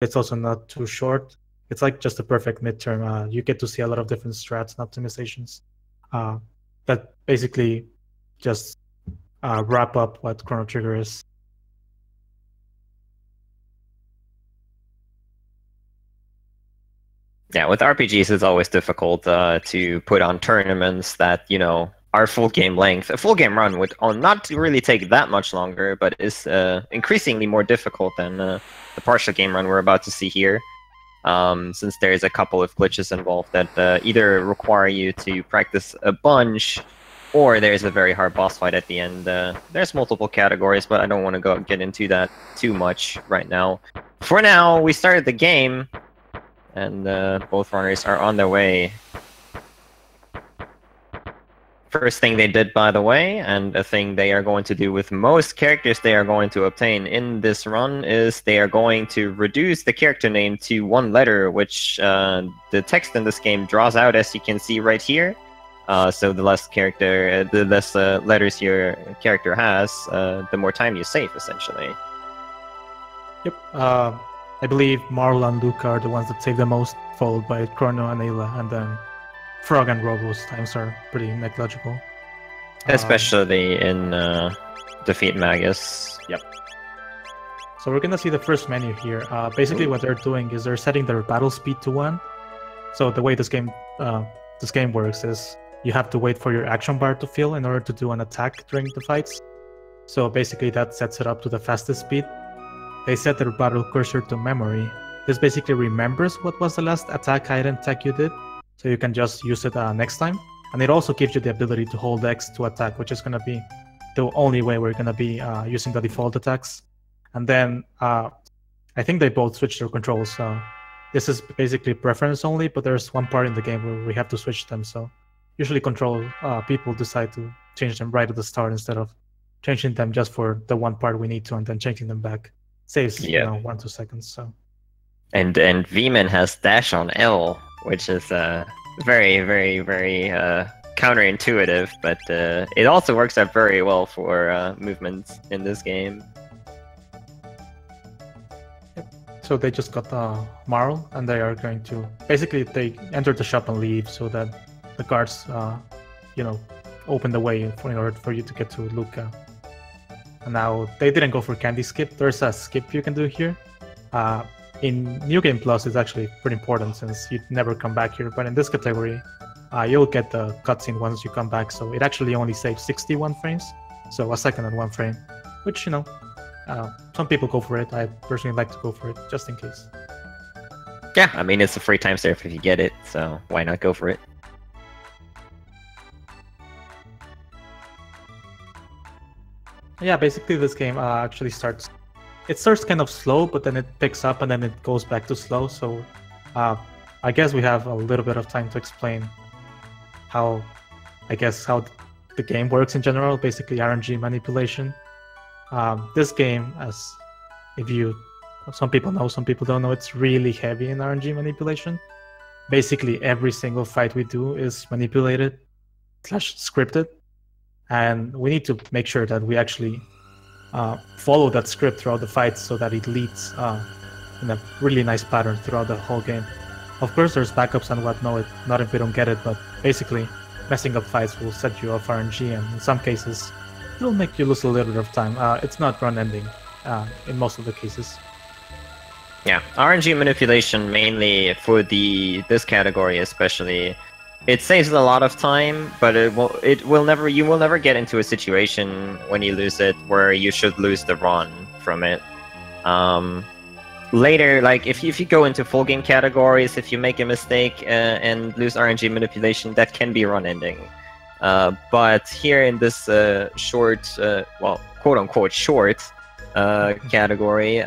It's also not too short. It's like just a perfect midterm. You get to see a lot of different strats and optimizations that basically just wrap up what Chrono Trigger is. Yeah, with RPGs, it's always difficult to put on tournaments that, are full game length. A full game run would not really take that much longer, but is increasingly more difficult than the partial game run we're about to see here. Since there's a couple of glitches involved that either require you to practice a bunch, or there's a very hard boss fight at the end. There's multiple categories, but I don't want to get into that too much right now. For now, we started the game, and both runners are on their way. First thing they did, by the way, and a thing they are going to do with most characters they are going to obtain in this run, is they are going to reduce the character name to one letter, which the text in this game draws out, as you can see right here. So the less letters your character has, the more time you save, essentially. Yep. I believe Marl and Luke are the ones that save the most, followed by Chrono and Ayla, and then Frog and Robo's times are pretty negligible. Especially in Defeat Magus. Yep. So we're gonna see the first menu here. Basically what they're doing is they're setting their battle speed to 1. So the way this game works is you have to wait for your action bar to fill in order to do an attack during the fights. So basically that sets it up to the fastest speed. They set their battle cursor to memory. This basically remembers what was the last attack item tech you did, so you can just use it next time. And it also gives you the ability to hold X to attack, which is going to be the only way we're going to be using the default attacks. And then I think they both switch their controls. So this is basically preference only, but there's one part in the game where we have to switch them. So usually people decide to change them right at the start instead of changing them just for the one part we need to and then changing them back. Saves 1-2 seconds. So. And Viiman has dash on L, which is very, very, very counterintuitive, but it also works out very well for movements in this game. Yep. So they just got Marl, and they are going to basically they enter the shop and leave, so that the guards, open the way in order for you to get to Luca. And now they didn't go for candy skip. There's a skip you can do here. In New Game Plus, it's actually pretty important since you never come back here. But in this category, you'll get the cutscene once you come back. So it actually only saves 61 frames. So a second and 1 frame, which, some people go for it. I personally like to go for it just in case. Yeah, I mean, it's a free time save if you get it. So why not go for it? Yeah, basically this game actually starts kind of slow, but then it picks up and then it goes back to slow. So I guess we have a little bit of time to explain how the game works in general, basically RNG manipulation. This game, some people know, some people don't know, it's really heavy in RNG manipulation. Basically every single fight we do is manipulated / scripted. And we need to make sure that we actually follow that script throughout the fight so that it leads in a really nice pattern throughout the whole game. Of course, there's backups and whatnot, not if we don't get it, but basically, messing up fights will set you off RNG, and in some cases, it'll make you lose a little bit of time. It's not run-ending in most of the cases. Yeah, RNG manipulation mainly for this category especially. It saves a lot of time, but you will never get into a situation when you lose it where you should lose the run from it. Later, like if you go into full game categories, if you make a mistake and lose RNG manipulation, that can be run ending. But here in this short, quote unquote short category,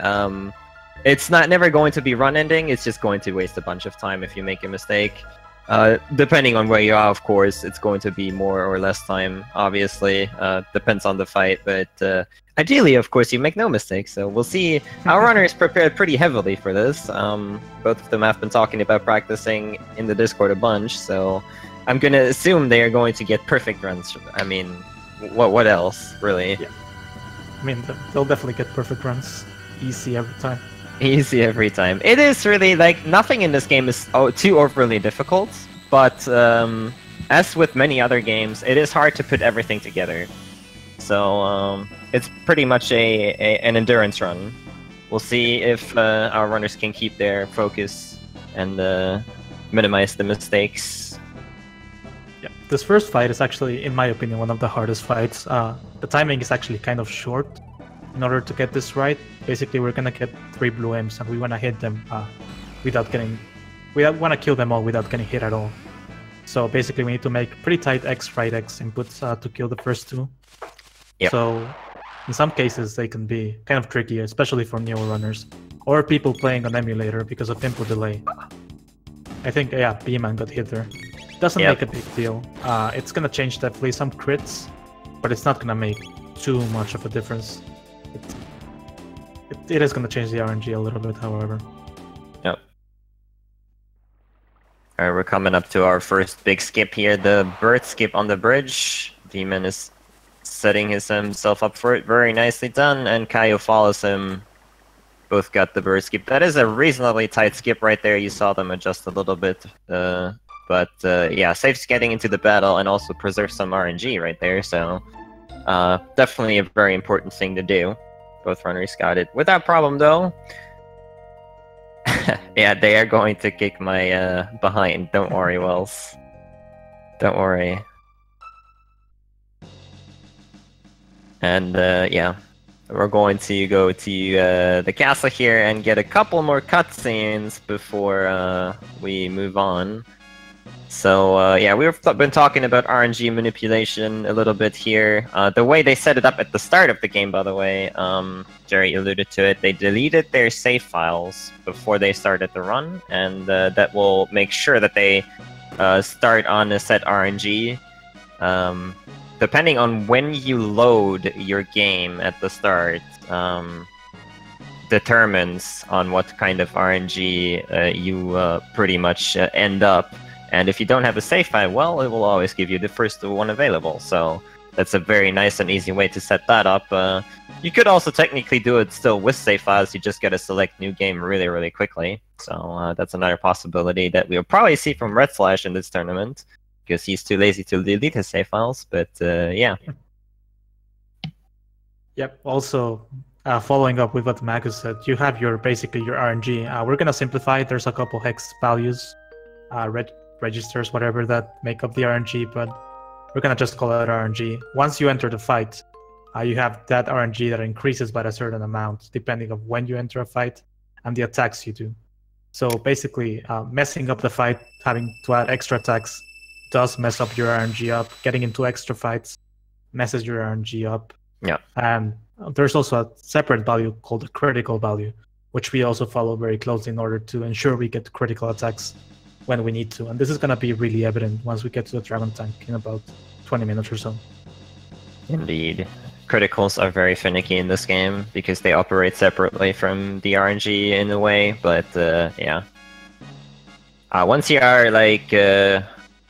it's never going to be run ending. It's just going to waste a bunch of time if you make a mistake. Depending on where you are, of course, it's going to be more or less time, obviously. Depends on the fight, but ideally, of course, you make no mistakes. So we'll see. Our runner is prepared pretty heavily for this. Both of them have been talking about practicing in the Discord a bunch, so I'm going to assume they are going to get perfect runs. I mean, what else, really? Yeah. I mean, they'll definitely get perfect runs. Easy every time. Easy every time. It is really like nothing in this game is too overly difficult, but as with many other games, it is hard to put everything together. So it's pretty much an endurance run. We'll see if our runners can keep their focus and minimize the mistakes. Yeah, this first fight is actually, in my opinion, one of the hardest fights. The timing is actually kind of short. In order to get this right, basically we're gonna get 3 blue imps and we wanna hit them we wanna kill them all without getting hit at all. So basically we need to make pretty tight X, right X inputs to kill the first 2. Yep. So in some cases they can be kind of tricky, especially for newer runners or people playing on emulator because of input delay. I think, yeah, Viiman got hit there. Doesn't make a big deal. It's gonna change definitely some crits, but it's not gonna make too much of a difference. It is gonna change the RNG a little bit, however. Yep. Alright, we're coming up to our first big skip here, the bird skip on the bridge. Viiman is setting himself up for it. Very nicely done, and Kaio follows him. Both got the bird skip. That is a reasonably tight skip right there. You saw them adjust a little bit. But yeah, saves getting into the battle and also preserves some RNG right there, so definitely a very important thing to do. Both runners got it without problem though. Yeah, they are going to kick my behind. Don't worry, Wells. Don't worry. And yeah, we're going to go to the castle here and get a couple more cutscenes before we move on. So yeah, we've been talking about RNG manipulation a little bit here. The way they set it up at the start of the game, by the way, Jerry alluded to it, they deleted their save files before they started the run, and that will make sure that they start on a set RNG. Depending on when you load your game at the start, determines on what kind of RNG you pretty much end up. And if you don't have a save file, well, it will always give you the first one available. So that's a very nice and easy way to set that up. You could also technically do it still with save files. You just gotta select new game really, really quickly. So that's another possibility that we'll probably see from Red Slash in this tournament, because he's too lazy to delete his save files. But yeah. Yep. Also, following up with what Magus said, you have basically your RNG. We're gonna simplify it. There's a couple hex values, registers, whatever, that make up the RNG, but we're gonna just call it RNG. Once you enter the fight, you have that RNG that increases by a certain amount depending of when you enter a fight and the attacks you do. So basically, messing up the fight, having to add extra attacks, does mess up your RNG up. Getting into extra fights messes your RNG up. Yeah. And there's also a separate value called the critical value, which we also follow very closely in order to ensure we get critical attacks when we need to. And this is going to be really evident once we get to the Dragon Tank in about 20 minutes or so. Indeed. Criticals are very finicky in this game because they operate separately from the RNG in a way, but yeah. Once you are like...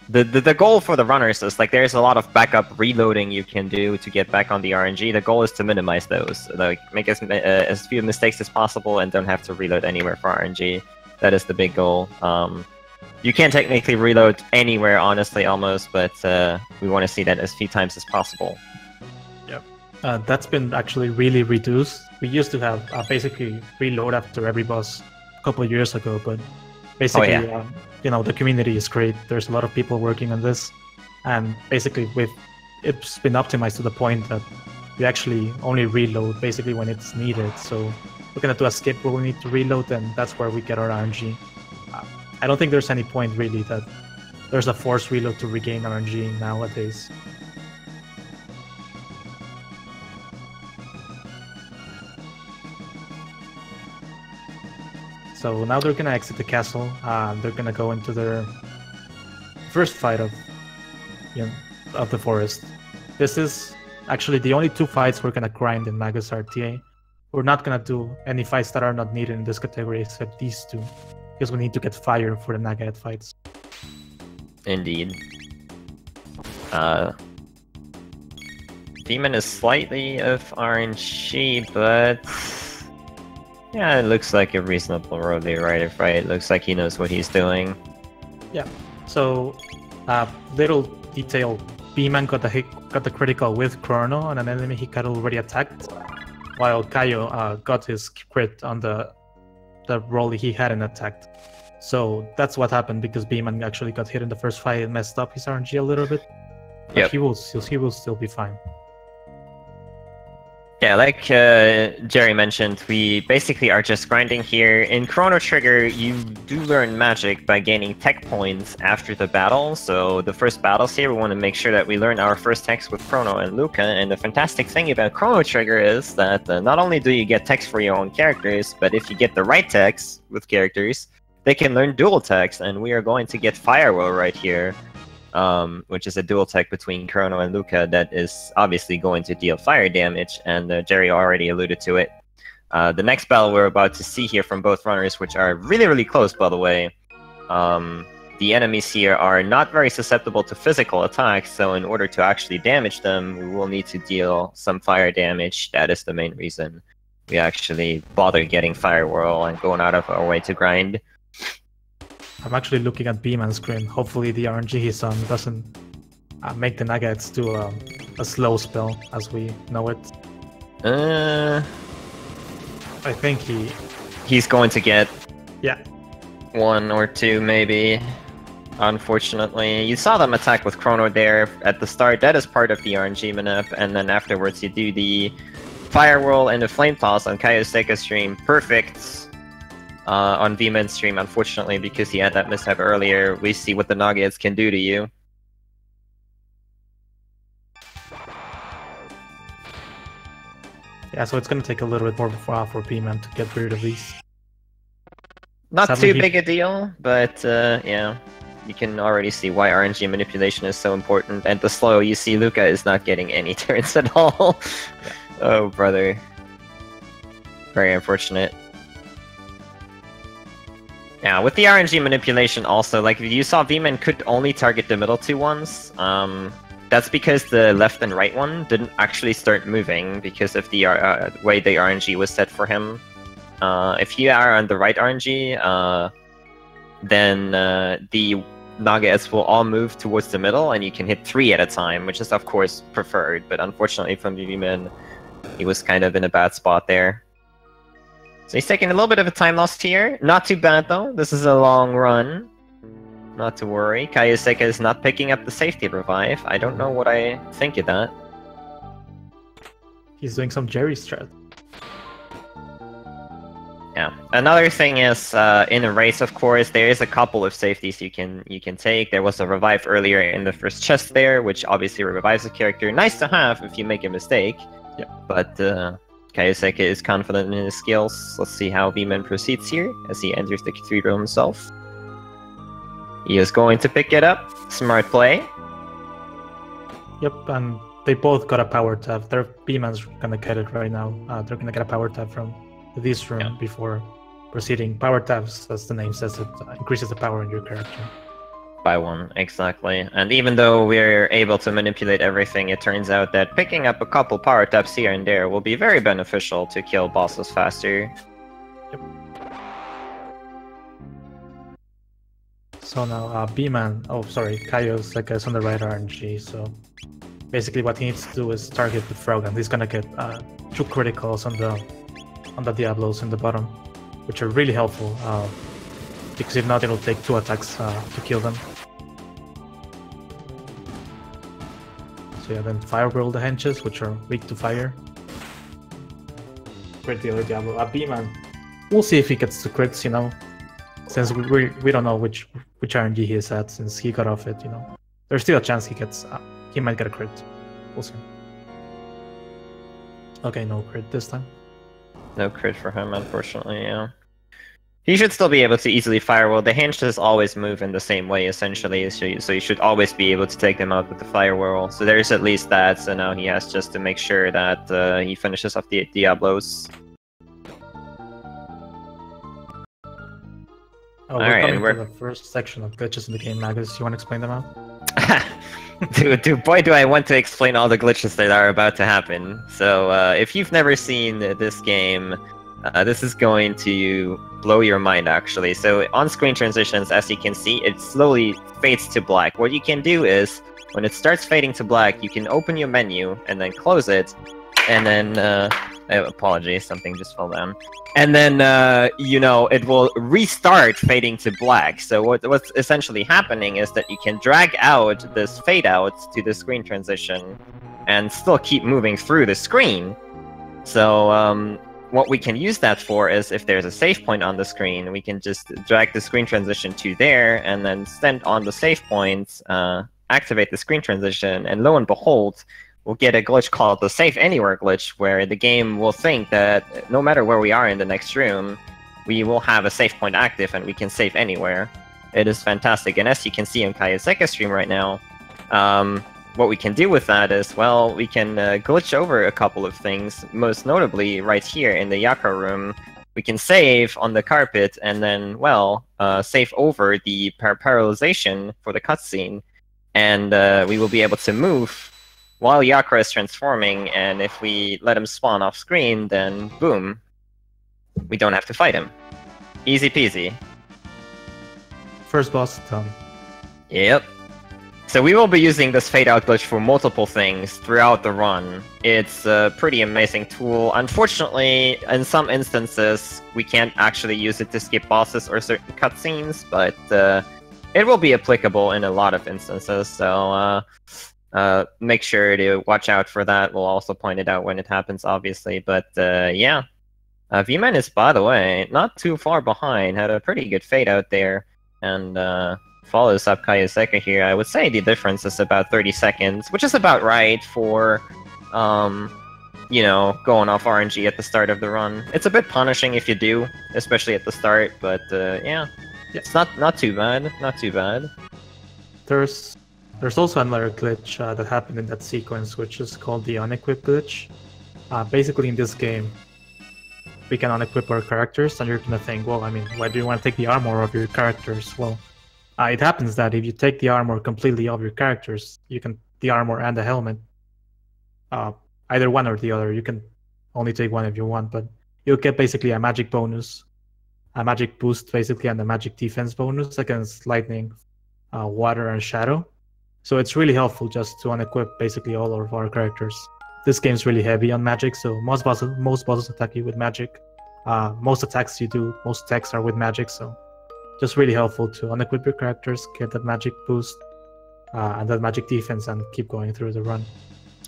The goal for the runners is like there's a lot of backup reloading you can do to get back on the RNG. The goal is to minimize those, like make as few mistakes as possible and don't have to reload anywhere for RNG. That is the big goal. You can technically reload anywhere, honestly, almost, but we want to see that as few times as possible. Yep. That's been actually really reduced. We used to have basically reload after every boss a couple of years ago, but basically, you know, the community is great. There's a lot of people working on this, and basically it's been optimized to the point that we actually only reload basically when it's needed. So we're gonna do a skip where we need to reload, and that's where we get our RNG. I don't think there's any point really that there's a forced reload to regain RNG nowadays. So now they're gonna exit the castle. They're gonna go into their first fight of the forest. This is actually the only 2 fights we're gonna grind in Magus RTA. We're not gonna do any fights that are not needed in this category except these 2, because we need to get fire for the Nagahead fights. Indeed. Viiman is slightly of RNG, but Yeah, it looks like a reasonable roadie, right? If right, it looks like he knows what he's doing. Yeah. So, little detail: Viiman got the critical with Chrono on an enemy he got already attacked, while Kaio got his crit on the roll he hadn't attacked. So that's what happened because Viiman actually got hit in the first fight and messed up his RNG a little bit. But Yep. he will still be fine. Yeah, like Jerry mentioned, we basically are just grinding here. In Chrono Trigger, you do learn magic by gaining tech points after the battle. So the first battles here, we want to make sure that we learn our first techs with Chrono and Luca. And the fantastic thing about Chrono Trigger is that not only do you get techs for your own characters, but if you get the right techs with characters, they can learn dual techs. And we are going to get Firewall right here. Which is a dual tech between Chrono and Luca that is obviously going to deal fire damage, and Jerry already alluded to it. The next battle we're about to see here from both runners, which are really, really close, by the way. The enemies here are not very susceptible to physical attacks, so in order to actually damage them, we will need to deal some fire damage. That is the main reason we actually bother getting Fire Whirl and going out of our way to grind. I'm actually looking at Viiman's screen. Hopefully the RNG he's on doesn't make the Nuggets do a slow spell as we know it. I think he's going to get yeah, 1 or 2 maybe. Unfortunately, you saw them attack with Chrono there at the start. That is part of the RNG manip, and then afterwards you do the Fire Whirl and the Flame Toss on KaioSekka's stream. Perfect. On Viiman's stream, unfortunately, because he had that mishap earlier, we see what the Nuggets can do to you. Yeah, so it's gonna take a little bit more for Viiman to get rid of these. Not Sadly, too big a deal, but yeah, you can already see why RNG manipulation is so important. And the slow, you see Luca is not getting any turns at all. Oh, brother. Very unfortunate. Yeah, with the RNG manipulation also, like you saw Viiman could only target the middle 2 ones. That's because the left and right one didn't actually start moving because of the way the RNG was set for him. If you are on the right RNG, then the Nuggets will all move towards the middle and you can hit 3 at a time, which is of course preferred, but unfortunately from Viiman, he was kind of in a bad spot there. So he's taking a little bit of a time loss here. Not too bad though. This is a long run. Not to worry. KaioSekka is not picking up the safety revive. I don't know what I think of that. He's doing some Jerry strat. Yeah. Another thing is, in a race, of course, there is a couple of safeties you can take. There was a revive earlier in the first chest there, which obviously revives a character. Nice to have if you make a mistake. Yeah. But KaioSekka is confident in his skills. Let's see how Viiman proceeds here as he enters the cathedral himself. He is going to pick it up. Smart play. Yep, and they both got a power tap. Their Viiman's gonna get it right now. They're gonna get a power tap from this room before proceeding. Power taps, as the name says, it increases the power in your character. By 1, exactly. And even though we're able to manipulate everything, it turns out that picking up a couple power taps here and there will be very beneficial to kill bosses faster. Yep. So now KaioSekka is on the right RNG, so basically what he needs to do is target the frog, and he's gonna get 2 criticals on the Diablos in the bottom, which are really helpful, because if not, it'll take 2 attacks to kill them. So yeah, then Fire Whirl the henches, which are weak to fire. Crit the other Diablo. Viiman, we'll see if he gets the crits, you know, since we don't know which RNG he is at, since he got off it, you know. There's still a chance he might get a crit. We'll see. Okay, no crit this time. No crit for him, unfortunately, yeah. He should still be able to easily firewall. The hinges always move in the same way, essentially, so you should always be able to take them out with the firewall. So there's at least that, so now he has just to make sure that he finishes off the Diablos. Oh, we're coming to the first section of glitches in the game, Magus. You want to explain them out? Boy, do I want to explain all the glitches that are about to happen. So, if you've never seen this game, This is going to blow your mind, actually. So on-screen transitions, as you can see, it slowly fades to black. What you can do is, when it starts fading to black, you can open your menu and then close it, and then, apologies, something just fell down. And then, you know, it will restart fading to black. So what's essentially happening is that you can drag out this fade out to the screen transition and still keep moving through the screen. So, what we can use that for is if there's a save point on the screen, we can just drag the screen transition to there and then stand on the save point, activate the screen transition, and lo and behold, we'll get a glitch called the Save Anywhere glitch, where the game will think that no matter where we are in the next room, we will have a save point active and we can save anywhere. It is fantastic, and as you can see on KaioSekka's stream right now, what we can do with that is, well, we can glitch over a couple of things, most notably right here in the Yakra room. We can save on the carpet and then, well, save over the paralyzation for the cutscene, and we will be able to move while Yakra is transforming, and if we let him spawn off screen, then boom, we don't have to fight him. Easy peasy. First boss done. Yep. So we will be using this fade out glitch for multiple things throughout the run. It's a pretty amazing tool. Unfortunately, in some instances, we can't actually use it to skip bosses or certain cutscenes, but it will be applicable in a lot of instances, so make sure to watch out for that. We'll also point it out when it happens, obviously, but yeah. Viiman is, by the way, not too far behind, had a pretty good fade out there, and follows up KaioSekka here. I would say the difference is about 30 seconds, which is about right for, you know, going off RNG at the start of the run. It's a bit punishing if you do, especially at the start, but yeah, it's not too bad, not too bad. There's also another glitch that happened in that sequence, which is called the unequip glitch. Basically, in this game, we can unequip our characters, and you're gonna think, well, I mean, why do you want to take the armor of your characters? Well, it happens that if you take the armor completely off your characters, you can the armor and the helmet, either one or the other. You can only take one if you want, but you'll get basically a magic bonus, a magic boost, basically, and a magic defense bonus against lightning, water, and shadow. So it's really helpful just to unequip basically all of our characters. This game's really heavy on magic, so most bosses attack you with magic. Most attacks you do, most attacks are with magic, so just really helpful to unequip your characters, get that magic boost, and that magic defense, and keep going through the run.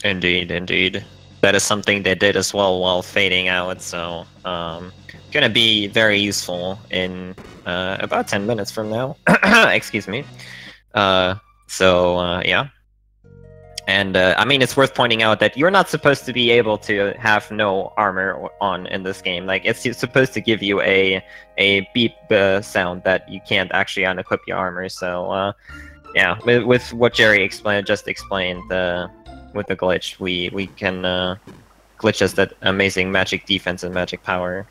Indeed, indeed. That is something they did as well while fading out, so gonna be very useful in about 10 minutes from now. Excuse me. So yeah. And I mean, it's worth pointing out that you're not supposed to be able to have no armor on in this game. Like, it's supposed to give you a beep sound that you can't actually unequip your armor. So yeah, with what Jerry just explained with the glitch, we can glitch us that amazing magic defense and magic power.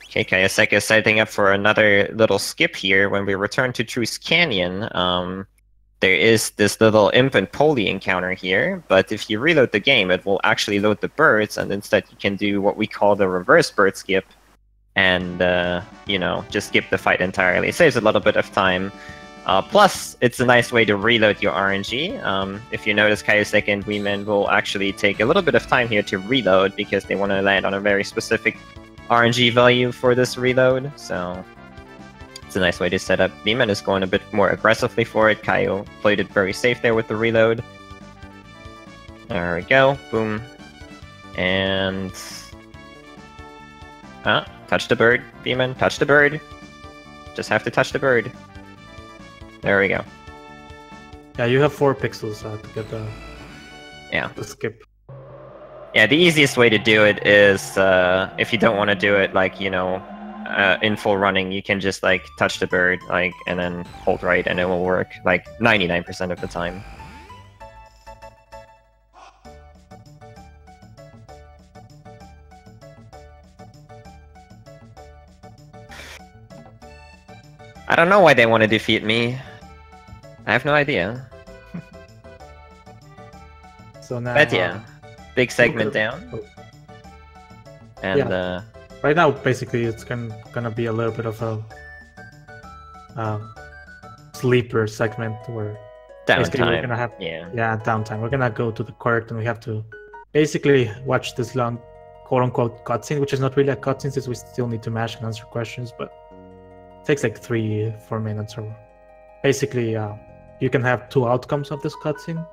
Okay, KaioSekka is setting up for another little skip here. When we return to Truce Canyon, there is this little infant Poli encounter here, but if you reload the game, it will actually load the birds, and instead you can do what we call the reverse bird skip, and, you know, just skip the fight entirely. It saves a little bit of time. Plus, it's a nice way to reload your RNG. If you notice, KaioSekka and Viiman will actually take a little bit of time here to reload, because they want to land on a very specific RNG value for this reload, so it's a nice way to set up. Viiman is going a bit more aggressively for it. Kaio played it very safe there with the reload. There we go. Boom. And... touch the bird, Viiman. Touch the bird. Just have to touch the bird. There we go. Yeah, you have 4 pixels to get the skip. Yeah, the easiest way to do it is, if you don't want to do it, like, you know, in full running, you can just, like, touch the bird, like, and then hold right, and it will work, like, 99% of the time. I don't know why they want to defeat me. I have no idea. So now... But yeah, big segment down. Oh. And, right now, basically, it's gonna be a little bit of a sleeper segment where basically we're gonna have downtime. We're gonna go to the court and we have to basically watch this long quote-unquote cutscene, which is not really a cutscene since we still need to mash and answer questions, but it takes like 3-4 minutes. Or basically, you can have 2 outcomes of this cutscene,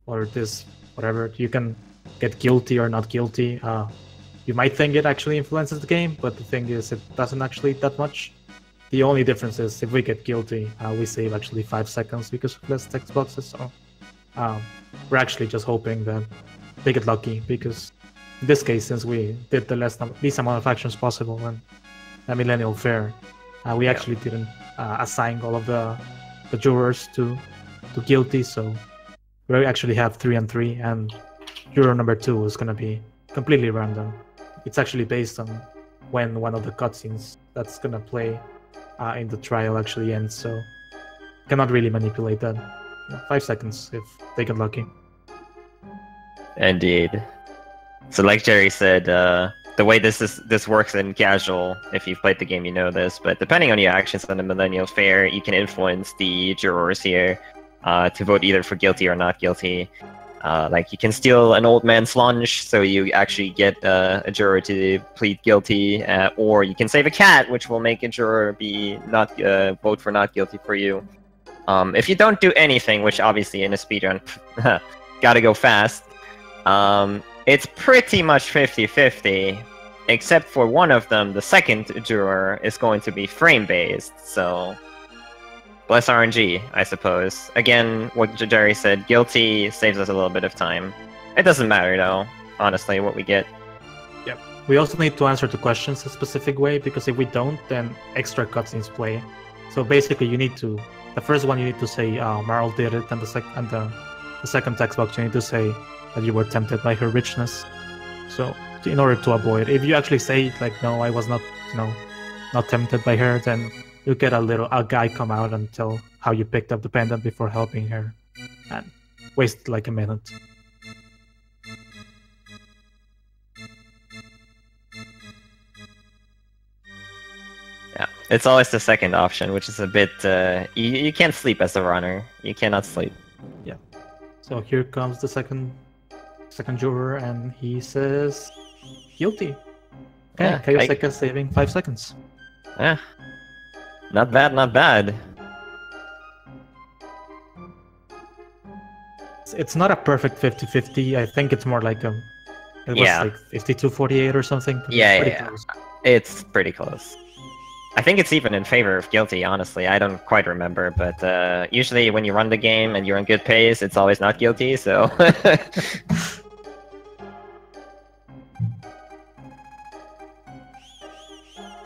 or this whatever. You can get guilty or not guilty. You might think it actually influences the game, but the thing is, it doesn't actually that much. The only difference is if we get guilty, we save actually 5 seconds because of less text boxes. So we're actually just hoping that they get lucky, because in this case, since we did the least amount of actions possible in a Millennial Fair, we actually didn't assign all of the jurors to guilty. So we actually have 3 and 3, and juror number 2 is going to be completely random. It's actually based on when one of the cutscenes that's going to play in the trial actually ends, so cannot really manipulate that. 5 seconds if they get lucky. Indeed. So like Jerry said, the way this works in casual, if you've played the game you know this, but depending on your actions on the Millennial Fair, you can influence the jurors here to vote either for guilty or not guilty. Like you can steal an old man's lunch, so you actually get a juror to plead guilty, or you can save a cat, which will make a juror be not vote for not guilty for you. If you don't do anything, which obviously in a speedrun, gotta go fast, it's pretty much 50-50, except for one of them, the second juror, is going to be frame-based, so less RNG, I suppose. Again, what Jerry said, guilty saves us a little bit of time. It doesn't matter, though, honestly, what we get. Yep. We also need to answer the questions a specific way, because if we don't, then extra cutscenes play. So basically, you need to... The first one, you need to say, Marl did it, and the second text box, you need to say that you were tempted by her richness. So, in order to avoid... If you actually say, like, no, I was not, not tempted by her, then you get a guy come out and tell how you picked up the pendant before helping her, and waste like a minute. Yeah, it's always the second option, which is a bit... you can't sleep as a runner. You cannot sleep. Yeah. So here comes the second juror, and he says guilty. Okay, yeah, KaioSekka saving 5 seconds. Yeah. Not bad, not bad. It's not a perfect 50-50. I think it's more like it was like 52-48 or something. Yeah. Close. It's pretty close. I think it's even in favor of guilty, honestly. I don't quite remember, but usually when you run the game and you're on good pace, it's always not guilty, so...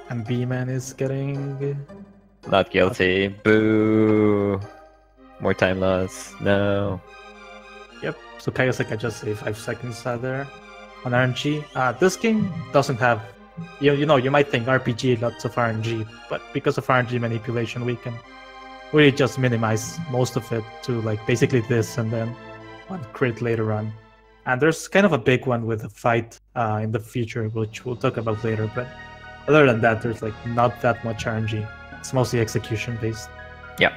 And Viiman is getting... Not guilty. Boo. More time loss. No. Yep. So KaioSekka just saved 5 seconds there on RNG. This game doesn't have... You might think RPG, lots of RNG, but because of RNG manipulation, we can really just minimize most of it to like basically this and then one crit later on. And there's kind of a big one with a fight in the future, which we'll talk about later, but other than that, there's like not that much RNG. It's mostly execution based. Yep.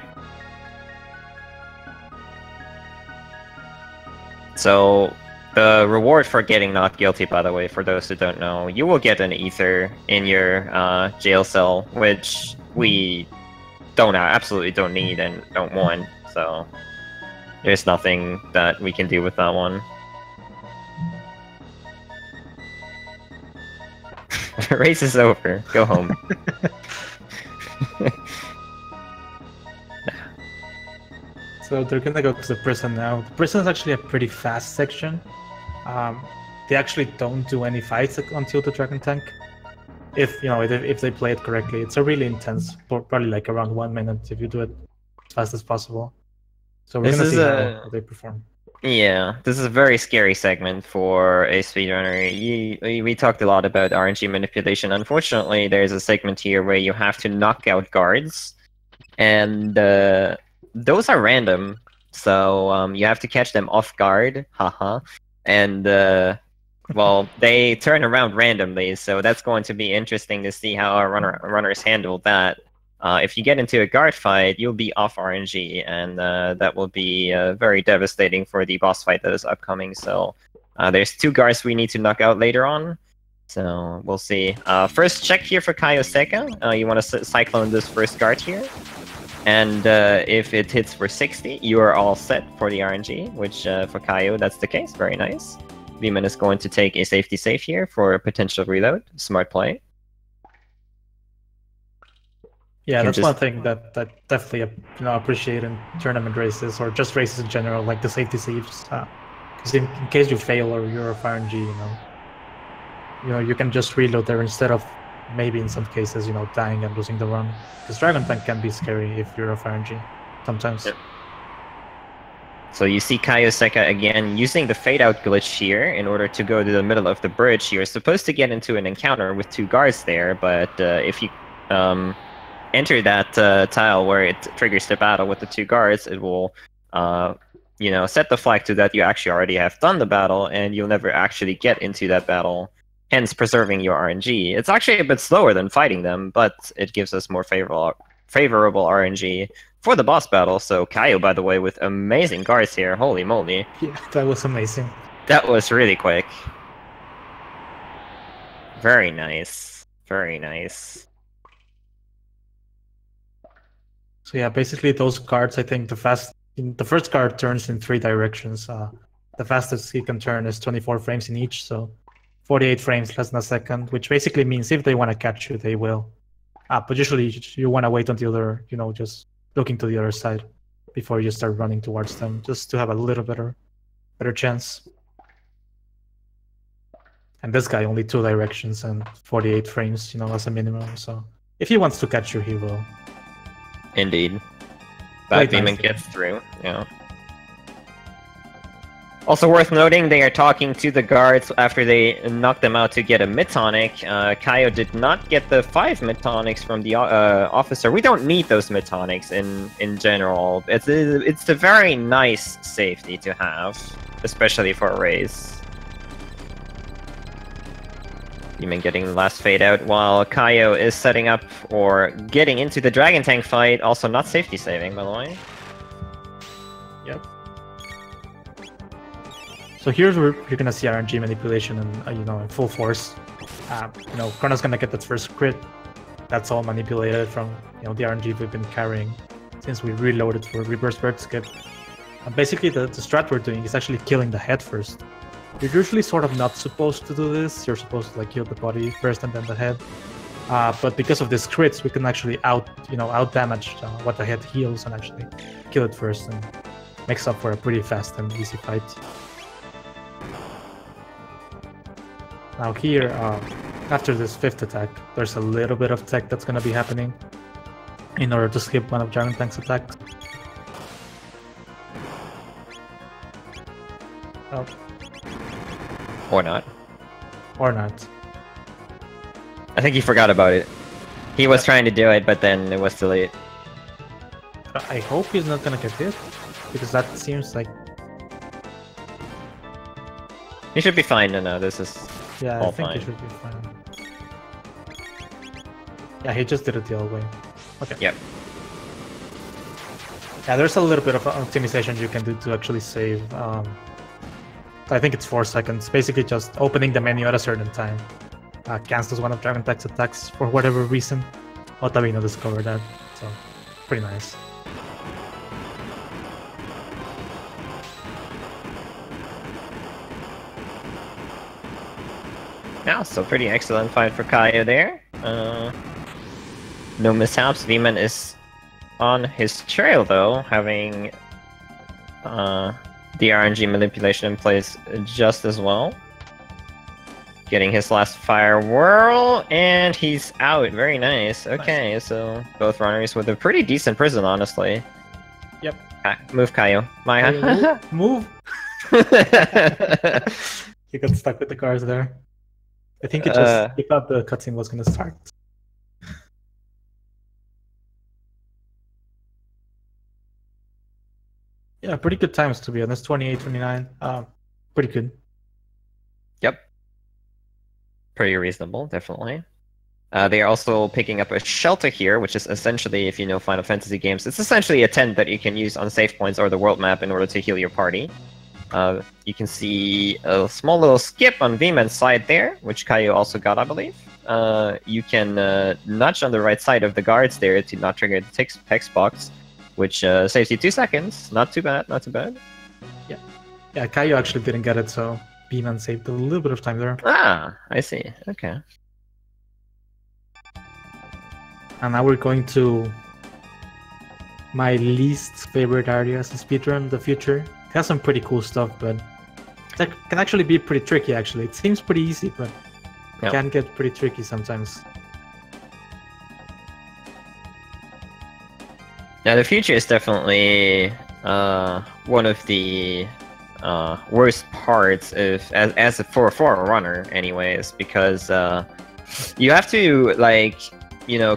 So the reward for getting not guilty, by the way, for those who don't know, you will get an ether in your jail cell, which we absolutely don't need and don't want. So there's nothing that we can do with that one. Race is over. Go home. So they're gonna go to the prison now. The prison is actually a pretty fast section. They actually don't do any fights until the Dragon Tank. If they play it correctly, it's a really intense, probably like around 1 minute if you do it as fast as possible. So we're gonna see how they perform. Yeah, this is a very scary segment for a speedrunner. We talked a lot about RNG manipulation. Unfortunately, there's a segment here where you have to knock out guards, and those are random. So you have to catch them off guard, haha. And Well, they turn around randomly, so that's going to be interesting to see how our runners handle that. If you get into a guard fight, you'll be off RNG, and that will be very devastating for the boss fight that is upcoming. So there's 2 guards we need to knock out later on. So we'll see. First check here for KaioSekka. You want to cyclone this first guard here. And if it hits for 60, you are all set for the RNG, which for Kaio, that's the case. Very nice. Viiman is going to take a safety save here for a potential reload. Smart play. Yeah, that's one thing that definitely appreciate in tournament races or just races in general, like the safety saves. Because in case you fail or you're off RNG, you can just reload there instead of maybe in some cases, dying and losing the run. Because Dragon Tank can be scary if you're off RNG sometimes. Yep. So you see KaioSekka again using the fade out glitch here in order to go to the middle of the bridge. You're supposed to get into an encounter with 2 guards there, but if you enter that tile where it triggers the battle with the 2 guards, it will set the flag to that you actually already have done the battle, and you'll never actually get into that battle, hence preserving your RNG. It's actually a bit slower than fighting them, but it gives us more favorable RNG for the boss battle. So Kaio, by the way, with amazing guards here. Holy moly. Yeah, that was amazing. That was really quick. Very nice. Very nice. So yeah, basically those cards, I think the first card turns in 3 directions. The fastest he can turn is 24 frames in each, so 48 frames less than a second, which basically means if they want to catch you, they will. But usually you want to wait until they're, just looking to the other side before you start running towards them, just to have a little better chance. And this guy only 2 directions and 48 frames, as a minimum. So if he wants to catch you, he will. Indeed. That Viiman gets through, yeah. Also worth noting, they are talking to the guards after they knocked them out to get a mid-tonic. Kaio did not get the 5 mid-tonics from the officer. We don't need those mid-tonics in general. It's a very nice safety to have, especially for a race. Viiman getting the last fade out while Kaio is setting up or getting into the Dragon Tank fight. Also not safety saving, by the way. Yep. So here's where you're gonna see RNG manipulation and in full force. Chrono's gonna get that first crit. That's all manipulated from the RNG we've been carrying since we reloaded for reverse bird skip. And basically the strat we're doing is actually killing the head first. You're usually sort of not supposed to do this. You're supposed to kill the body first and then the head. But because of these crits, we can actually out damage what the head heals and actually kill it first and makes up for a pretty fast and easy fight. Now here, after this 5th attack, there's a little bit of tech that's going to be happening in order to skip one of Dragon Tank's attacks. Oh. Or not. Or not. I think he forgot about it. He was trying to do it, but then it was too late. I hope he's not going to get hit, because that seems like... He should be fine. No, this is... Yeah, I think he should be fine. Yeah, he just did it the other way. Okay. Yep. Yeah, there's a little bit of optimization you can do to actually save. I think it's 4 seconds. Basically just opening the menu at a certain time. Cancels one of Dragon Tank's attacks for whatever reason. Otavino discovered that, so pretty nice. Yeah, so pretty excellent fight for Kaio there. No mishaps. Viiman is on his trail though, having the RNG manipulation in place just as well. Getting his last fire whirl, and he's out. Very nice. Okay, nice. So both runners with a pretty decent prison, honestly. Yep. Move, Kaio. Maya. Move. You got stuck with the cars there. I think he thought the cutscene was going to start. Yeah, pretty good times to be honest. 28, 29. Pretty good. Yep. Pretty reasonable, definitely. They are also picking up a shelter here, which is essentially, if you know Final Fantasy games, it's essentially a tent that you can use on save points or the world map in order to heal your party. You can see a small little skip on Viiman's side there, which Kaio also got, I believe. You can nudge on the right side of the guards there to not trigger the hex box, which saves you 2 seconds. Not too bad, not too bad. Yeah, Kaio actually didn't get it, so Viiman saved a little bit of time there. Ah, I see. Okay. And now we're going to my least favorite area as a speedrun, the future. It has some pretty cool stuff, but it can actually be pretty tricky, actually. It seems pretty easy, but it can get pretty tricky sometimes. Now, the future is definitely one of the worst parts of for a runner, anyways, because you have to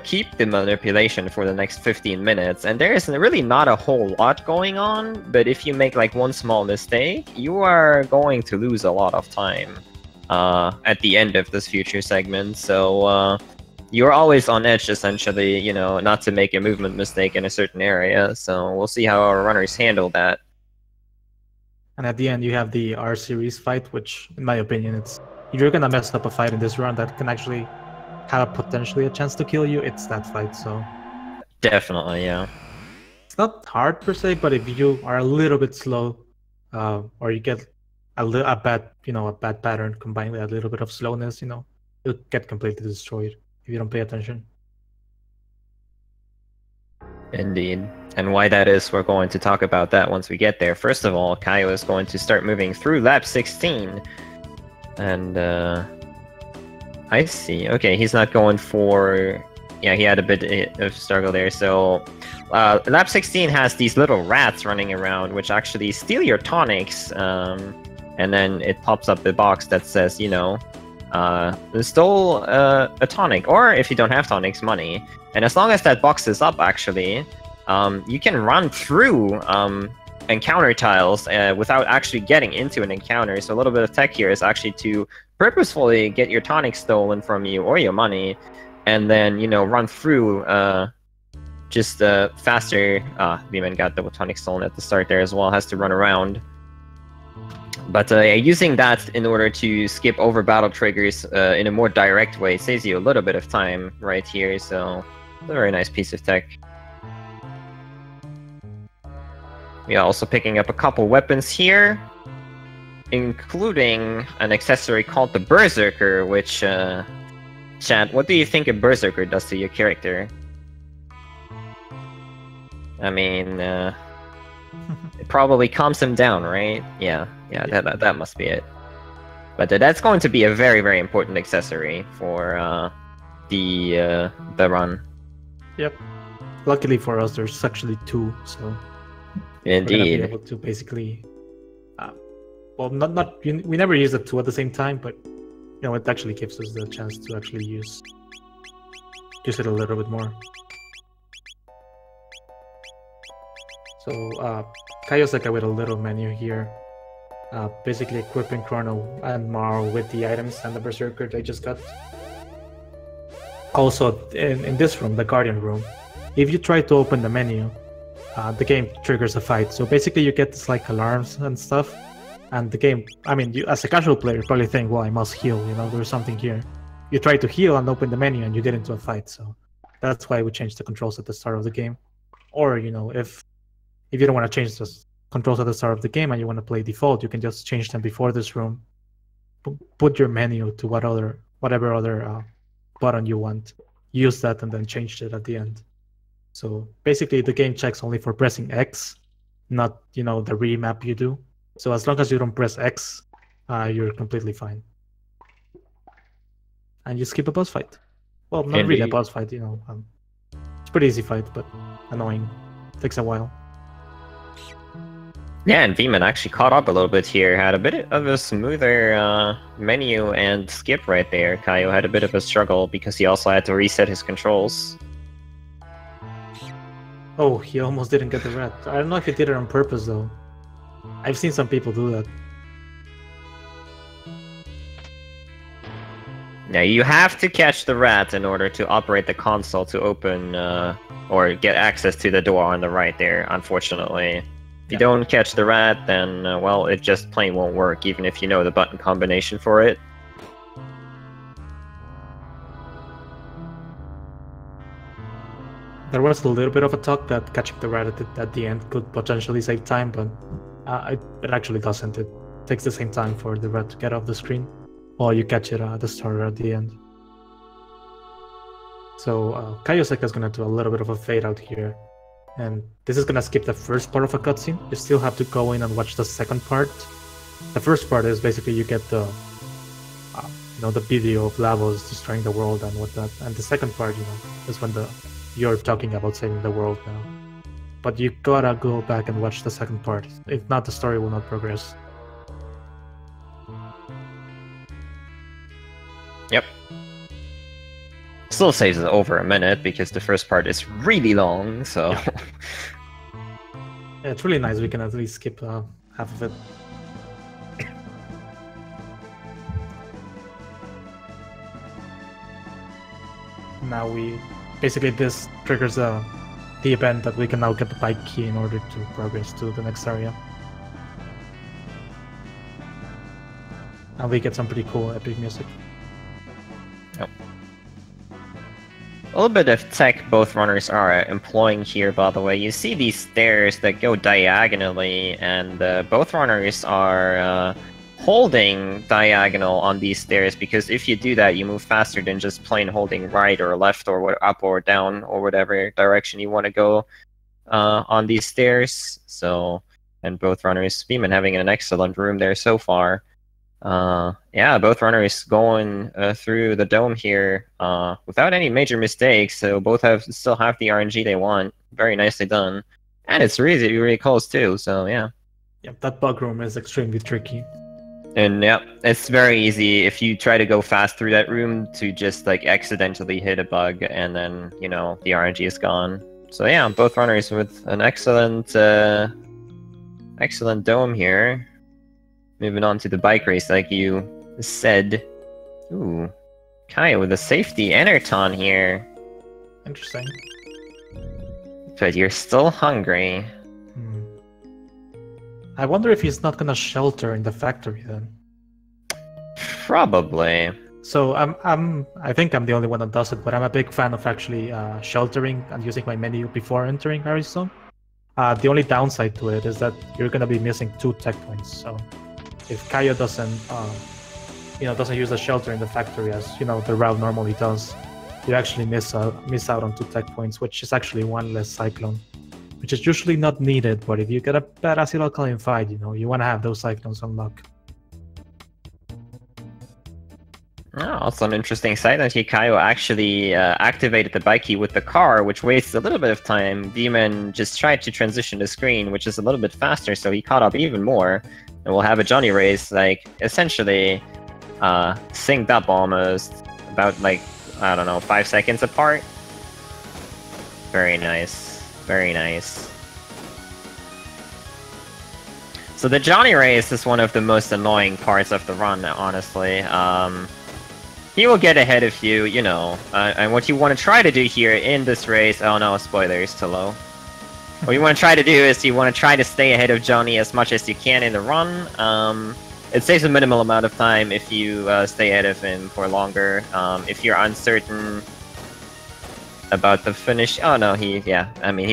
keep the manipulation for the next 15 minutes, and there is really not a whole lot going on, but if you make like one small mistake, you are going to lose a lot of time at the end of this future segment, so you're always on edge, essentially, not to make a movement mistake in a certain area, so we'll see how our runners handle that. And at the end, you have the R series fight, which, in my opinion, if you're gonna mess up a fight in this run that can actually have potentially a chance to kill you, it's that fight. So definitely, yeah. It's not hard per se, but if you are a little bit slow, or you get a bad pattern combined with a little bit of slowness, you'll get completely destroyed if you don't pay attention. Indeed. And why that is, we're going to talk about that once we get there. First of all, Kaio is going to start moving through lap 16. And, I see. Okay, he's not going for... Yeah, he had a bit of struggle there. So, lap 16 has these little rats running around, which actually steal your tonics. And then it pops up the box that says, stole a tonic. Or, if you don't have tonics, money. And as long as that box is up, actually, you can run through encounter tiles without actually getting into an encounter. So a little bit of tech here is actually to purposefully get your tonic stolen from you or your money, and then, run through just faster. Viiman got the tonic stolen at the start there as well, has to run around. But using that in order to skip over battle triggers in a more direct way saves you a little bit of time right here, so it's a very nice piece of tech. We are also picking up a couple weapons here, including an accessory called the Berserker, which, Chad, what do you think a Berserker does to your character? I mean, it probably calms him down, right? Yeah, that must be it. But that's going to be a very, very important accessory for the run. Yep. Luckily for us, there's actually 2, so... Indeed. We're gonna be able to basically, we never use the 2 at the same time, but it actually gives us the chance to actually use it a little bit more. So KaioSekka with a little menu here, basically equipping Chrono and Maro with the items and the Berserker they just got. Also, in this room, the Guardian room, if you try to open the menu, the game triggers a fight. So basically you get this alarms and stuff, and the game, you as a casual player, you probably think, well, I must heal, there's something here. You try to heal and open the menu and you get into a fight, so that's why we changed the controls at the start of the game. Or, if you don't want to change the controls at the start of the game and you want to play default, you can just change them before this room. Put your menu to whatever other button you want. Use that and then change it at the end. So basically the game checks only for pressing X, not, the remap you do. So as long as you don't press X, you're completely fine. And you skip a boss fight. Well, not really a boss fight, it's a pretty easy fight, but annoying. Takes a while. Yeah, and Viiman actually caught up a little bit here. Had a bit of a smoother menu and skip right there. Kaio had a bit of a struggle because he also had to reset his controls. Oh, he almost didn't get the rat. I don't know if he did it on purpose, though. I've seen some people do that. Now you have to catch the rat in order to operate the console to open or get access to the door on the right there, unfortunately. If you don't catch the rat, then, well, it just plain won't work, even if you know the button combination for it. There was a little bit of a talk that catching the rat at the end could potentially save time, but it actually doesn't. It takes the same time for the rat to get off the screen, while you catch it at the start or at the end. So KaioSekka is going to do a little bit of a fade out here. And this is going to skip the first part of a cutscene. You still have to go in and watch the second part. The first part is basically you get the the video of Lavos destroying the world and whatnot. And the second part, is when you're talking about saving the world now. But you gotta go back and watch the second part. If not, the story will not progress. Yep. Still saves it over a minute because the first part is really long, so... Yeah, it's really nice we can at least skip half of it. Now basically this triggers the event that we can now get the bike key in order to progress to the next area. And we get some pretty cool epic music. Yep. A little bit of tech both runners are employing here, by the way. You see these stairs that go diagonally, and both runners are holding diagonal on these stairs, because if you do that, you move faster than just plain holding right or left or up or down or whatever direction you want to go on these stairs. So, and both runners, Viiman having an excellent room there so far. Yeah, both runners going through the dome here without any major mistakes, so both still have the RNG they want. Very nicely done. And it's really close too, so yeah. Yep, that bug room is extremely tricky. And yeah, it's very easy if you try to go fast through that room to just like accidentally hit a bug, and then, the RNG is gone. So yeah, both runners with an excellent dome here. Moving on to the bike race, like you said. Ooh, Kaio with a safety Enerton here. Interesting. But you're still hungry. I wonder if he's not gonna shelter in the factory then. Probably. So I think I'm the only one that does it, but I'm a big fan of actually sheltering and using my menu before entering Arizona. The only downside to it is that you're gonna be missing 2 tech points. So if Kaio doesn't use the shelter in the factory as the route normally does, you actually miss out on 2 tech points, which is actually 1 less cyclone, which is usually not needed. But if you get a bad acid alkaline fight, you want to have those cyclones unlocked. Oh, also an interesting side that Kaio actually activated the bike key with the car, which wastes a little bit of time. Viiman just tried to transition the screen, which is a little bit faster, so he caught up even more. And we'll have a Johnny race, like, essentially synced up almost, about, like, I don't know, 5 seconds apart. Very nice. Very nice. So the Johnny race is one of the most annoying parts of the run, honestly. He will get ahead of you, and what you want to try to do here in this race... Oh no, spoilers, too low. What you want to try to do is you want to try to stay ahead of Johnny as much as you can in the run. It saves a minimal amount of time if you stay ahead of him for longer. If you're uncertain about the finish... Oh no, he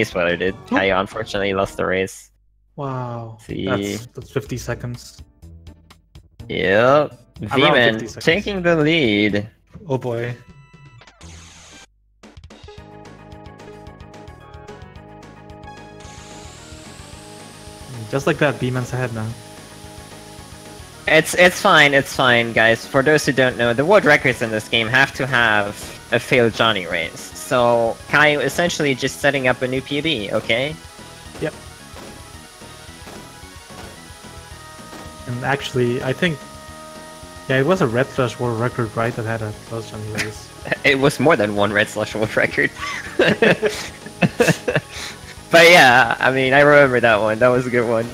spoiled it. Kaio unfortunately lost the race. Wow, See? that's 50 seconds. Yep. Viiman taking the lead. Oh boy. Just like that, Viiman's ahead now. It's fine, guys. For those who don't know, the world records in this game have to have a failed Johnny race. So Kaio essentially just setting up a new PB, okay? Yep. And actually, I think, it was a Red Slash world record, right? That had a close Johnny race. It was more than one Red Slash world record. But yeah, I remember that one. That was a good one.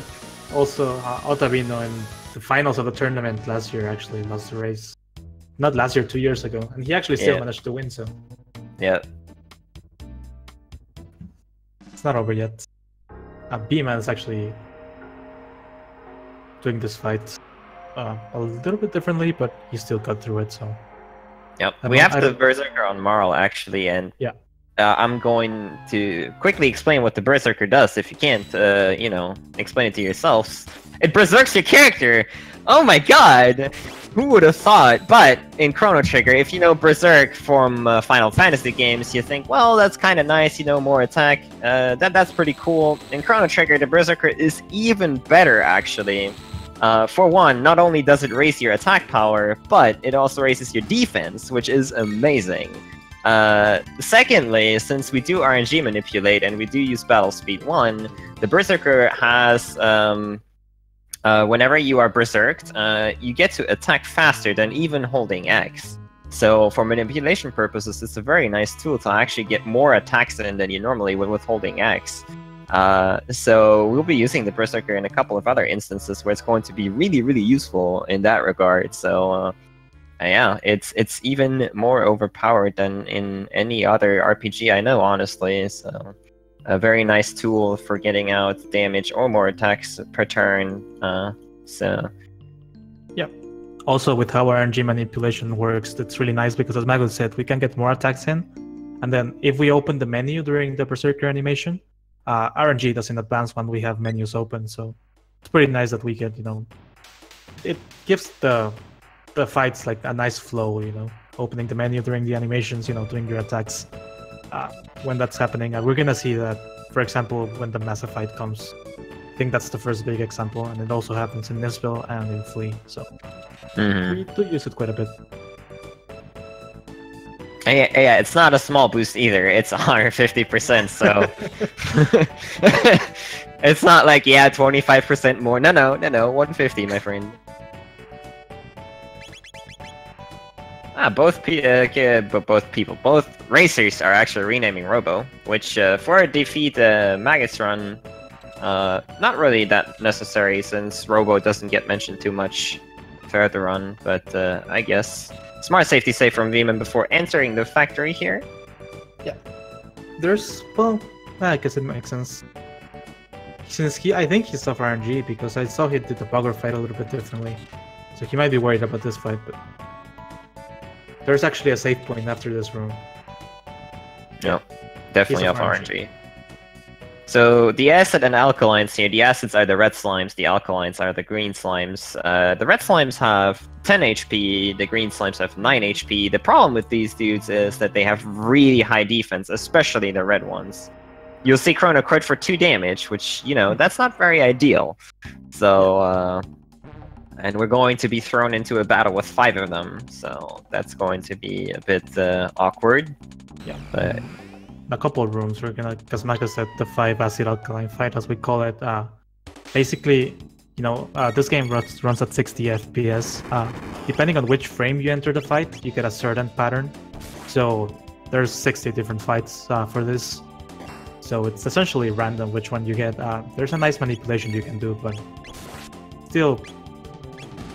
Also, Ottavino in the finals of the tournament last year actually lost the race. not last year, 2 years ago, and he actually still Yeah. managed to win. So Yeah. it's not over yet. Viiman is actually doing this fight a little bit differently, but he still got through it. So Yep. I We don't- have I the don't- Berserker on Marl actually, and Yeah. I'm going to quickly explain what the Berserker does. If you can't, you know, explain it to yourselves, it berserks your character. Oh my god! Who would have thought? But in Chrono Trigger, if you know Berserk from Final Fantasy games, you think, well, that's kind of nice, you know, more attack. That's pretty cool. In Chrono Trigger, the Berserker is even better, actually. For one, not only does it raise your attack power, but it also raises your defense, which is amazing. Secondly, since we do RNG manipulate and we do use Battle Speed 1, the Berserker has, whenever you are berserked, you get to attack faster than even holding X. So for manipulation purposes, it's a very nice tool to actually get more attacks in than you normally would with holding X. So we'll be using the Berserker in a couple of other instances where it's going to be really, really useful in that regard. So yeah, it's even more overpowered than in any other RPG I know, honestly. So a very nice tool for getting out damage or more attacks per turn. So Also, with how RNG manipulation works, it's really nice because, as Magus said, we can get more attacks in, and then if we open the menu during the Berserker animation, RNG doesn't advance when we have menus open. So it's pretty nice that we get, you know, it gives the fights like a nice flow, you know, opening the menu during the animations, you know, doing your attacks. When that's happening, we're gonna see that, for example, when the massive fight comes. I think that's the first big example, and it also happens in Nisville and in Flea. So we do use it quite a bit. Yeah, it's not a small boost either. It's 150%, so it's not like, yeah, 25% more. No, 150, my friend. Both racers are actually renaming Robo, which for a defeat Magus run, not really that necessary since Robo doesn't get mentioned too much further on, but I guess smart safety save from Viiman before entering the factory here. Well, I guess it makes sense. Since I think he's off RNG because I saw he did the Bugger fight a little bit differently. So he might be worried about this fight, but there's actually a save point after this room. No, definitely off RNG. So the acid and alkalines here, the acids are the red slimes, the alkalines are the green slimes. The red slimes have 10 HP, the green slimes have 9 HP. The problem with these dudes is that they have really high defense, especially the red ones. You'll see Chrono crit for 2 damage, which, you know, that's not very ideal. So, and we're going to be thrown into a battle with 5 of them, so that's going to be a bit awkward. Yeah. But a couple of rooms we're gonna, because Magus said the 5 acid alkaline fight, as we call it. Basically, you know, this game runs at 60 FPS. Depending on which frame you enter the fight, you get a certain pattern. So there's 60 different fights for this. So it's essentially random which one you get. There's a nice manipulation you can do, but still,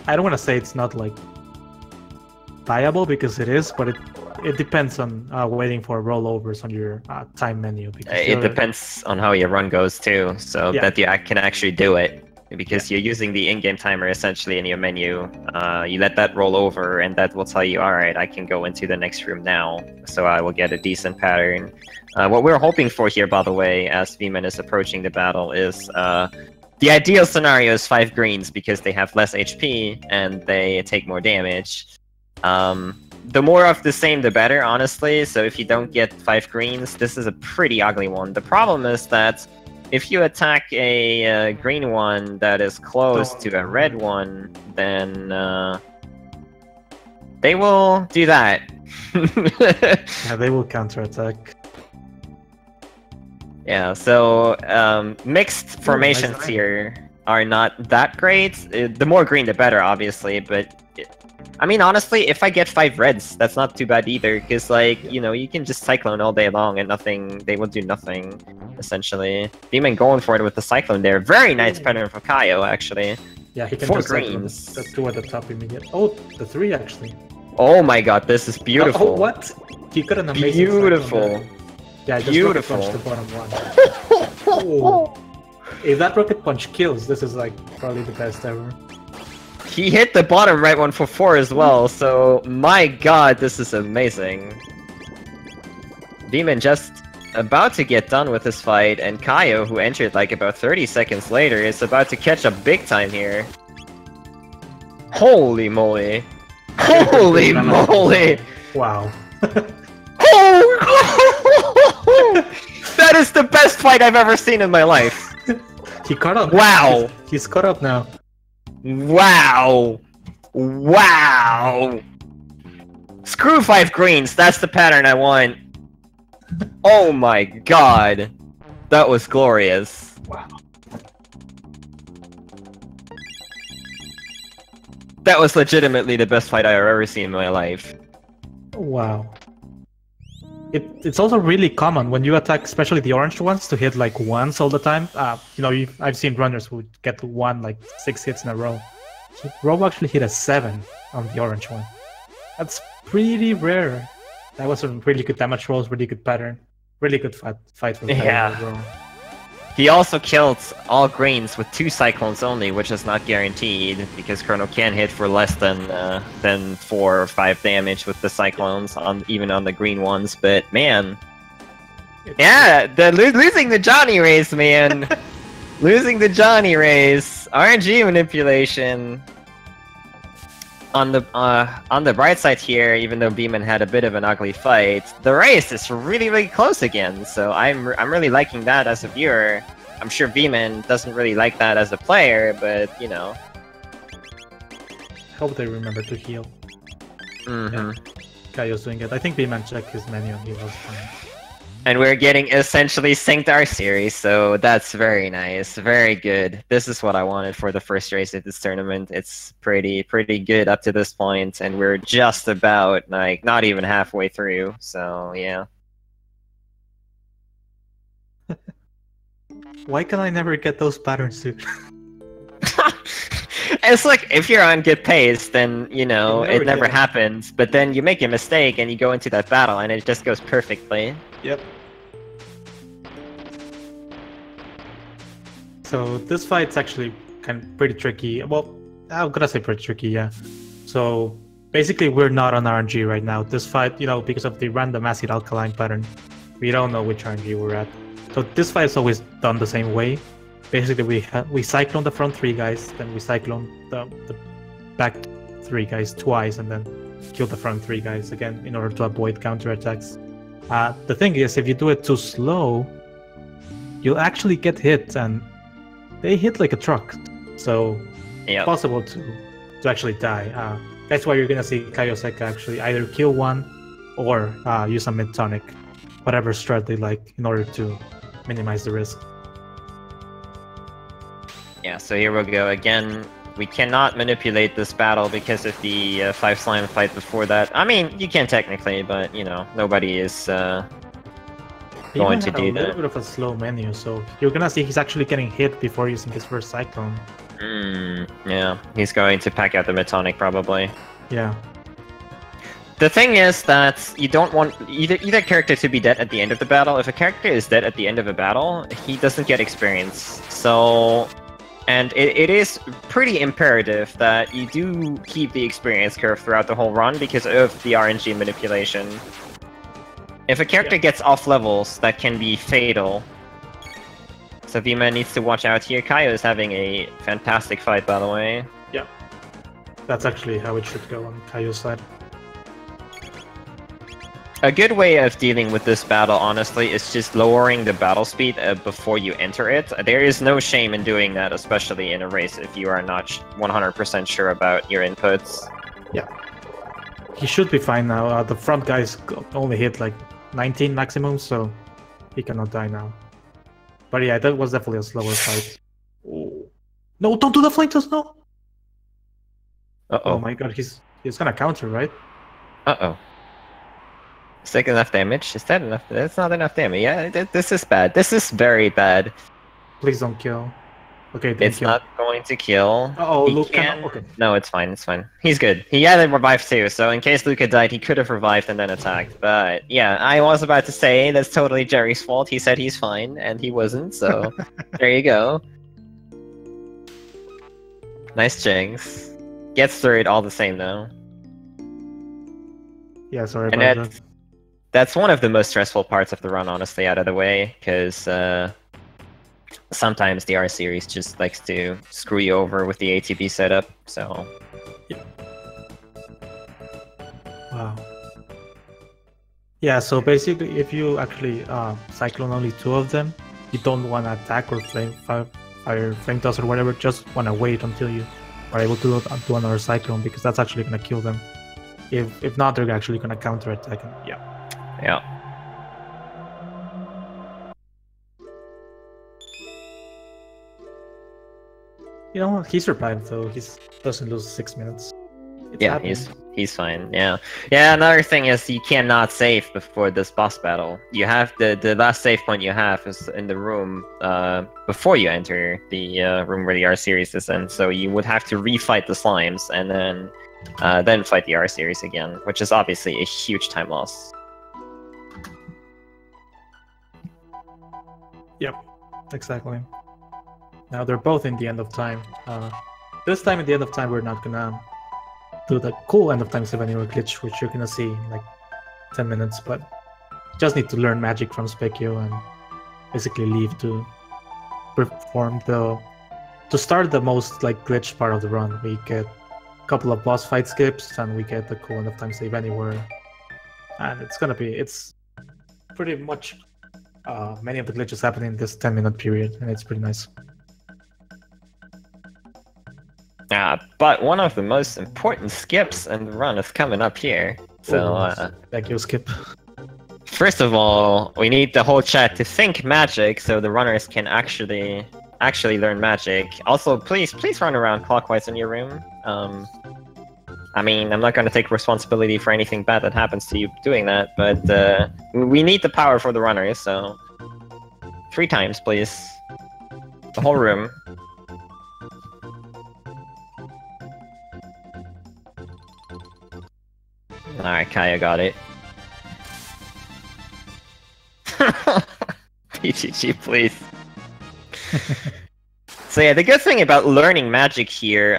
I don't want to say it's not like viable because it is, but it depends on waiting for rollovers on your time menu. Because it depends on how your run goes too, so that you can actually do it. Because you're using the in-game timer essentially in your menu. You let that roll over, and that will tell you, all right, I can go into the next room now, so I will get a decent pattern. What we're hoping for here, by the way, as Viiman is approaching the battle, is the ideal scenario is 5 greens because they have less HP and they take more damage. The more of the same, the better, honestly. So if you don't get 5 greens, this is a pretty ugly one. The problem is that if you attack a green one that is close to a red one, then they will do that. Yeah, they will counterattack. Yeah, so mixed formations here are not that great. The more green, the better, obviously, but I mean, honestly, if I get 5 reds, that's not too bad either, because, like, you know, you can just Cyclone all day long and they will do nothing, essentially. Viiman going for it with the Cyclone there. Very nice pattern for Kaio, actually. Yeah, he can 4 just greens. the 2 at the top immediately. Oh, the 3, actually. Oh my god, this is beautiful. Oh, what? He got an amazing Beautiful. Yeah, I just Beautiful. rocket punched the bottom one. Oh. If that rocket punch kills, this is like probably the best ever. He hit the bottom right one for 4 as well, so my god, this is amazing. Viiman just about to get done with his fight, and Kaio, who entered like about 30 seconds later, is about to catch up big time here. Holy moly. Holy moly! Wow. That is the best fight I've ever seen in my life. He caught up. Wow. He's caught up now. Wow. Wow. Screw 5 greens, that's the pattern I want. Oh my god. That was glorious. Wow. That was legitimately the best fight I've ever seen in my life. Wow. It's also really common when you attack, especially the orange ones, to hit like once all the time. You know, I've seen runners who get one like 6 hits in a row. Robo actually hit a 7 on the orange one. That's pretty rare. That was a really good damage rolls, really good pattern, really good fight for Yeah. overall. He also killed all greens with 2 cyclones only, which is not guaranteed because Chrono can hit for less than 4 or 5 damage with the cyclones on even on the green ones. But man, yeah, losing the Johnny race, man, losing the Johnny race, RNG manipulation. On the bright side here, even though Viiman had a bit of an ugly fight, the race is really close again. So I'm really liking that as a viewer. I'm sure Viiman doesn't really like that as a player, but you know. Hope they remember to heal. Mm-hmm. Yeah. Kaio's doing it. I think Viiman checked his menu and he was fine. And we're getting essentially synced our series, so that's very nice, very good. This is what I wanted for the first race of this tournament. It's pretty good up to this point, and we're just about, like, not even halfway through, so yeah. Why can I never get those patterns, dude? It's like, if you're on good pace, then, you know, You never it never get it. happens, but then you make a mistake and you go into that battle and it just goes perfectly. Yep. So this fight's actually kind of pretty tricky. Well, I'm gonna say pretty tricky, yeah. So basically we're not on RNG right now. This fight, you know, because of the random acid alkaline pattern, we don't know which RNG we're at. So this fight is always done the same way. Basically we cyclone the front 3 guys, then we cyclone the back 3 guys twice, and then kill the front 3 guys again in order to avoid counterattacks. The thing is, if you do it too slow, you'll actually get hit, and they hit like a truck. So Yep. it's possible to actually die. That's why you're gonna see KaioSekka actually either kill one or use a mid-tonic, whatever strat they like, in order to minimize the risk. Yeah, so here we go. Again, we cannot manipulate this battle because of the 5 slime fight before that. I mean, you can technically, but, you know, nobody is He going even to had do a little that. bit of a slow menu, so you're gonna see he's actually getting hit before using his first cyclone. Yeah, he's going to pack out the Metonic probably. Yeah. The thing is that you don't want either character to be dead at the end of the battle. If a character is dead at the end of a battle, he doesn't get experience. So, and it is pretty imperative that you do keep the experience curve throughout the whole run because of the RNG manipulation. If a character gets off levels, that can be fatal. So Viiman needs to watch out here. Kaio is having a fantastic fight, by the way. Yeah. That's actually how it should go on Kaio's side. A good way of dealing with this battle, honestly, is just lowering the battle speed before you enter it. There is no shame in doing that, especially in a race if you are not 100% sure about your inputs. Yeah. He should be fine now. The front guys only hit like 19 maximum, so he cannot die now. But yeah, that was definitely a slower fight. Oh. No, don't do the flame toss, no! Uh-oh. Oh my god, he's gonna counter, right? Uh-oh. Is that enough damage? Is that enough? That's not enough damage. Yeah, this is bad. This is very bad. Please don't kill. Okay, It's kill. not going to kill. Oh, He Luke can... Okay. No, it's fine, it's fine. He's good. He had a revive too, so in case Luca died, he could have revived and then attacked. But yeah, I was about to say that's totally Jerry's fault. He said he's fine, and he wasn't, so there you go. Nice Jinx. Gets through it all the same though. Yeah, sorry And about that. that's one of the most stressful parts of the run, honestly, out of the way, because sometimes the R series just likes to screw you over with the ATB setup, so... Wow. Yeah, so basically, if you actually cyclone only 2 of them, you don't want to attack or fire flame toss or whatever, just want to wait until you are able to do another cyclone, because that's actually going to kill them. If not, they're actually going to counter attack. Yeah. Yeah. You know, he survived though. He doesn't lose 6 minutes. It's Yeah, happening. he's fine. Yeah, yeah. Another thing is you cannot save before this boss battle. You have the last save point you have is in the room before you enter the room where the R series is in. So you would have to refight the slimes and then fight the R series again, which is obviously a huge time loss. Yep, exactly. Now they're both in the end of time. This time in the end of time, we're not gonna do the cool end of time 7-year glitch, which you're gonna see in like 10 minutes, but just need to learn magic from Specchio and basically leave to perform to start the most like glitched part of the run. We get a couple of boss fight skips and we get the cool end of time save anywhere, and it's pretty much many of the glitches happen in this 10-minute period, and it's pretty nice. But one of the most important skips in the run is coming up here. So, thank you, Skip. First of all, we need the whole chat to think magic so the runners can actually learn magic. Also, please run around clockwise in your room. I mean, I'm not going to take responsibility for anything bad that happens to you doing that, but we need the power for the runners, so 3 times, please. The whole room. Alright, Kaio got it. PGG, please. So yeah, the good thing about learning magic here,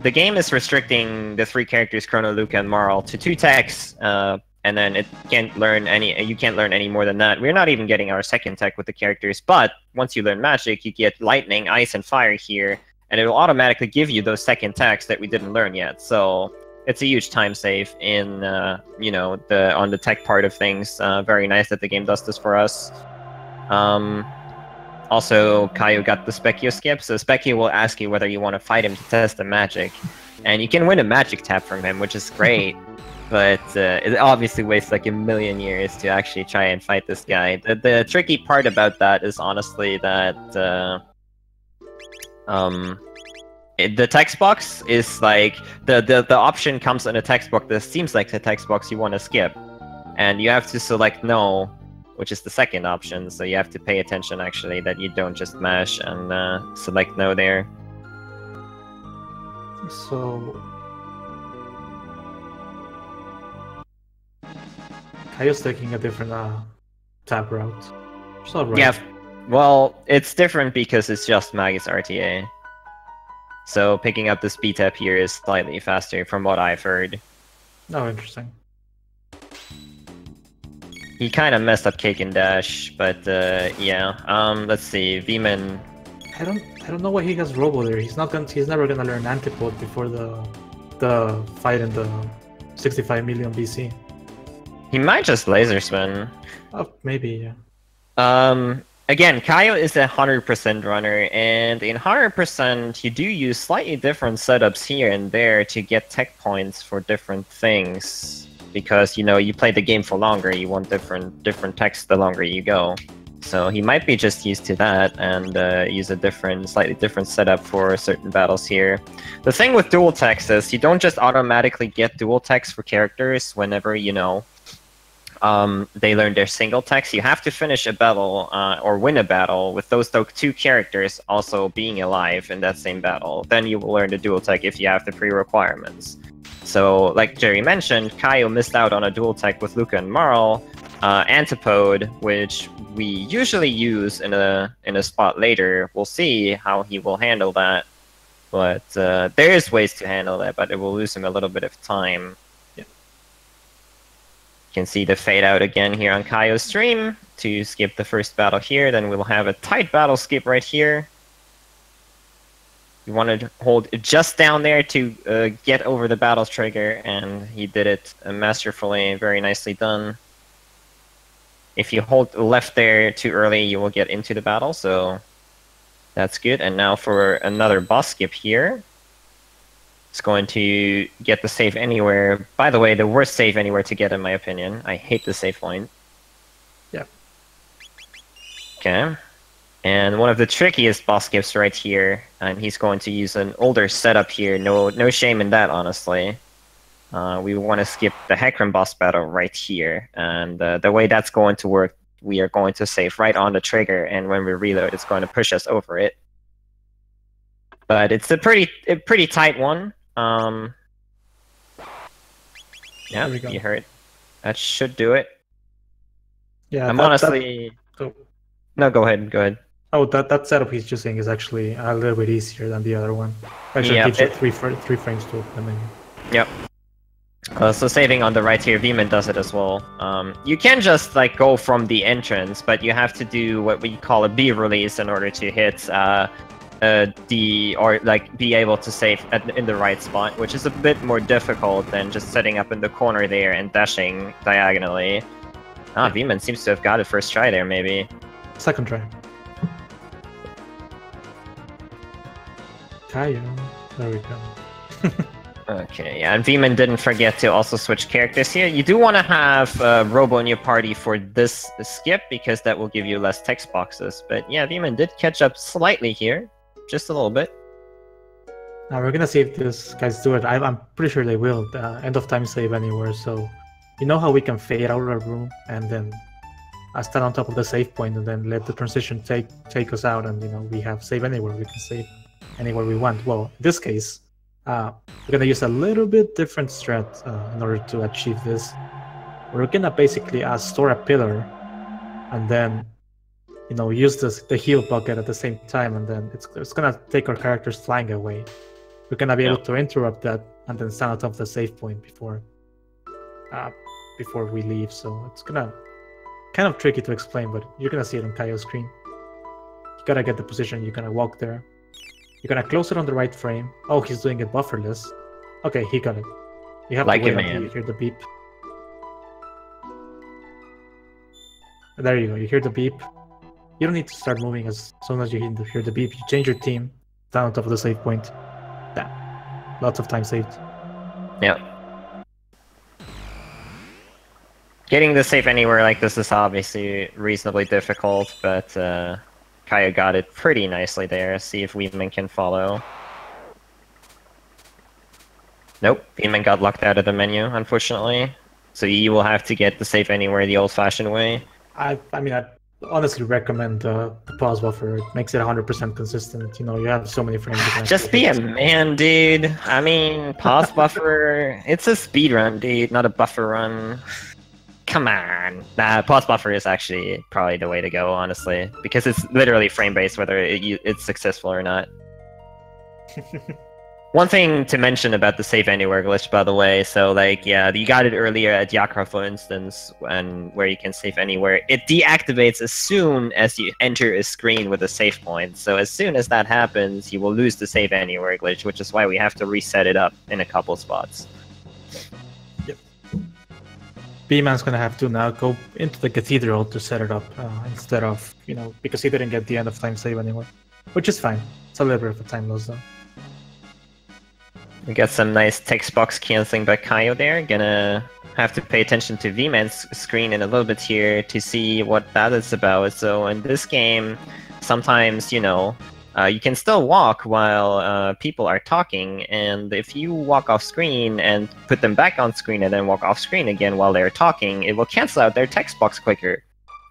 the game is restricting the 3 characters, Chrono, Luca, and Marl, to 2 techs, and then you can't learn any more than that. We're not even getting our second tech with the characters, but once you learn magic, you get lightning, ice, and fire here, and it will automatically give you those second techs that we didn't learn yet. So it's a huge time save in, you know, on the tech part of things. Very nice that the game does this for us. Also, Kaio got the Specchio skip, so Specchio will ask you whether you want to fight him to test the magic. And you can win a magic tap from him, which is great. But it obviously wastes like a million years to actually try and fight this guy. The tricky part about that is honestly that the text box is like the option comes in a text box that seems like the text box you want to skip, and you have to select no, which is the second option. So you have to pay attention actually that you don't just mash and select no there. So Kaio's taking a different tab route. It's all right. Yeah, well, it's different because it's just Magus RTA. So picking up the speed tap here is slightly faster from what I've heard. Oh, interesting. He kind of messed up Cake and Dash, but yeah. Let's see, Viiman. I don't know why he has Robo there. He's never gonna learn Antipode before the fight in the 65 million BC. He might just laser spin. Oh, maybe, yeah. Again, Kaio is a 100% runner, and in 100% you do use slightly different setups here and there to get tech points for different things. Because, you know, you play the game for longer, you want different techs the longer you go. So he might be just used to that and use a slightly different setup for certain battles here. The thing with dual techs is you don't just automatically get dual techs for characters whenever, you know, they learn their single text. You have to finish a battle or win a battle with those two characters also being alive in that same battle. Then you will learn the dual tech if you have the pre-requirements. So, like Jerry mentioned, Kaio missed out on a dual tech with Luca and Marl. Antipode, which we usually use in a spot later. We'll see how he will handle that. But there is ways to handle that, but it will lose him a little bit of time. You can see the fade out again here on Kaio's stream to skip the first battle here. Then we'll have a tight battle skip right here. You want to hold just down there to get over the battle trigger, and he did it masterfully, very nicely done. If you hold left there too early, you will get into the battle, so that's good. And now for another boss skip here. It's going to get the save anywhere. By the way, the worst save anywhere to get, in my opinion. I hate the save point. Yeah. Okay. And one of the trickiest boss skips right here, and he's going to use an older setup here. No shame in that, honestly. We want to skip the Hecarim boss battle right here, and the way that's going to work, we are going to save right on the trigger, and when we reload, it's going to push us over it. But it's a pretty tight one. Yeah, you heard. That should do it. Yeah, honestly. No, go ahead. Oh, that setup he's using is actually a little bit easier than the other one. Actually, yeah, gives you three frames to open the menu. Yep. So saving on the right here, Viiman does it as well. You can just like go from the entrance, but you have to do what we call a B release in order to hit D, or like be able to save in the right spot, which is a bit more difficult than just setting up in the corner there and dashing diagonally. Viiman seems to have got it first try there, maybe. Second try. Kaio. There we go. Okay, yeah, and Viiman didn't forget to also switch characters here. You do want to have Robo in your party for this skip, because that will give you less text boxes. But yeah, Viiman did catch up slightly here, just a little bit. Now we're gonna see if these guys do it. I'm pretty sure they will. End of time save anywhere, so you know how we can fade out our room and then stand on top of the save point and then let the transition take us out, and we have save anywhere. We can save anywhere we want. Well, in this case, we're gonna use a little bit different strat in order to achieve this. We're gonna basically store a pillar, and then use the heal bucket at the same time, and then it's gonna take our characters flying away. We're gonna be able to interrupt that and then stand on top of the save point before we leave. So it's gonna kind of tricky to explain, but you're gonna see it on Kaio's screen. You gotta get the position. You're gonna walk there. You're gonna close it on the right frame. Oh, he's doing it bufferless. Okay, he got it. You have to wait until you hear the beep. There you go. You hear the beep. You don't need to start moving as soon as you hear the beep. You change your team down on top of the save point. Lots of time saved. Yeah. Getting the save anywhere like this is obviously reasonably difficult, but Kaio got it pretty nicely there. See if Viiman can follow. Nope, Viiman got locked out of the menu, unfortunately. So you will have to get the save anywhere the old-fashioned way. I mean, I honestly recommend the pause buffer. It makes it 100% consistent. You have so many frames. Just be a man, dude. I mean, pause buffer. It's a speed run, dude, not a buffer run. Come on. Nah, pause buffer is actually probably the way to go, honestly, because it's literally frame-based whether it's successful or not. One thing to mention about the save anywhere glitch, by the way, so like, yeah, you got it earlier at Yakra, for instance, where you can save anywhere. It deactivates as soon as you enter a screen with a save point. So as soon as that happens, you will lose the save anywhere glitch, which is why we have to reset it up in a couple spots. Yep. Viiman's gonna have to now go into the cathedral to set it up instead of, because he didn't get the end of time save anywhere, which is fine. It's a little bit of a time loss though. We got some nice text box canceling by Kaio there. Gonna have to pay attention to Viiman's screen in a little bit here to see what that is about. So in this game, sometimes, You can still walk while people are talking, and if you walk off screen and put them back on screen and then walk off screen again while they're talking, it will cancel out their text box quicker.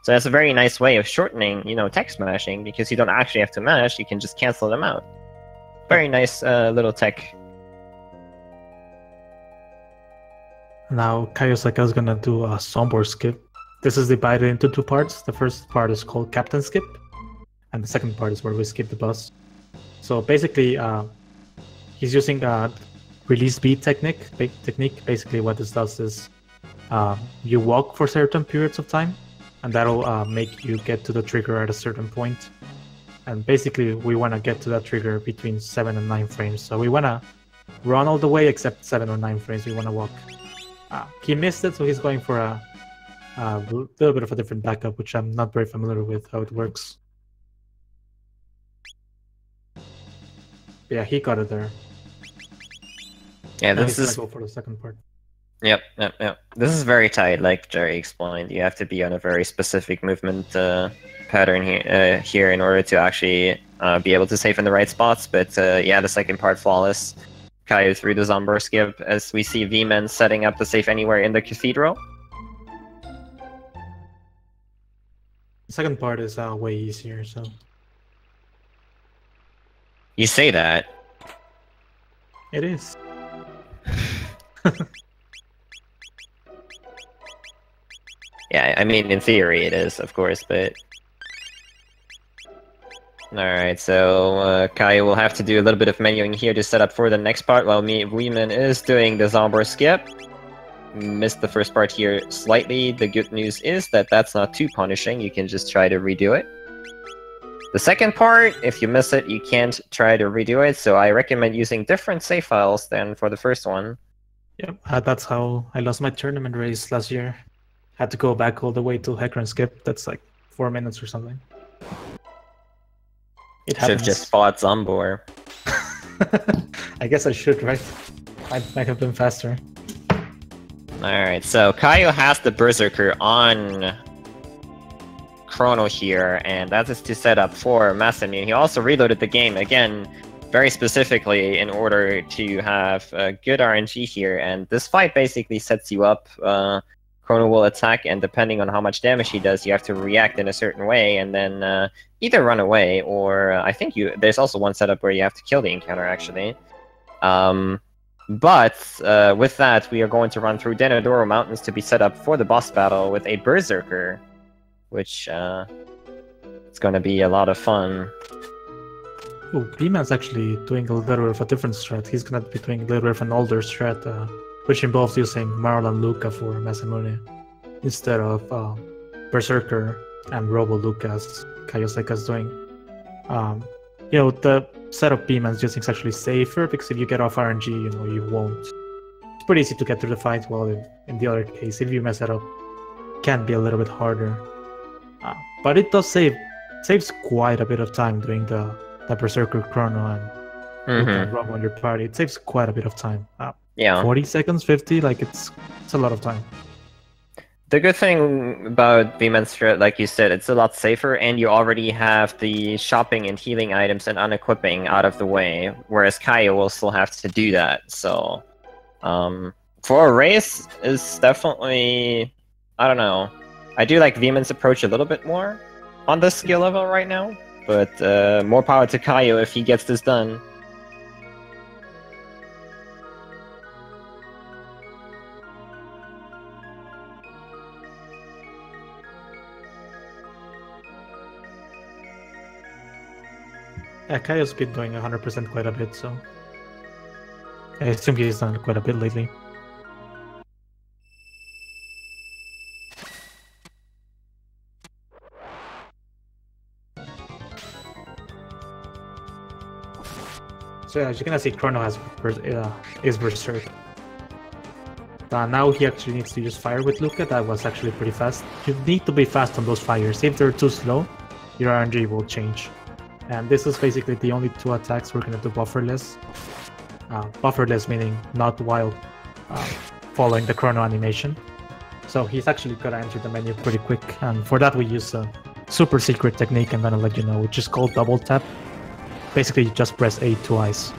So that's a very nice way of shortening, text mashing, because you don't actually have to mash, you can just cancel them out. Very nice little tech. Now KaioSekka is gonna do a soundboard skip. This is divided into two parts. The first part is called Captain Skip, and the second part is where we skip the bus. So basically, he's using a release beat technique. Basically, what this does is you walk for certain periods of time, and that'll make you get to the trigger at a certain point. And basically, we want to get to that trigger between 7 and 9 frames. So we want to run all the way except 7 or 9 frames. We want to walk. He missed it, so he's going for a little bit of a different backup, which I'm not very familiar with how it works. Yeah, he got it there. Yeah, this is go for the second part. Yep. This is very tight, like Jerry explained. You have to be on a very specific movement pattern here in order to actually be able to save in the right spots. But yeah, the second part flawless. Kaio through the Zombar skip as we see Viiman setting up the save anywhere in the cathedral. The second part is way easier, so. You say that. It is. Yeah, I mean, in theory it is, of course, but... Alright, so Kaio will have to do a little bit of menuing here to set up for the next part, while Viiman is doing the Zombar skip. Missed the first part here slightly. The good news is that that's not too punishing, you can just try to redo it. The second part, if you miss it, you can't try to redo it, so I recommend using different save files than for the first one. Yep, that's how I lost my tournament race last year. Had to go back all the way to Heckran skip. That's like 4 minutes or something. It happens. Should've just fought Zombor. I guess I should, right? Might have been faster. Alright, so Kaio has the Berserker on Chrono here, and that is to set up for Masamune. He also reloaded the game, again, very specifically in order to have good RNG here, and this fight basically sets you up. Chrono will attack, and depending on how much damage he does, you have to react in a certain way, and then either run away, or I think there's also one setup where you have to kill the encounter, actually. But with that, we are going to run through Denodoro Mountains to be set up for the boss battle with a Berserker, which it's going to be a lot of fun. Oh, Viiman's actually doing a little bit of a different strat. He's going to be doing a little bit of an older strat, which involves using Marl and Luca for Masamune instead of Berserker and Robo Luca as KaioSekka's doing. The setup Viiman's using is actually safer because if you get off RNG, you won't. It's pretty easy to get through the fight, while in the other case, if you mess it up, it can be a little bit harder. But it does saves quite a bit of time doing the Berserker Chrono and Luca and Robo on your party. It saves quite a bit of time. Yeah. 40 seconds, 50, like it's a lot of time. The good thing about Viiman's strat, like you said, it's a lot safer, and you already have the shopping and healing items and unequipping out of the way, whereas Kaio will still have to do that. So, for a race, is definitely, I don't know. I do like Viiman's approach a little bit more on this skill level right now, but more power to Kaio if he gets this done. Yeah, Kaio's been doing 100% quite a bit, so I assume he's done quite a bit lately. So yeah, as you can see, Chrono is Berserk. Now he actually needs to use fire with Luca. That was actually pretty fast. You need to be fast on those fires. If they're too slow, your RNG will change. And this is basically the only two attacks we're going to do bufferless. Bufferless meaning not while following the Chrono animation. So he's actually going to enter the menu pretty quick. And for that we use a super secret technique I'm going to let you know, which is called double tap. basically you just press A twice.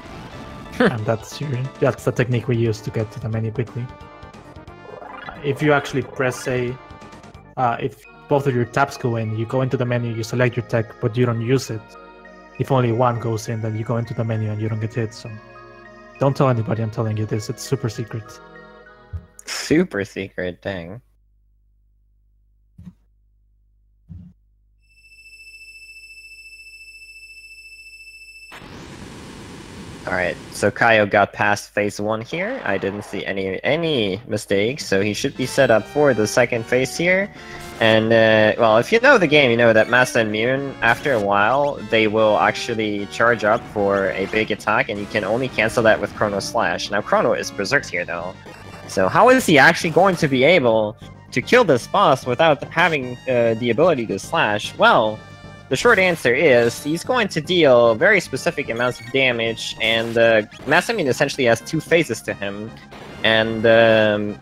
And that's the technique we use to get to the menu quickly. If you actually press A, if both of your taps go in, you go into the menu, you select your tech, but you don't use it. If only one goes in, then you go into the menu and you don't get hit. So don't tell anybody I'm telling you this. It's super secret. Super secret, dang. Alright, so Kaio got past phase 1 here. I didn't see any mistakes, so he should be set up for the second phase here. And, well, if you know the game, you know that Massa and Mune, after a while, they will actually charge up for a big attack, and you can only cancel that with Chrono Slash. Now, Chrono is berserked here, though. So how is he actually going to be able to kill this boss without having the ability to slash? Well, the short answer is he's going to deal very specific amounts of damage, and Masamune essentially has 2 phases to him. And,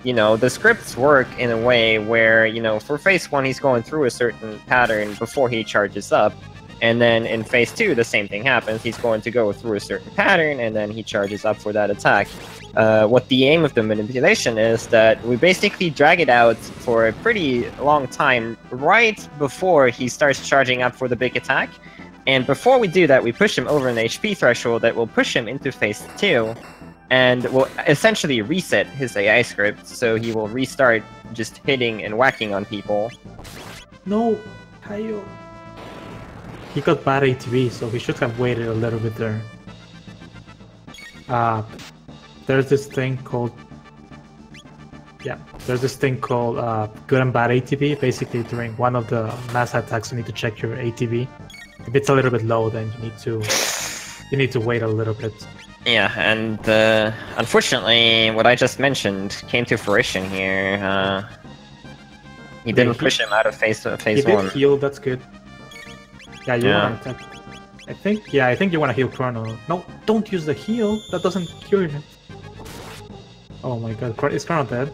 you know, the scripts work in a way where, you know, for phase 1 he's going through a certain pattern before he charges up. And then in phase 2 the same thing happens, he's going to go through a certain pattern and then he charges up for that attack. What the aim of the manipulation is that we basically drag it out for a pretty long time right before he starts charging up for the big attack. And before we do that, we push him over an HP threshold that will push him into phase 2 and will essentially reset his AI script, so he will restart just hitting and whacking on people. No, Kaio. He got bad ATB, so he should have waited a little bit there. There's this thing called... Yeah, there's this thing called good and bad ATB. Basically, during one of the mass attacks, you need to check your ATB. If it's a little bit low, then you need to wait a little bit. Yeah, and unfortunately, what I just mentioned came to fruition here. He didn't push him out of phase 1. He did heal, that's good. Yeah, you want to... I think you want to heal Chrono. No, don't use the heal. That doesn't cure him. Oh my god, is Chrono dead?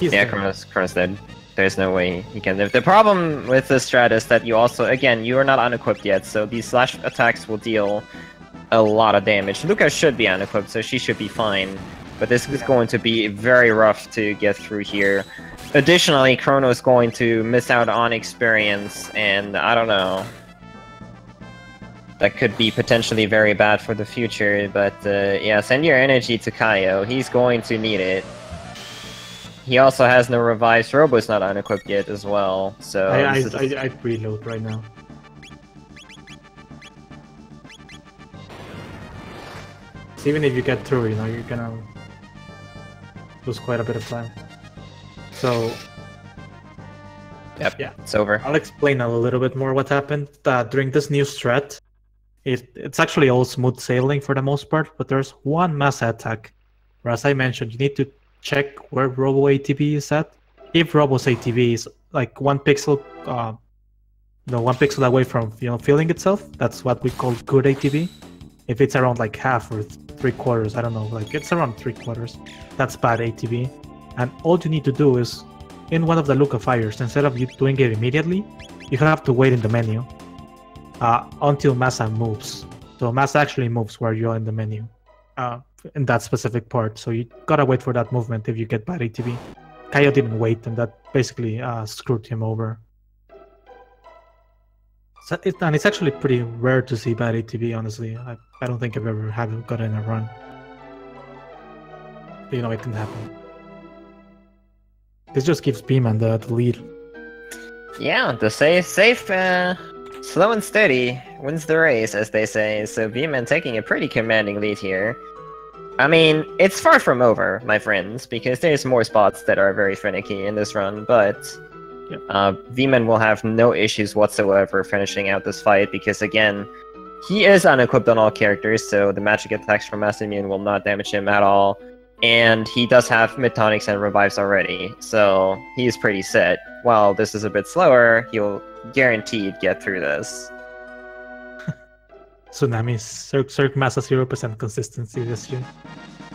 He's dead. Chrono's dead. There's no way he can live. The problem with this strat is that you also, again, you are not unequipped yet, so these slash attacks will deal a lot of damage. Luca should be unequipped, so she should be fine. But this is going to be very rough to get through here. Additionally, Chrono is going to miss out on experience, and I don't know. That could be potentially very bad for the future, but yeah, send your energy to Kaio. He's going to need it. He also has no revives. Robo's not unequipped yet as well, so... I reload right now. So even if you get through, you know, you're gonna lose quite a bit of time. So... Yep, yeah, it's over. I'll explain a little bit more what happened. During this new strat, it's actually all smooth sailing for the most part, but there's one mass attack where, as I mentioned, you need to check where Robo ATB is at. If Robo's ATB is like 1 pixel, 1 pixel away from filling itself, that's what we call good ATB. If it's around like half or 3/4, I don't know, like it's around 3/4, that's bad ATB. And all you need to do is, in one of the Luca fires, instead of you doing it immediately, you have to wait in the menu until Massa moves. So Massa actually moves where you're in the menu, in that specific part. So you gotta wait for that movement if you get bad ATB. Kaio didn't wait, and that basically screwed him over. So and it's actually pretty rare to see bad ATB, honestly. I don't think I've ever gotten a run. But, you know, it can happen. This just gives Viiman the lead. Yeah, the safe, slow and steady wins the race, as they say. So Viiman taking a pretty commanding lead here. I mean, it's far from over, my friends, because there's more spots that are very finicky in this run, but Viiman will have no issues whatsoever finishing out this fight, because again, he is unequipped on all characters, so the magic attacks from Masamune will not damage him at all. And he does have mid-tonics and revives already, so he is pretty set. While this is a bit slower, he'll guaranteed get through this. Tsunami, Cirque Massa 0% consistency this year.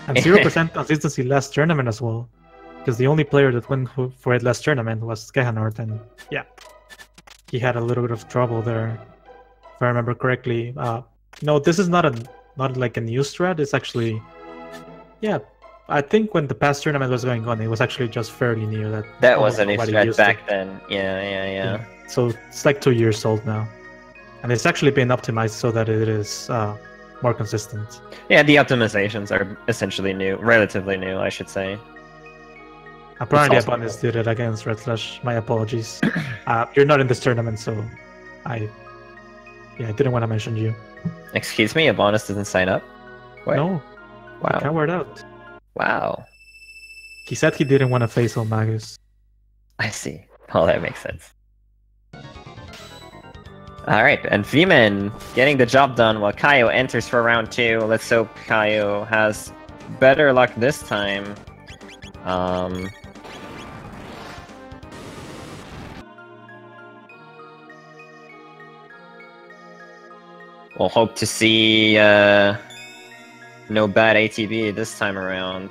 And 0% consistency last tournament as well. Because the only player that went for it last tournament was Kehanort, and yeah, he had a little bit of trouble there. If I remember correctly, No, this is not like a new strat. It's actually, yeah. I think when the past tournament was going on, it was actually just fairly new. That almost wasn't a nobody strat used back it. then. Yeah. So it's like 2 years old now, and it's actually been optimized so that it is more consistent. Yeah, the optimizations are essentially new, relatively new, I should say. Apparently, opponents did it against Red Flash. My apologies. You're not in this tournament, so I didn't want to mention you. Excuse me, Abonis didn't sign up? What? No. Wow. He cowered out. Wow. He said he didn't want to face all Magus. I see. Oh, that makes sense. Alright, and Viiman getting the job done while Kaio enters for round 2. Let's hope Kaio has better luck this time. We'll hope to see no bad ATB this time around.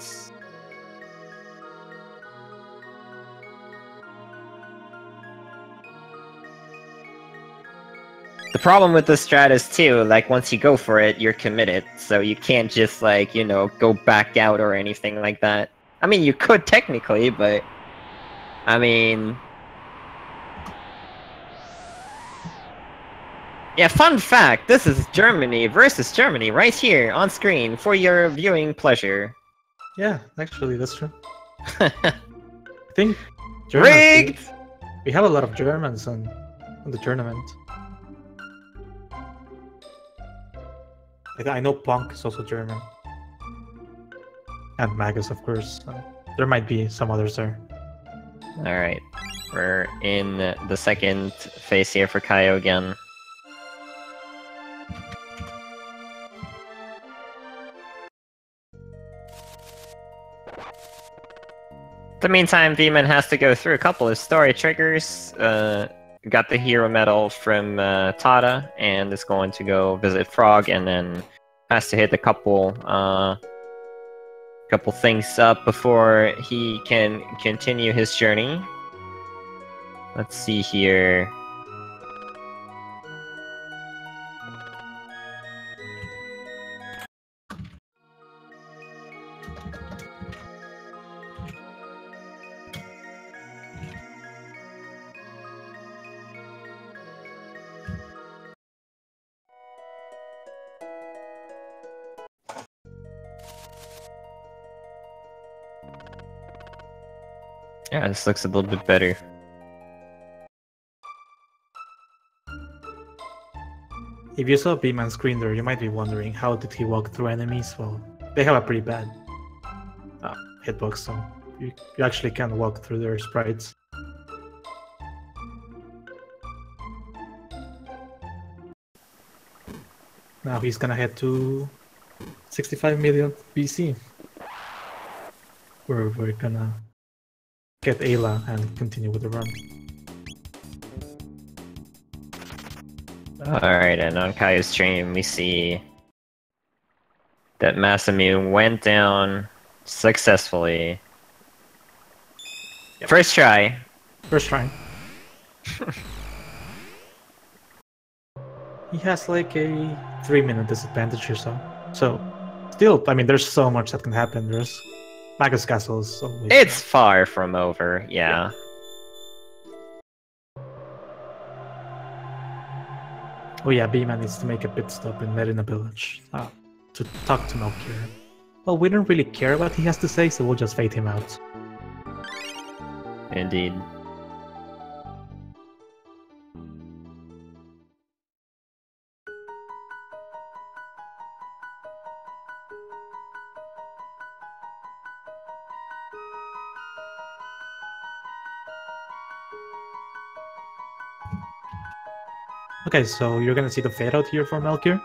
The problem with this strat is too, like, once you go for it, you're committed, so you can't just, like, you know, go back out or anything like that. I mean, you could technically, but... I mean... Yeah, fun fact, this is Germany versus Germany right here on screen for your viewing pleasure. Yeah, actually, that's true. I think Germans, Rigged! we have a lot of Germans on the tournament. I know Punk is also German. And Magus, of course. There might be some others there. Alright, we're in the second phase here for Kaio again. In the meantime, Viiman has to go through a couple of story triggers. Got the hero medal from Tada, and is going to go visit Frog, and then has to hit a couple things up before he can continue his journey. Let's see here. Yeah, this looks a little bit better. If you saw Viiman's screen there, you might be wondering how did he walk through enemies? Well, they have a pretty bad hitbox, so you actually can walk through their sprites. Now he's gonna head to 65 million BC, where we're gonna get Ayla and continue with the run. Alright, and on Kaio's stream, we see that Masamune went down successfully. Yep. First try. First try. He has like a 3-minute disadvantage or so. So, still, I mean, there's so much that can happen. There's Magus Castle is always... It's far from over, yeah. Oh yeah, Viiman needs to make a pit stop in Merina Village to talk to Melchior. Well, we don't really care what he has to say, so we'll just fade him out. Indeed. Okay, so you're gonna see the fade out here for Melchior.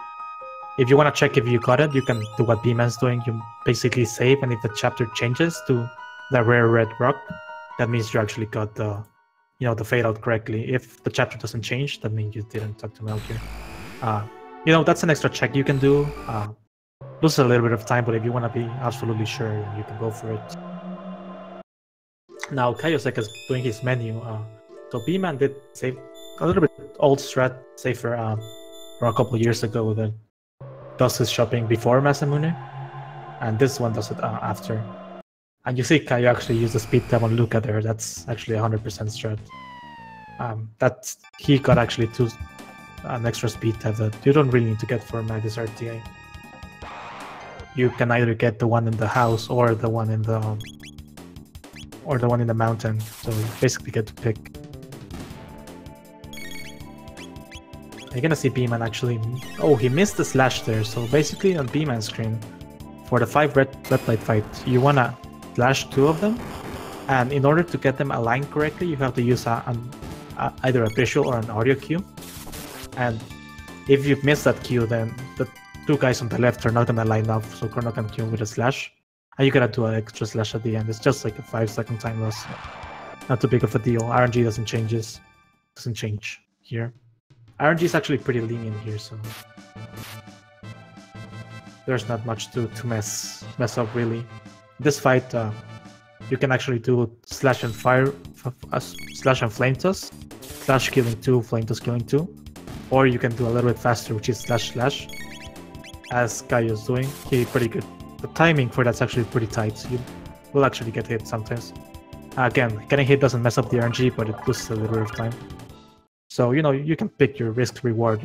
If you wanna check if you got it, you can do what Viiman's doing. You basically save, and if the chapter changes to the rare red rock, that means you actually got the, the fade out correctly. If the chapter doesn't change, that means you didn't talk to Melchior. That's an extra check you can do. Loses a little bit of time, but if you wanna be absolutely sure, you can go for it. Now KaioSekka is doing his menu. So Viiman did save a little bit old strat safer from a couple of years ago that does his shopping before Masamune, and this one does it after. And you see Kaio actually use the speed tab on Luca there. That's actually 100% strat. He got actually an extra speed tab that you don't really need to get for Magus RTA. You can either get the one in the house or the one in the mountain. So you basically get to pick. You're gonna see Viiman actually. Oh, he missed the slash there. So basically on Viiman's screen, for the 5 red light fight, you wanna slash 2 of them, and in order to get them aligned correctly, you have to use either a visual or an audio cue. And if you miss that cue, then the 2 guys on the left are not gonna line up, so Chrono can cue with a slash. And you gotta do an extra slash at the end. It's just like a 5-second time loss. Not too big of a deal. RNG doesn't change here. RNG is actually pretty lenient here, so there's not much to mess up really. This fight, you can actually do slash and flame toss, slash killing 2, flame toss killing 2, or you can do a little bit faster, which is slash slash, as Kaio's doing. He's pretty good. The timing for that's actually pretty tight, so you will actually get hit sometimes. Again, getting hit doesn't mess up the RNG, but it boosts a little bit of time. So, you can pick your risk reward,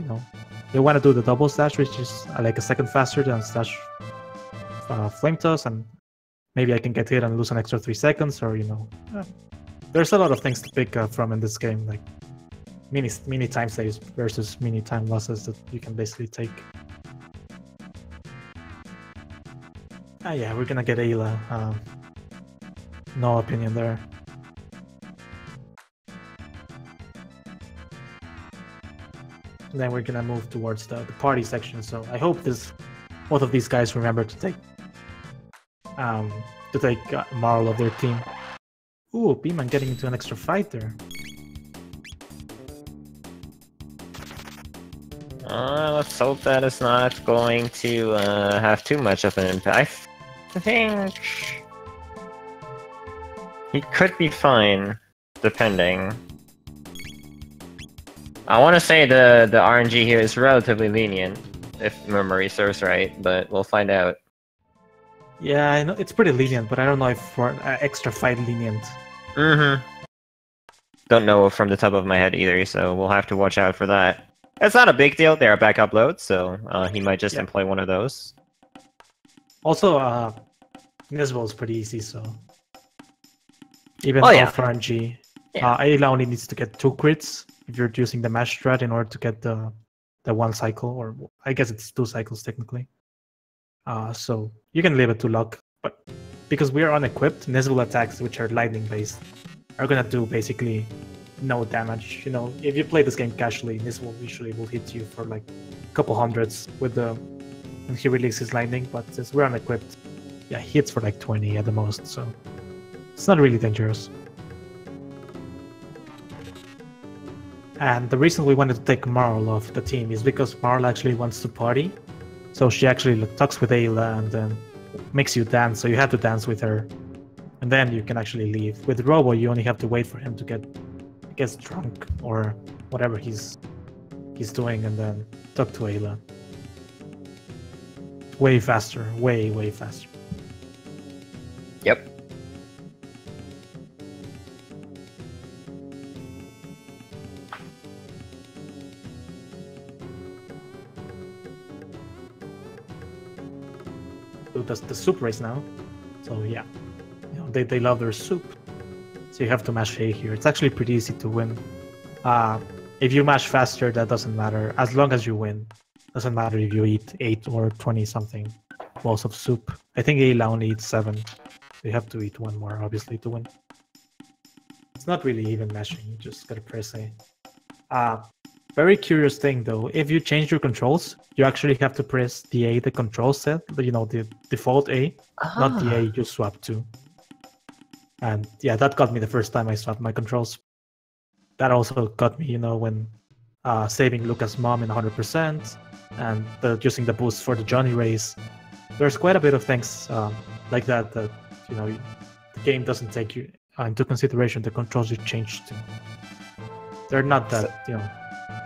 You want to do the double slash, which is like a second faster than slash flame toss, and maybe I can get hit and lose an extra 3 seconds, or, there's a lot of things to pick from in this game, like mini time saves versus mini time losses that you can basically take. Yeah, we're gonna get Ayla. No opinion there. And then we're gonna move towards the party section. So I hope both of these guys remember to take Marl of their team. Ooh, Viiman getting into an extra fight there. Let's hope that it's not going to have too much of an impact. I think he could be fine, depending. I want to say the RNG here is relatively lenient, if memory serves right, but we'll find out. Yeah, I know it's pretty lenient, but I don't know if for an extra fight lenient. Don't know from the top of my head either, so we'll have to watch out for that. It's not a big deal. There are backup loads, so he might just employ one of those. Also, Nisbel is pretty easy, so even off RNG, Ayla only needs to get 2 crits if you're using the mash strat in order to get the 1 cycle, or I guess it's 2 cycles technically. So you can leave it to luck, but because we are unequipped, Nisbel attacks, which are lightning based, are gonna do basically no damage. If you play this game casually, Nisbel usually will hit you for like a couple hundreds when he releases lightning, but since we're unequipped, he hits for like 20 at the most, so it's not really dangerous. And the reason we wanted to take Marl off the team is because Marl actually wants to party. So she actually talks with Ayla and then makes you dance, so you have to dance with her. And then you can actually leave. With Robo, you only have to wait for him to get drunk or whatever he's doing, and then talk to Ayla. Way faster, way faster. Yep. So that's the soup race now. So yeah, they love their soup. So you have to mash A here. It's actually pretty easy to win. If you mash faster, that doesn't matter. As long as you win. Doesn't matter if you eat 8 or 20 something bowls of soup. I think Ayla only eats 7. So you have to eat 1 more, obviously, to win. It's not really even mashing. You just gotta press A. Very curious thing though. If you change your controls, you actually have to press the A the control set. The default A, not the A you swap to. And yeah, that got me the first time I swapped my controls. That also got me, when saving Luca's mom in 100% and using the boost for the Johnny race. There's quite a bit of things like that the game doesn't take you into consideration the controls you change to. They're not that,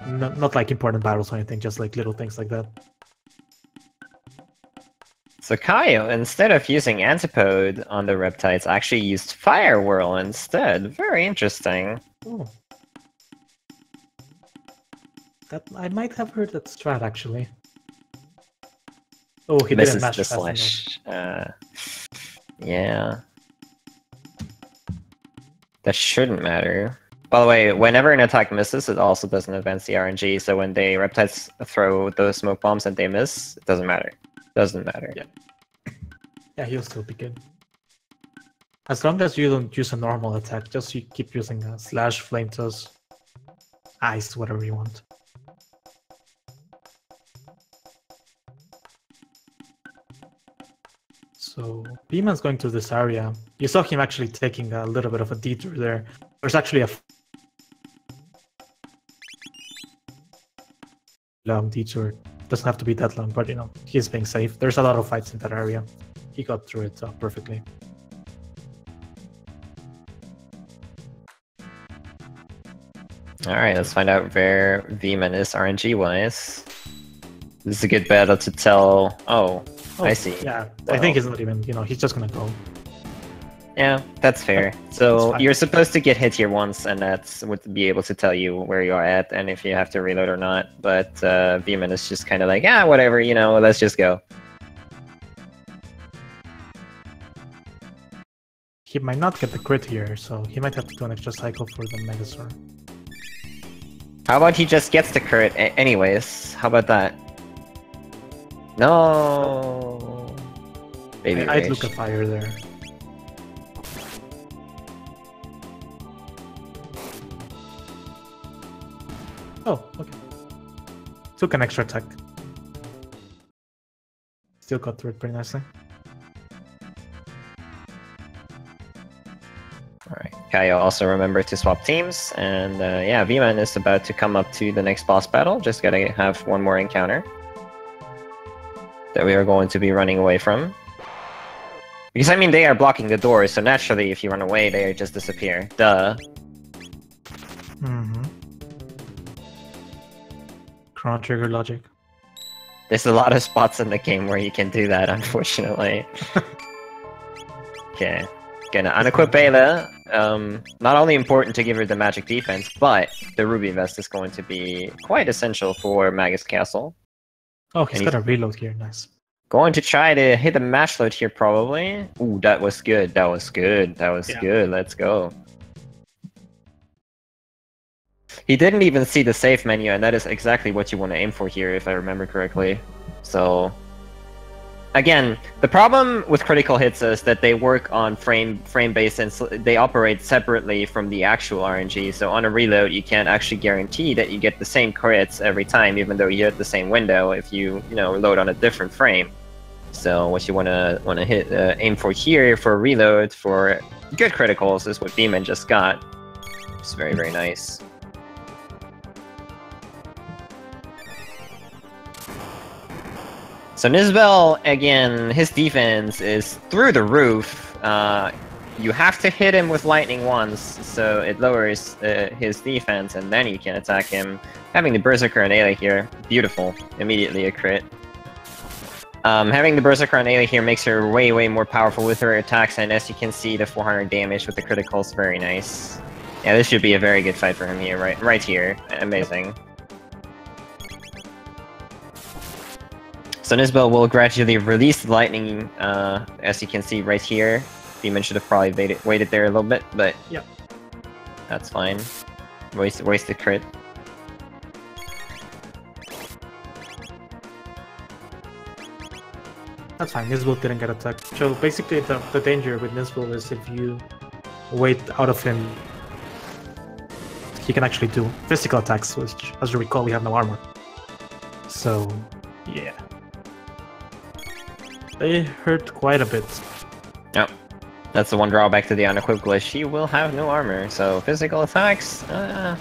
not like important battles or anything, just like little things like that. So Kaio, instead of using Antipode on the Reptiles, actually used Fire Whirl instead. Very interesting. Oh. That I might have heard that strat actually. Oh, he didn't Misses mash the fast enough. slash. Yeah. That shouldn't matter. By the way, whenever an attack misses, it also doesn't advance the RNG, so when the Reptiles throw those smoke bombs and they miss, it doesn't matter. Doesn't matter. Yeah. Yeah, he'll still be good. As long as you don't use a normal attack, just you keep using a slash, flame toss, ice, whatever you want. So Viiman's going to this area. You saw him actually taking a little bit of a detour there. There's actually a long detour. Doesn't have to be that long, but you know, he's being safe. There's a lot of fights in that area. He got through it perfectly. Alright, let's find out where Viiman is RNG-wise. This is a good battle to tell... Oh, I see. Yeah, well, I think he's not even, you know, he's just gonna go. Yeah, that's fair. So fine. you're supposed to get hit here once, and that would be able to tell you where you are at and if you have to reload or not. But Viiman is just kind of like, yeah, whatever, you know, let's just go. He might not get the crit here, so he might have to do an extra cycle for the Megasaur. How about he just gets the crit anyways? How about that? No. Baby I'd rage. look at fire there. Oh, okay. Took an extra attack. Still got through it pretty nicely. Alright, Kaio also remembered to swap teams, and yeah, Viiman is about to come up to the next boss battle. Just gotta have one more encounter that we are going to be running away from. Because, I mean, they are blocking the doors, so naturally, if you run away, they just disappear. Duh. Mm-hmm. Chrono trigger logic. There's a lot of spots in the game where you can do that, unfortunately. Okay. Gonna unequip Ayla. Not only important to give her the magic defense, but the Ruby Vest is going to be quite essential for Magus Castle. Oh, he's got a reload here, nice. Going to try to hit a mash load here, probably. Ooh, that was good, that was good, that was good, let's go. He didn't even see the save menu, and that is exactly what you want to aim for here, if I remember correctly. So... Again, the problem with critical hits is that they work on frame base and they operate separately from the actual RNG. So on a reload, you can't actually guarantee that you get the same crits every time, even though you hit the same window if you load on a different frame. So what you wanna hit aim for here for a reload for good criticals is what Viiman just got. It's very, very nice. So Nizbel, again, his defense is through the roof. You have to hit him with lightning once, so it lowers his defense, and then you can attack him. Having the Berserker and Ayla here, beautiful. Immediately a crit. Having the Berserker and Ayla here makes her way, way more powerful with her attacks, and as you can see, the 400 damage with the criticals, very nice. Yeah, this should be a very good fight for him here, right here. Amazing. So Nizbel will gradually release the lightning, as you can see right here. Viiman should have probably waited there a little bit, but yeah, that's fine. Wasted crit. That's fine, Nizbel didn't get attacked. So basically the danger with Nizbel is if you wait out of him, he can actually do physical attacks, which, as you recall, we have no armor. So, yeah. They hurt quite a bit. Yep. That's the one drawback to the unequipped glitch. He will have no armor, so physical attacks,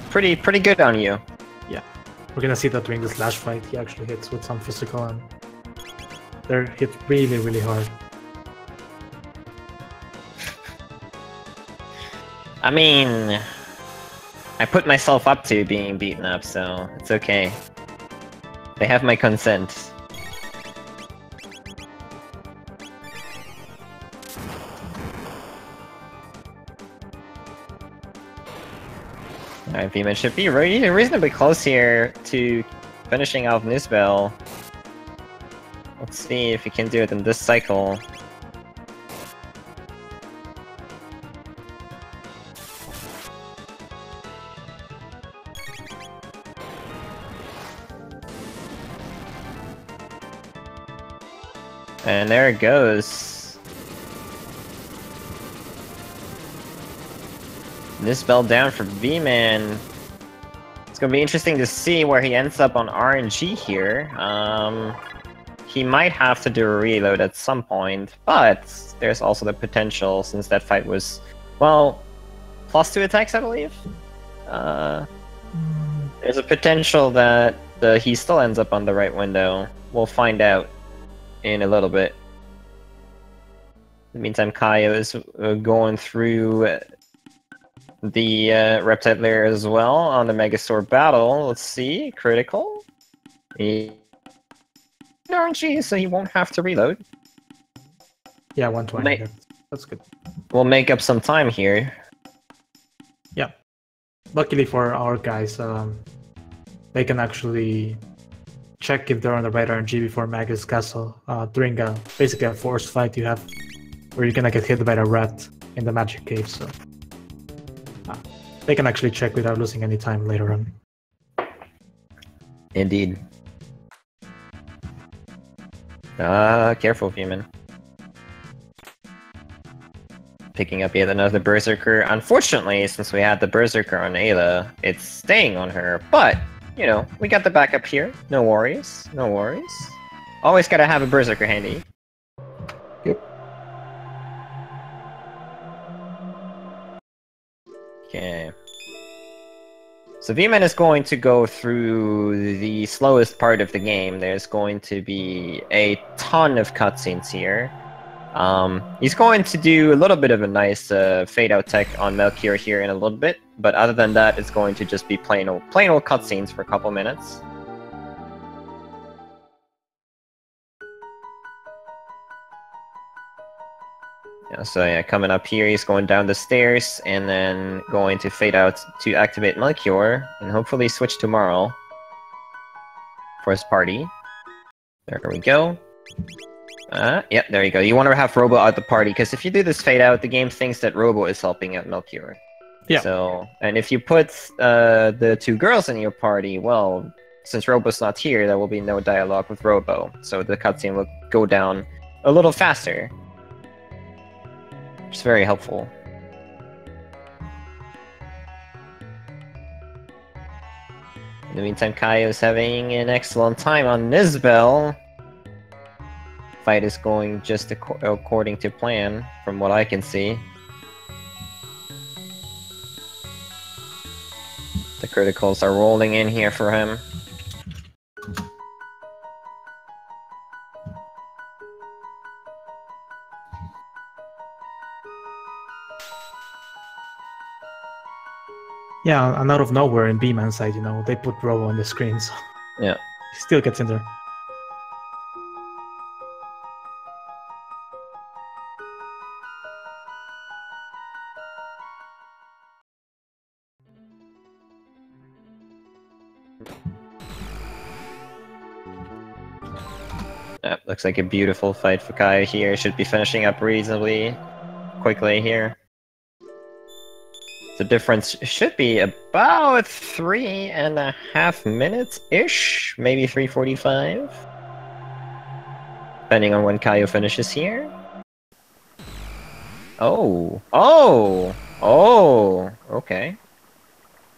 pretty good on you. Yeah. We're gonna see that during this last fight, he actually hits with some physical, and they're hit really, really hard. I mean, I put myself up to being beaten up, so it's okay. They have my consent. Alright, Viiman should be reasonably close here to finishing off Nizbel. Let's see if he can do it in this cycle. And there it goes. Nizbel down for Viiman. It's gonna be interesting to see where he ends up on RNG here. He might have to do a reload at some point, but there's also the potential, since that fight was, well, +2 attacks, I believe. There's a potential that he still ends up on the right window. We'll find out in a little bit. In the meantime, Kaio is going through the Reptile layer as well on the Magus Battle. Let's see, critical. RNG, so he won't have to reload. Yeah, 120. That's good. We'll make up some time here. Yeah. Luckily for our guys, they can actually check if they're on the right RNG before Magus Castle during basically a forced fight you have where you're gonna get hit by a rat in the magic cave, so they can actually check without losing any time later on. Indeed. Careful, Viiman. Picking up yet another Berserker. Unfortunately, since we had the Berserker on Ayla, it's staying on her, but, you know, we got the backup here. No worries. No worries. Always gotta have a Berserker handy. Yep. Okay. So Viiman is going to go through the slowest part of the game. There's going to be a ton of cutscenes here. He's going to do a little bit of a nice fade-out tech on Melchior here in a little bit, but other than that, it's going to just be plain old cutscenes for a couple minutes. Yeah, so yeah, coming up here, he's going down the stairs, and then going to fade out to activate Melchior, and hopefully switch to Marl for his party. There we go. Yep, there you go. You want to have Robo out the party, because if you do this fade out, the game thinks that Robo is helping out Melchior. Yeah. So, and if you put the two girls in your party, well, since Robo's not here, there will be no dialogue with Robo, so the cutscene will go down a little faster. Which is very helpful. In the meantime, Kaio is having an excellent time on Nizbel. Fight is going just according to plan, from what I can see. The criticals are rolling in here for him. Yeah, and out of nowhere in Viiman's side, you know, they put Robo on the screen, so Yeah. he still gets in there. Yep, looks like a beautiful fight for Kaio here. Should be finishing up reasonably quickly here. The difference should be about 3.5 minutes-ish, maybe 3:45. Depending on when Kaio finishes here. Oh, okay.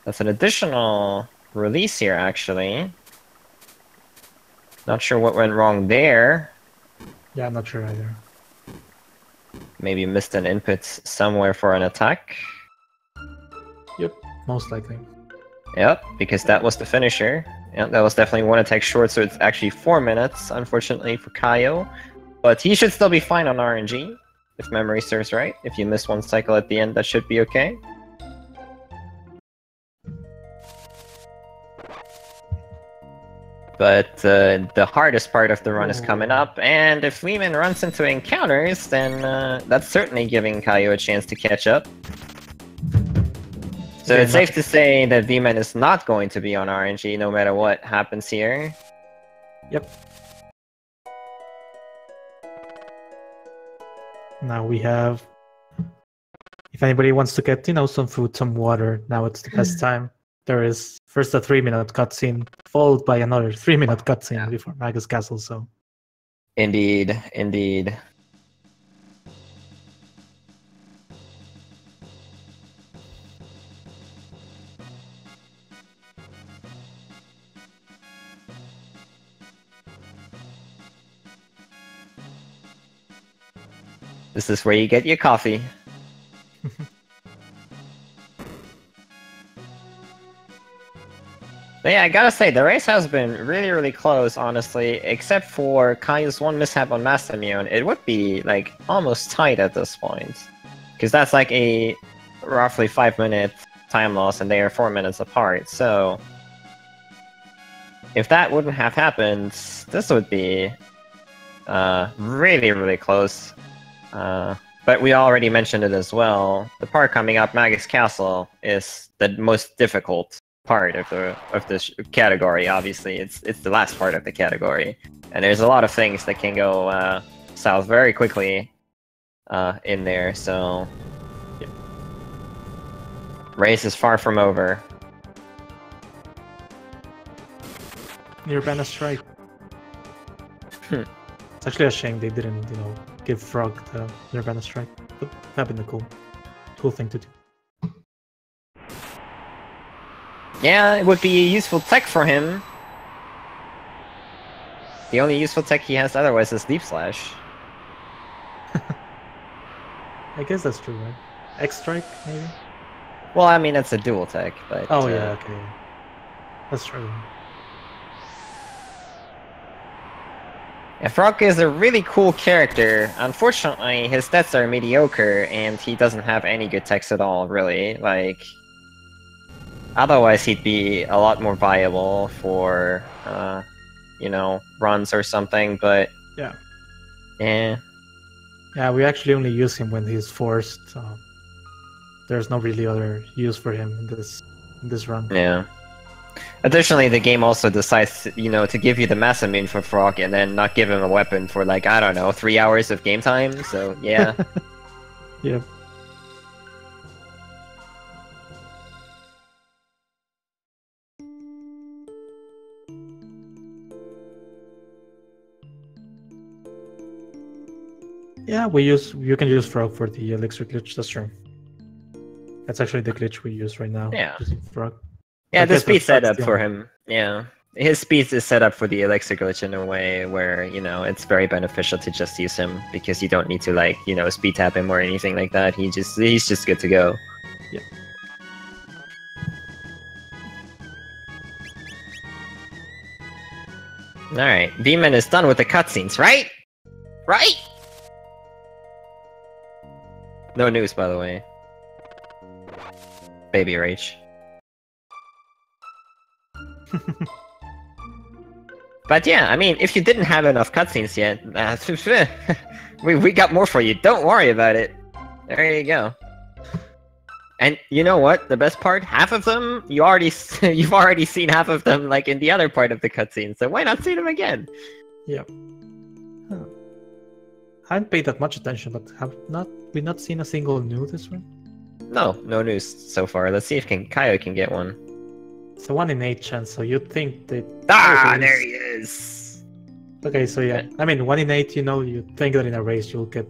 That's an additional release here, actually. Not sure what went wrong there. Yeah, I'm not sure either. Maybe missed an input somewhere for an attack. Yep, most likely. Yep, because that was the finisher. Yep, that was definitely one attack short, so it's actually 4 minutes, unfortunately, for Kaio. But he should still be fine on RNG, if memory serves right. If you miss one cycle at the end, that should be okay. But the hardest part of the run is coming up, and if Viiman runs into encounters, then that's certainly giving Kaio a chance to catch up. So Okay, it's safe to say that Viiman is not going to be on RNG no matter what happens here. Yep. Now we have... If anybody wants to get, some food, some water, now it's the best time. There is first a 3-minute cutscene, followed by another 3-minute cutscene before Magus Castle, so... Indeed, indeed. This is where you get your coffee. But yeah, I gotta say, the race has been really, really close, honestly, except for Kaio's one mishap on Masamune. It would be, like, almost tight at this point. Because that's like a roughly 5-minute time loss, and they are 4 minutes apart, so... If that wouldn't have happened, this would be really, really close. But we already mentioned it as well. The part coming up, Magus Castle, is the most difficult part of this category. Obviously, it's the last part of the category, and there's a lot of things that can go south very quickly in there. So, yeah. Race is far from over. Nirvana Strike. It's actually a shame they didn't, give Frog the Nirvana Strike, but that'd been a cool thing to do. Yeah, it would be a useful tech for him. The only useful tech he has otherwise is Deep Slash. I guess that's true, right? X-Strike, maybe? Well, I mean, it's a dual tech, but... Oh, yeah, okay. That's true. Yeah, Frog is a really cool character. Unfortunately, his stats are mediocre, and he doesn't have any good techs at all, really. Like... Otherwise, he'd be a lot more viable for, runs or something, but... Yeah. Yeah. Yeah, we actually only use him when he's forced. There's no really other use for him in this run. Yeah. Additionally, the game also decides, to give you the Masamune for Frog and then not give him a weapon for, like, I don't know, 3 hours of game time, so, yeah. Yep. Yeah, you can use Frog for the Elixir glitch, that's true. That's actually the glitch we use right now. Yeah. Using Frog. Yeah, the speed setup for him. Yeah. His speed is set up for the Elixir glitch in a way where, it's very beneficial to just use him because you don't need to speed tap him or anything like that. He's just good to go. Yeah. Alright, Viiman is done with the cutscenes, right? Right? No news, by the way. Baby rage. But yeah, I mean, if you didn't have enough cutscenes yet, we got more for you. Don't worry about it. There you go. And you know what? The best part? Half of them, you've already seen half of them, like in the other part of the cutscene. So why not see them again? Yep. Huh. I haven't paid that much attention, but we not seen a single new this one? No news so far. Let's see if Kaio can get one. It's a 1 in 8 chance, so you'd think that... There he is! Okay, so yeah. I mean, 1 in 8, you'd think that in a race you'll get...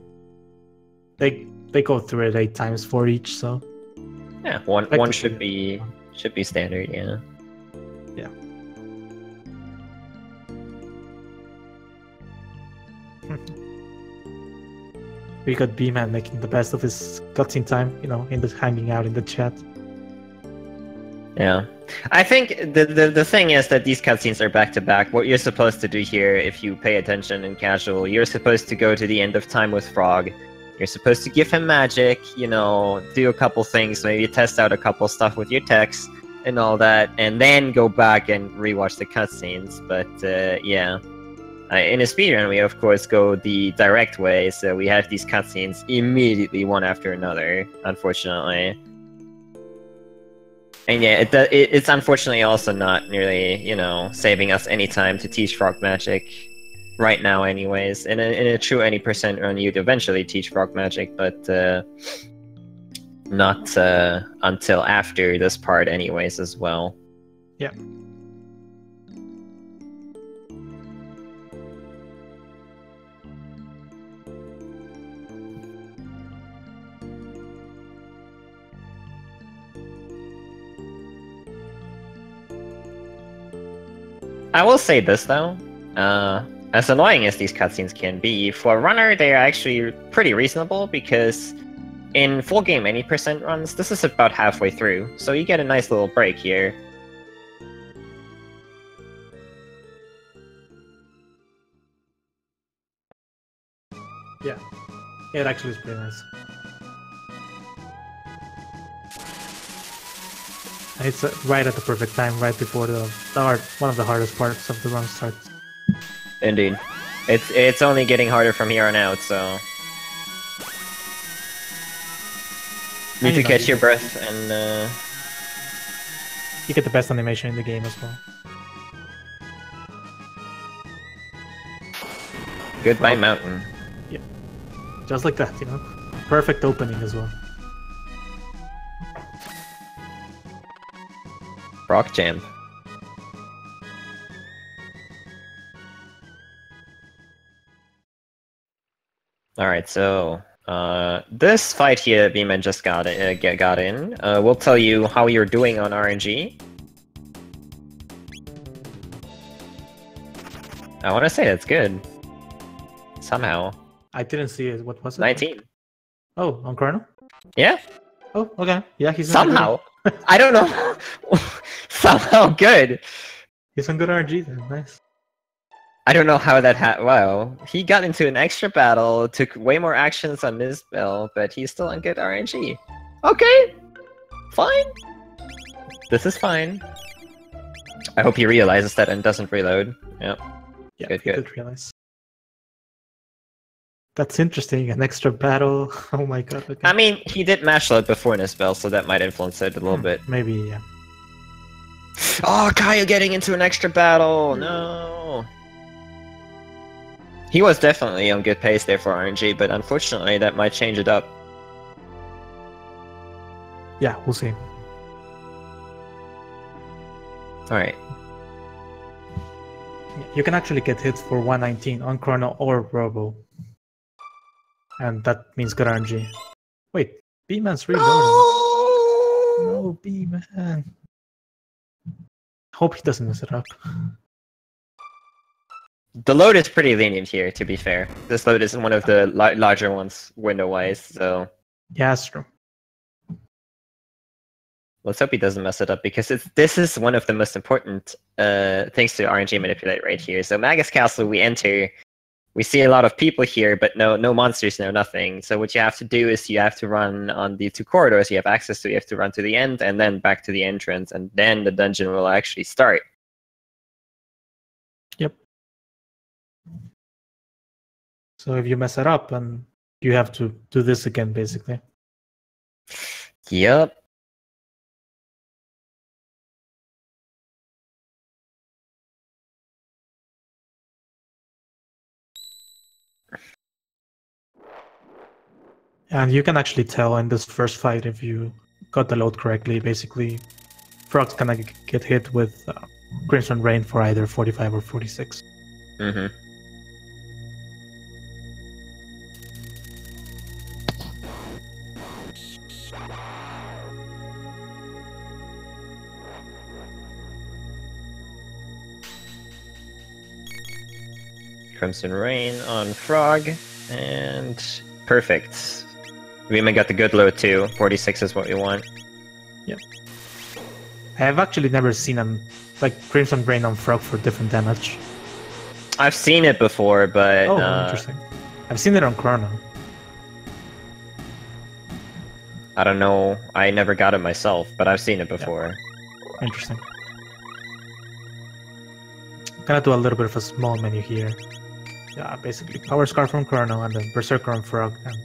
They go through it 8 times for each, so... Yeah, one should be standard, yeah. Yeah. We got Viiman making the best of his cutscene time, hanging out in the chat. Yeah. I think the thing is that these cutscenes are back to back. What you're supposed to do here, if you pay attention in casual, you're supposed to go to the end of time with Frog. You're supposed to give him magic, do a couple things, maybe test out a couple stuff with your techs and all that, and then go back and rewatch the cutscenes. But yeah. In a speedrun, we of course go the direct way, so we have these cutscenes immediately one after another, unfortunately. And yeah, it's unfortunately also not really, you know, saving us any time to teach frog magic right now anyways. In a true any percent run, you'd eventually teach frog magic, but not until after this part anyways as well. Yeah. I will say this though, as annoying as these cutscenes can be, for a runner they are actually pretty reasonable because in full game any percent runs, this is about halfway through, so you get a nice little break here. Yeah, it actually is pretty nice. It's right at the perfect time, right before one of the hardest parts of the run starts. Indeed. It's only getting harder from here on out, so... Need to catch your breath and... You get the best animation in the game as well. Goodbye, mountain. Yeah. Just like that, you know? Perfect opening as well. Rock jam. Alright, so... this fight here Viiman just got in. We'll tell you how you're doing on RNG. I want to say that's good. Somehow. I didn't see it. What was it? 19. Oh, on Chrono? Yeah? Oh, okay. Yeah, he's somehow. I don't know. Somehow good. He's on good RNG then. Nice. I don't know how that wow. He got into an extra battle, took way more actions on this spell, but he's still on good RNG. Okay. Fine. This is fine. I hope he realizes that and doesn't reload. Yep. Yeah, good, he did realize. That's interesting. An extra battle. Oh my god. Okay. I mean, he did mash load before in his spell, so that might influence it a little bit. Maybe, yeah. Oh, Kaio getting into an extra battle! No! He was definitely on good pace there for RNG, but unfortunately that might change it up. Yeah, we'll see. Alright. You can actually get hits for 119 on Chrono or Robo. And that means good RNG. Wait, Viiman's reloading. No, Viiman. Hope he doesn't mess it up. The load is pretty lenient here, to be fair. This load is one of the larger ones, window-wise, so... Yeah, that's true. Let's hope he doesn't mess it up, because this is one of the most important things to RNG manipulate right here. So Magus Castle, we enter, we see a lot of people here, but no monsters, no nothing. So what you have to do is you have to run on the two corridors you have access to. You have to run to the end, and then back to the entrance, and then the dungeon will actually start. Yep. So if you mess it up, and you have to do this again, basically. Yep. And you can actually tell in this first fight if you got the load correctly. Basically, Frog's gonna get hit with Crimson Rain for either 45 or 46. Mm-hmm. Crimson Rain on Frog, and perfect. Viiman got the good load too. 46 is what we want. Yep. I have actually never seen Crimson Rain on Frog for different damage. I've seen it before, but... Oh, interesting. I've seen it on Chrono. I don't know. I never got it myself, but I've seen it before. Yeah. Interesting. I'm gonna do a little bit of a small menu here. Yeah, basically Power Scarf from Chrono, and then Berserker on Frog, and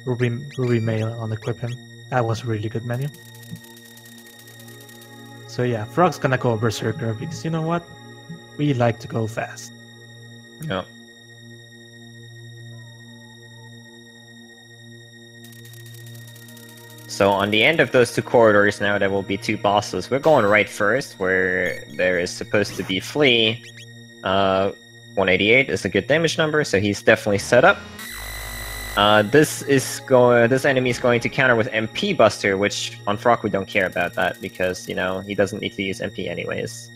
Ruby Mail on Equip him. That was a really good menu. So yeah, Frog's gonna go Berserker because you know what? We like to go fast. Yeah. So on the end of those two corridors now, there will be two bosses. We're going right first, where there is supposed to be Flea. 188 is a good damage number, so he's definitely set up. This enemy is going to counter with MP Buster, which on Frog we don't care about that because, you know, he doesn't need to use MP anyways.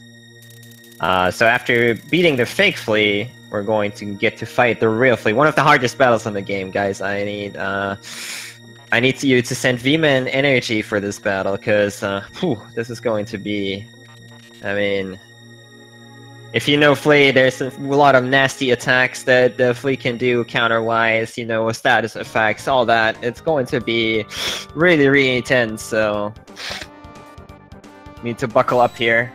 So after beating the fake Flea, we're going to get to fight the real Flea. One of the hardest battles in the game, guys. I need you to send Viiman energy for this battle, because this is going to be... I mean... If you know Flea, there's a lot of nasty attacks that the Flea can do counter-wise, you know, status effects, all that. It's going to be really, really intense, so... Need to buckle up here.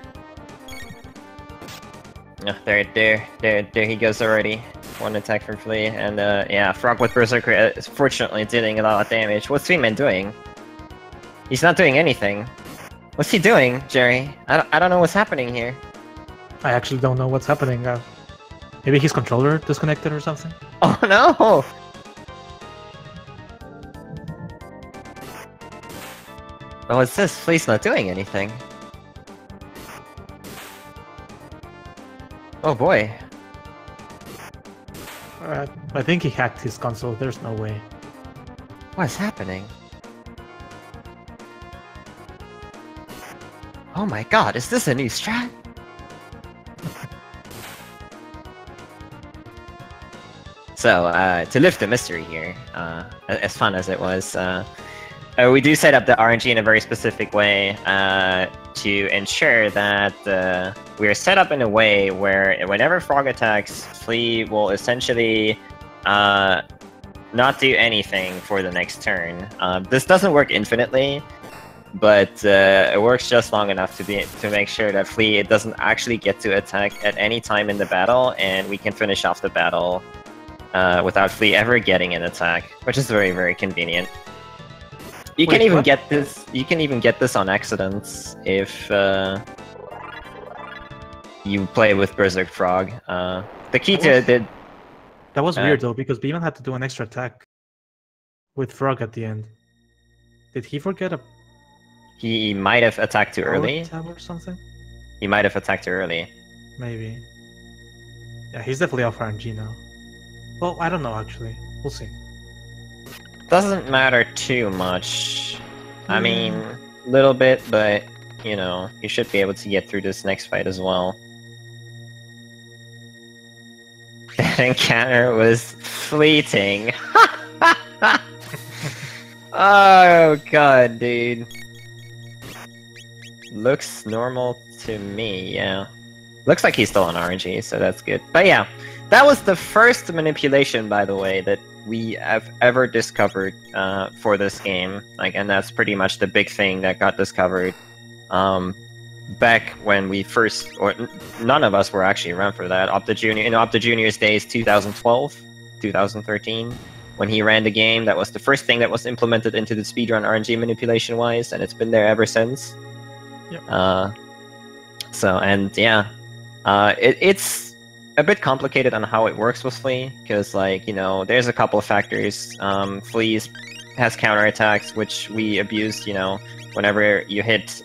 Oh, there he goes already. One attack from Flea, and yeah, Frog with Berserker is fortunately dealing a lot of damage. What's Viiman doing? He's not doing anything. What's he doing, Jerry? I don't know what's happening here. I actually don't know what's happening. Maybe his controller disconnected or something? Oh no! Well, it says Flea's not doing anything. Oh boy. I think he hacked his console, there's no way. What's happening? Oh my god, is this a new strat? So, to lift the mystery here, as fun as it was, we do set up the RNG in a very specific way to ensure that we are set up in a way where whenever Frog attacks, Flea will essentially not do anything for the next turn. This doesn't work infinitely, but it works just long enough to make sure that Flea doesn't actually get to attack at any time in the battle, and we can finish off the battle without Flea ever getting an attack, which is very, very convenient. You can even get this. You can even get this on accidents if you play with Berserk Frog. The key to the that was weird though, because Viiman had to do an extra attack with Frog at the end. Did he forget a? He might have attacked too early. Or something. He might have attacked too early. Maybe. Yeah, he's definitely off RNG now. Well, I don't know actually. We'll see. Doesn't matter too much. I mean, a little bit, but you know, you should be able to get through this next fight as well. That encounter was fleeting. Oh god, dude. Looks normal to me, yeah. Looks like he's still on RNG, so that's good. But yeah, that was the first manipulation, by the way, that we have ever discovered for this game. Like, and that's pretty much the big thing that got discovered back when we first, or none of us were actually around for that. Opta Junior, in Opta Junior's days, 2012, 2013, when he ran the game, that was the first thing that was implemented into the speedrun RNG manipulation-wise, and it's been there ever since. Yep. So, and yeah, it's a bit complicated on how it works with Flea, because, like, you know, there's a couple of factors. Flea has counterattacks, which we abuse, you know, whenever you hit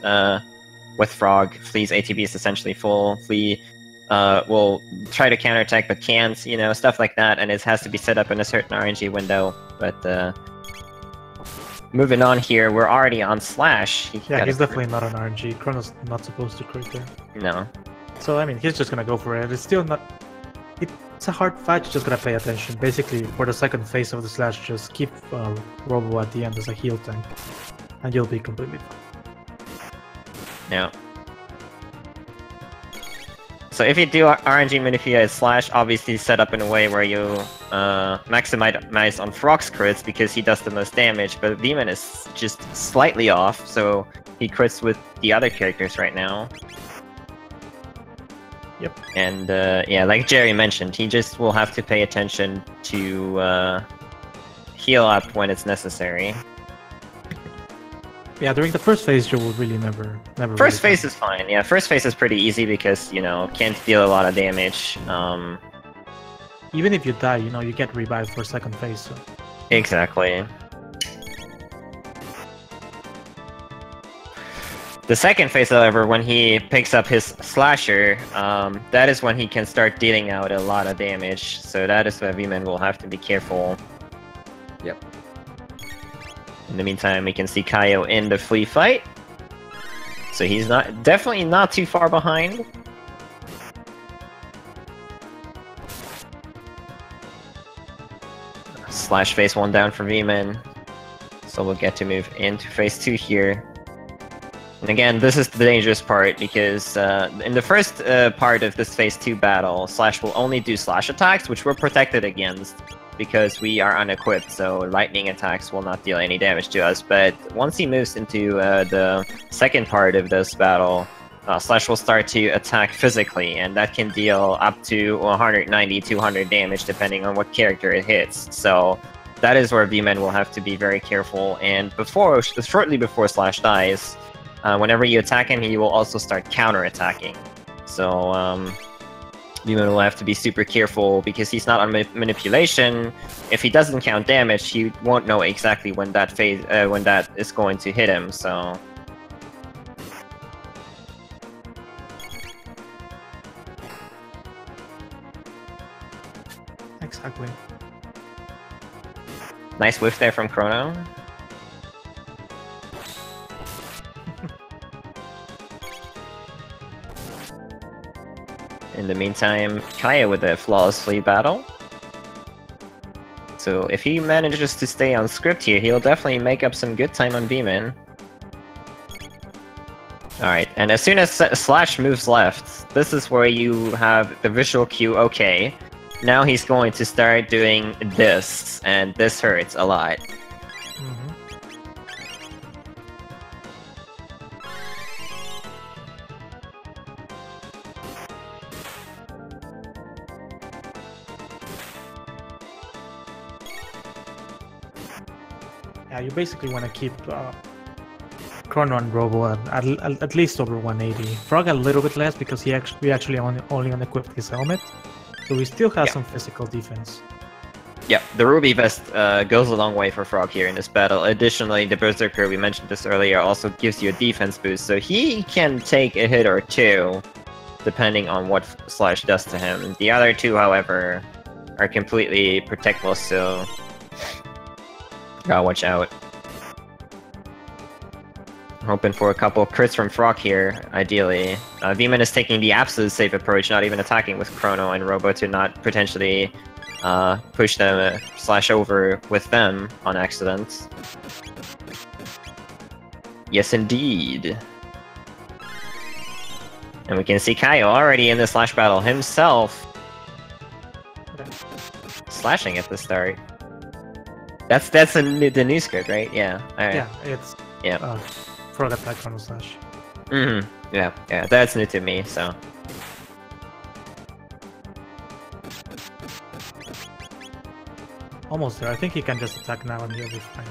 with Frog, Flea's ATB is essentially full. Flea will try to counterattack but can't, you know, stuff like that, and it has to be set up in a certain RNG window. But moving on here, we're already on Slash. Yeah, he's definitely not on RNG. Chrono's not supposed to crit there. No. So, I mean, he's just gonna go for it. It's still not... It's a hard fight, you just gotta pay attention. Basically, for the second phase of the Slash, just keep Robo at the end as a heal tank, and you'll be completely fine. Yeah. So if you do RNG manipulated Slash, obviously set up in a way where you maximize on Frog's crits because he does the most damage, but Viiman is just slightly off, so he crits with the other characters right now. Yep. And yeah, like Jerry mentioned, he just will have to pay attention to heal up when it's necessary. Yeah, during the first phase, you will really never. First really phase is fine. Yeah, first phase is pretty easy because can't deal a lot of damage. Even if you die, you get revived for second phase. So. Exactly. The second phase, however, when he picks up his slasher, that is when he can start dealing out a lot of damage. So that is where Viiman will have to be careful. Yep. In the meantime, we can see Kaio in the flea fight. So he's definitely not too far behind. Slash phase 1 down for Viiman. So we'll get to move into phase 2 here. And again, this is the dangerous part because in the first part of this phase 2 battle, Slash will only do slash attacks, which we're protected against because we are unequipped, so lightning attacks will not deal any damage to us. But once he moves into the second part of this battle, Slash will start to attack physically, and that can deal up to 190, 200 damage depending on what character it hits. So that is where Viiman will have to be very careful, and shortly before Slash dies, whenever you attack him, he will also start counter-attacking. So Viiman will have to be super careful because he's not on manipulation. If he doesn't count damage, he won't know exactly when that is going to hit him. So Exactly. nice whiff there from Chrono. In the meantime, Kaio with a flawless flea battle. So if he manages to stay on script here, he'll definitely make up some good time on Viiman. Alright, and as soon as Slash moves left, this is where you have the visual cue, okay. Now he's going to start doing this, and this hurts a lot. Yeah, you basically want to keep Chrono and Robo at least over 180. Frog a little bit less because we actually only unequipped his helmet, so we still have some physical defense. Yeah, the Ruby Vest goes a long way for Frog here in this battle. Additionally, the Berserker, we mentioned this earlier, also gives you a defense boost, so he can take a hit or two, depending on what Slash does to him. The other two, however, are completely protectable, so gotta watch out. Hoping for a couple crits from Frog here, ideally. Viiman is taking the absolute safe approach, not even attacking with Chrono and Robo to not potentially push them Slash over with them on accident. Yes, indeed. And we can see Kaio already in the Slash battle himself. Slashing at the start. That's the new script, right? Yeah. All right. Yeah, it's Frog attack Chrono Slash. Yeah, that's new to me, so. Almost there. I think he can just attack now and he'll be fine.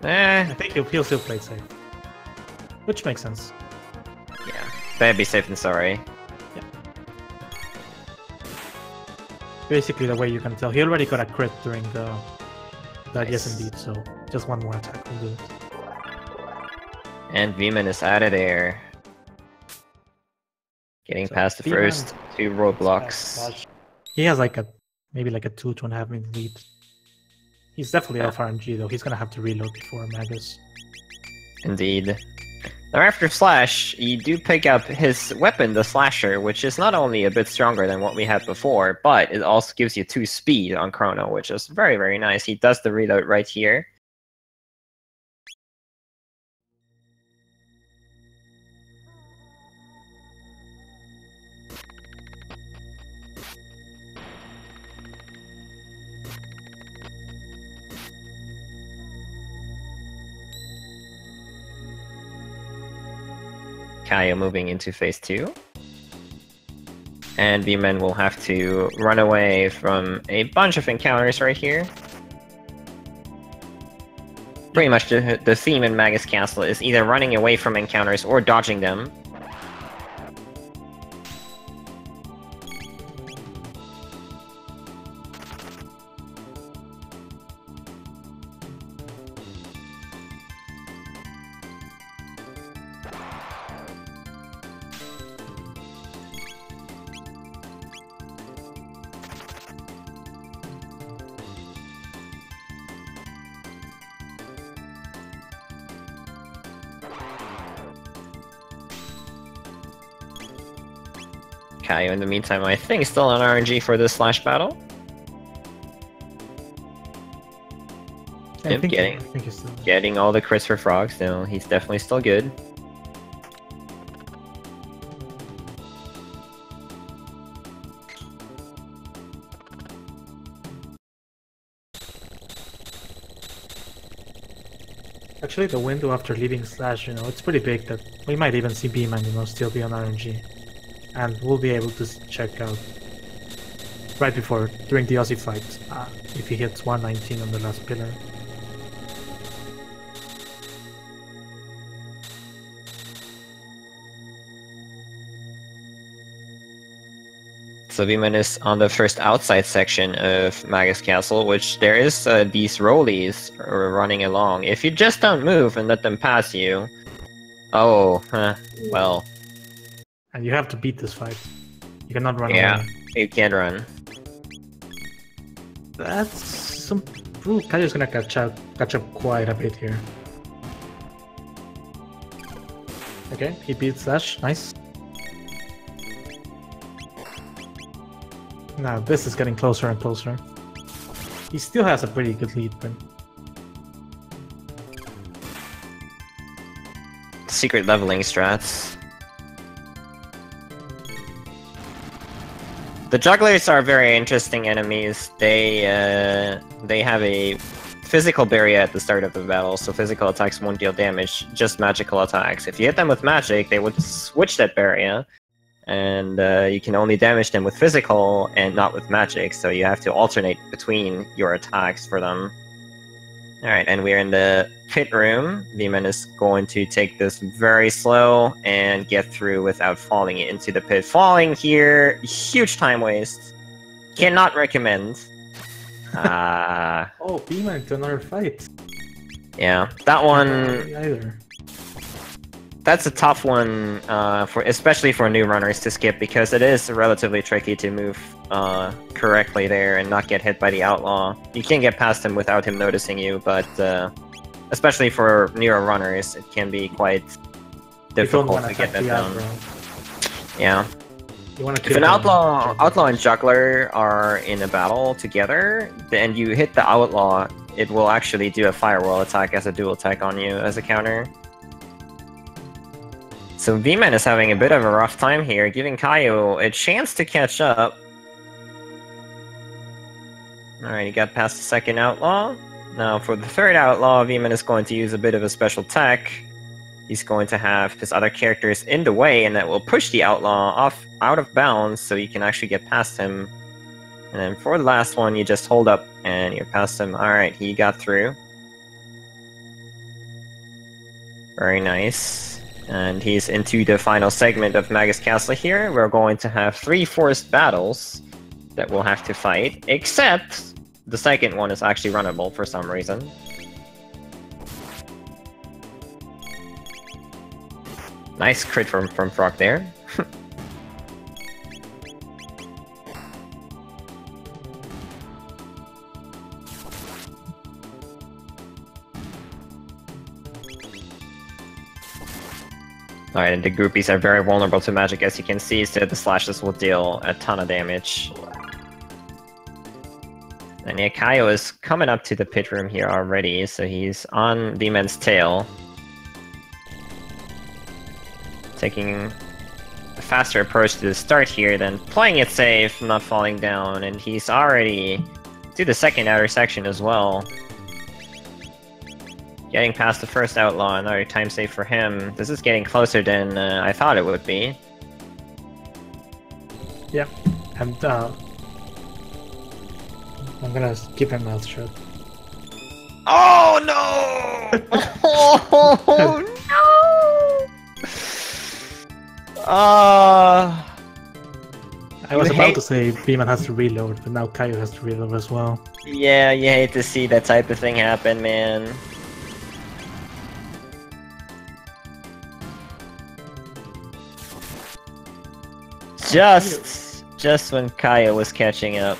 I I think he'll still play safe. Which makes sense. Yeah, better be safe than sorry. Yeah. Basically the way you can tell. He already got a crit during that Nice. yes indeed, so just one more attack will do it. And Viiman is out of there. Getting So past the Viiman- first two roadblocks. He has maybe a 2.5 minute lead. He's definitely off RNG though. He's gonna have to reload before Magus. Indeed. Now after Slash, you do pick up his weapon, the Slasher, which is not only a bit stronger than what we had before, but it also gives you 2 speed on Chrono, which is very, very nice. He does the reload right here. Kaio moving into phase 2. And Viiman will have to run away from a bunch of encounters right here. pretty much the theme in Magus Castle is either running away from encounters or dodging them. Kaio, in the meantime, I think still on RNG for this Slash battle. I think he's still... Getting all the crits for frogs, no, he's definitely still good. Actually, the window after leaving Slash, it's pretty big that we might even see Viiman, still be on RNG. And we'll be able to check out right before, during the Aussie fight, if he hits 119 on the last pillar. So Viiman is on the first outside section of Magus Castle, which there is these rollies running along. If you just don't move and let them pass you, well. And you have to beat this fight. You cannot run away. You can't run. That's some... Ooh, Kaio's gonna catch up quite a bit here. Okay, he beats Slash, nice. Now this is getting closer and closer. He still has a pretty good lead, but... Secret leveling strats. The jugglers are very interesting enemies. They have a physical barrier at the start of the battle, so physical attacks won't deal damage, just magical attacks. If you hit them with magic, they would switch that barrier, and you can only damage them with physical and not with magic, so you have to alternate between your attacks for them. Alright, and we're in the pit room. Viiman is going to take this very slow and get through without falling into the pit. Falling here, huge time waste. Cannot recommend. Oh, Viiman into another fight. Yeah, that one... Either. That's a tough one, especially for new runners to skip, because it is relatively tricky to move correctly there and not get hit by the outlaw. You can get past him without him noticing you, but especially for newer runners, it can be quite difficult to get that done. Yeah. If an outlaw and juggler are in a battle together, and you hit the outlaw, it will actually do a firewall attack as a dual attack on you as a counter. So Viiman is having a bit of a rough time here, giving Kaio a chance to catch up. Alright, he got past the second outlaw. Now for the third outlaw, Viiman is going to use a bit of a special tech. He's going to have his other characters in the way, and that will push the outlaw out of bounds, so you can actually get past him. And then for the last one, you just hold up, and you're past him. Alright, he got through. Very nice. And he's into the final segment of Magus Castle here. We're going to have 3 forced battles that we'll have to fight, except the second one is actually runnable for some reason. Nice crit from Frog there. Alright, and the groupies are very vulnerable to magic, as you can see, so the slashes will deal a ton of damage. And yeah, Kaio is coming up to the pit room here already, so he's on Viiman's tail. Taking a faster approach to the start here, then playing it safe, not falling down, and he's already to the second outer section as well. Getting past the first outlaw, another time save for him. This is getting closer than I thought it would be. Yeah, and I'm gonna keep my mouth shut. Oh no! Oh no! I was about to say Viiman has to reload, but now Kaio has to reload as well. Yeah, you hate to see that type of thing happen, man. Just when Kaio was catching up.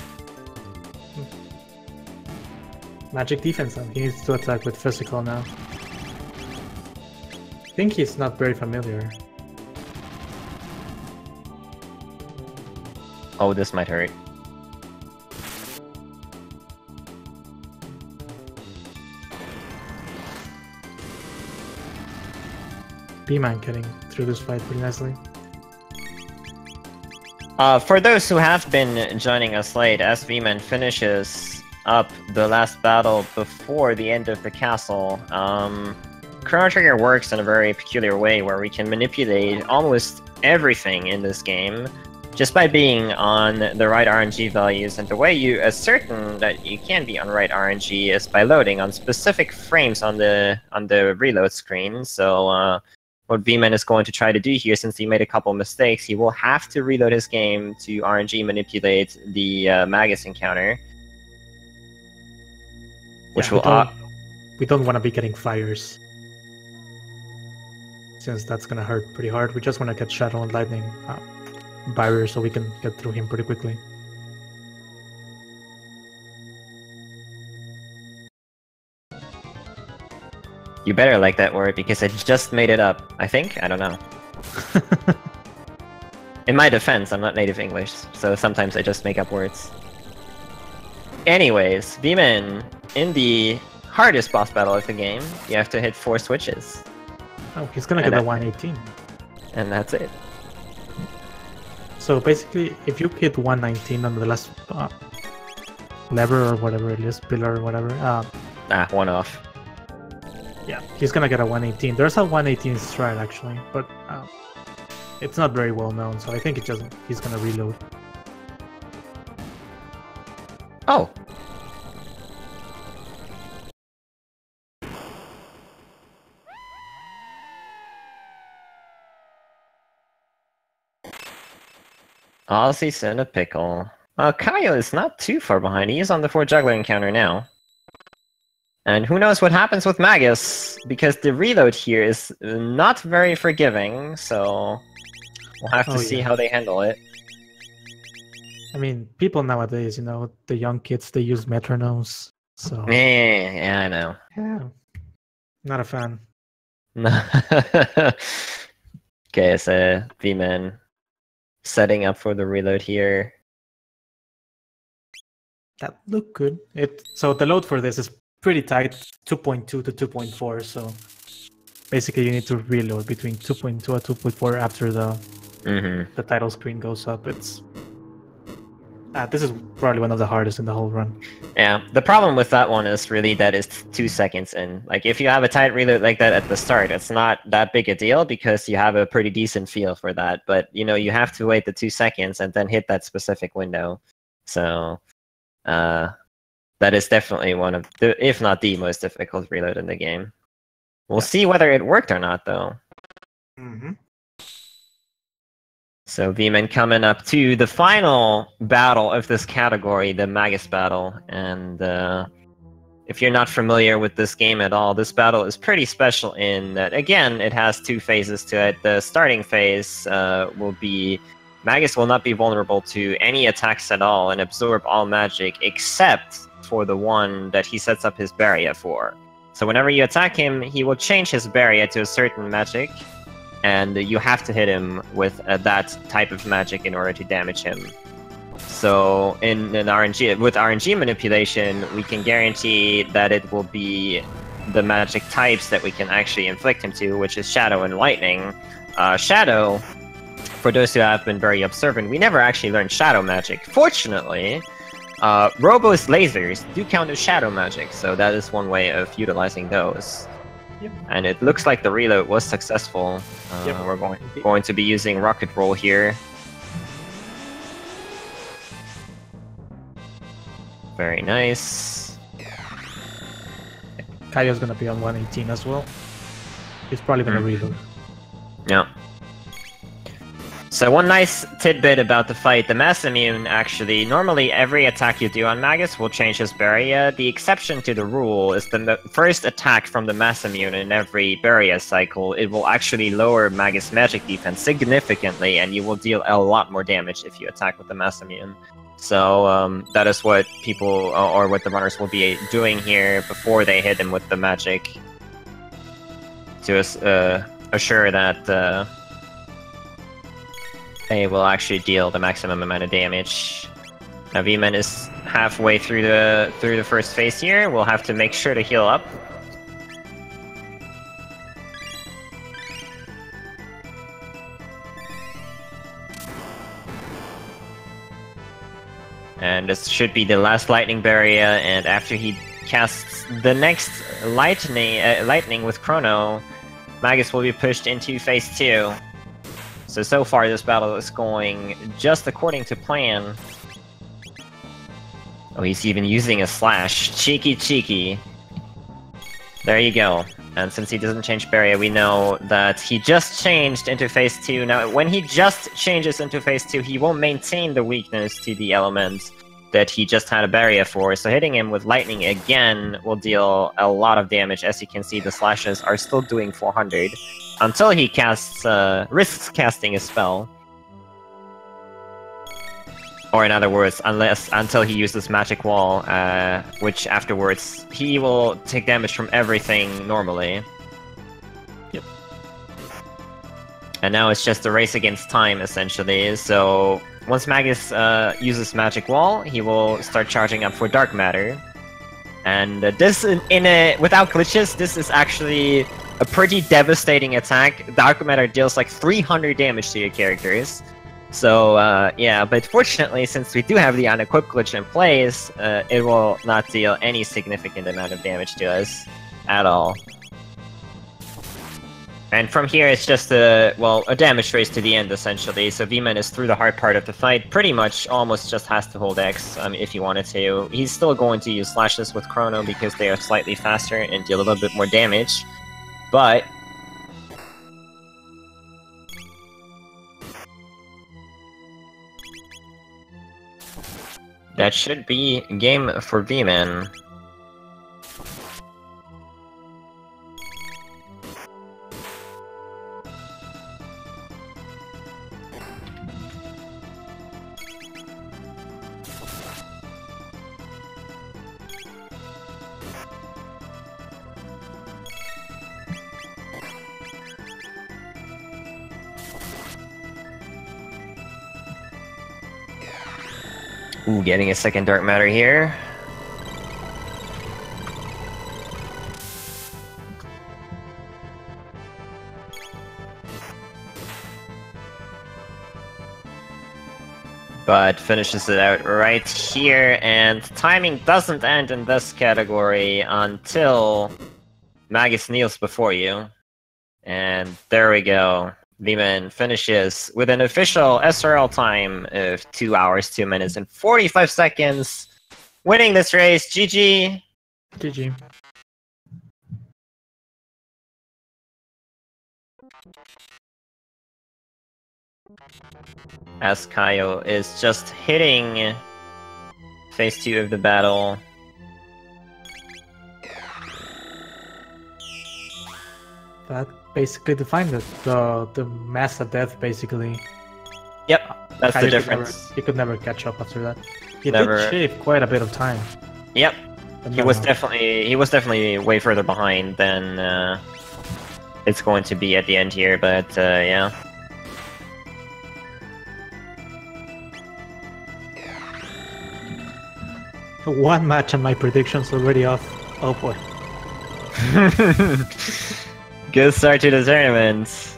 Magic defense, and he needs to attack with physical now. I think he's not very familiar. Oh, this might hurt. Viiman getting through this fight pretty nicely. For those who have been joining us late, as Viiman finishes up the last battle before the end of the castle, Chrono Trigger works in a very peculiar way where we can manipulate almost everything in this game just by being on the right RNG values, and the way you ascertain that you can be on right RNG is by loading on specific frames on the reload screen. So what Viiman is going to try to do here, since he made a couple mistakes, he will have to reload his game to RNG manipulate the Magus encounter. Which will... we don't want to be getting fires, since that's gonna hurt pretty hard. We just want to get Shadow and Lightning barrier so we can get through him pretty quickly. You better like that word, because I just made it up. I think? I don't know. In my defense, I'm not native English, so sometimes I just make up words. Anyways, Viiman, in the hardest boss battle of the game, you have to hit 4 switches. Oh, he's gonna get a 118. And that's it. So basically, if you hit 119 on the last lever or whatever it is, pillar or whatever, one off. Yeah, he's gonna get a 118. There's a 118 stride actually, but it's not very well known, so I think he's gonna reload. Oh. Ozzy's in a pickle. Kaio is not too far behind. He is on the 4 juggler encounter now. And who knows what happens with Magus, because the reload here is not very forgiving, so we'll have to see how they handle it. I mean, people nowadays, you know, the young kids, they use metronomes, so... Yeah, I know. Yeah, not a fan. Okay, so Viiman setting up for the reload here. That looked good. So the load for this is pretty tight, 2.2 to 2.4, so basically you need to reload between 2.2 and 2.4 after the title screen goes up. This is probably one of the hardest in the whole run. Yeah, the problem with that one is really that it's 2 seconds in. Like, if you have a tight reload like that at the start, it's not that big a deal because you have a pretty decent feel for that. But, you know, you have to wait the 2 seconds and then hit that specific window. So, that is definitely one of the, if not the most difficult reload in the game. We'll see whether it worked or not, though. So Viiman coming up to the final battle of this category, the Magus Battle. And if you're not familiar with this game at all, this battle is pretty special in that, again, it has 2 phases to it. The starting phase will be Magus will not be vulnerable to any attacks at all and absorb all magic except for the one that he sets up his barrier for. So whenever you attack him, he will change his barrier to a certain magic, and you have to hit him with that type of magic in order to damage him. So in RNG, with RNG manipulation, we can guarantee that it will be the magic types that we can actually inflict him to, which is Shadow and Lightning. Shadow, for those who have been very observant, we never actually learned Shadow magic. Fortunately, Robo's lasers do count as Shadow magic, so that is one way of utilizing those. Yep. And it looks like the reload was successful. We're going to be using Rocket Roll here. Very nice. Kaio's gonna be on 118 as well. He's probably gonna reload. Yeah. So one nice tidbit about the fight, the Mass Immune actually, normally every attack you do on Magus will change his barrier. The exception to the rule is the first attack from the Mass Immune in every barrier cycle, it will actually lower Magus magic defense significantly, and you will deal a lot more damage if you attack with the Mass Immune. So that is what people, or what the runners will be doing here before they hit him with the magic, to assure that they will actually deal the maximum amount of damage. Now Viiman is halfway through the first phase here. We'll have to make sure to heal up. And this should be the last lightning barrier, and after he casts the next lightning with Chrono, Magus will be pushed into phase 2. So far this battle is going just according to plan. Oh, he's even using a slash. Cheeky. There you go. And since he doesn't change barrier, we know that he just changed into phase 2. Now, when he just changes into phase 2, he will maintain the weakness to the element that he just had a barrier for. So hitting him with lightning again will deal a lot of damage. As you can see, the slashes are still doing 400. Until he risks casting a spell. Or in other words, until he uses Magic Wall, which afterwards he will take damage from everything normally. Yep. And now it's just a race against time, essentially. So once Magus uses Magic Wall, he will start charging up for Dark Matter. And this, without glitches, this is actually a pretty devastating attack. Dark Matter deals like 300 damage to your characters. So, yeah, but fortunately, since we do have the unequipped glitch in place, it will not deal any significant amount of damage to us at all. And from here, it's just a damage race to the end, essentially. So Viiman is through the hard part of the fight, pretty much almost just has to hold X if he wanted to. He's still going to use slashes with Chrono because they are slightly faster and deal a little bit more damage. But that should be game for Viiman. Ooh, getting a second Dark Matter here. But finishes it out right here, and timing doesn't end in this category until Magus kneels before you. And there we go. Viiman finishes with an official SRL time of 2 hours, 2 minutes, and 45 seconds, winning this race. GG! GG. As Kaio is just hitting phase 2 of the battle. That basically defined it. The mass of death, basically. Yep, that's the difference. He could never catch up after that. He Never. did shave quite a bit of time. Yep, he was definitely way further behind than it's going to be at the end here. But yeah. One match and my predictions already off. Oh boy. Good start to the tournament.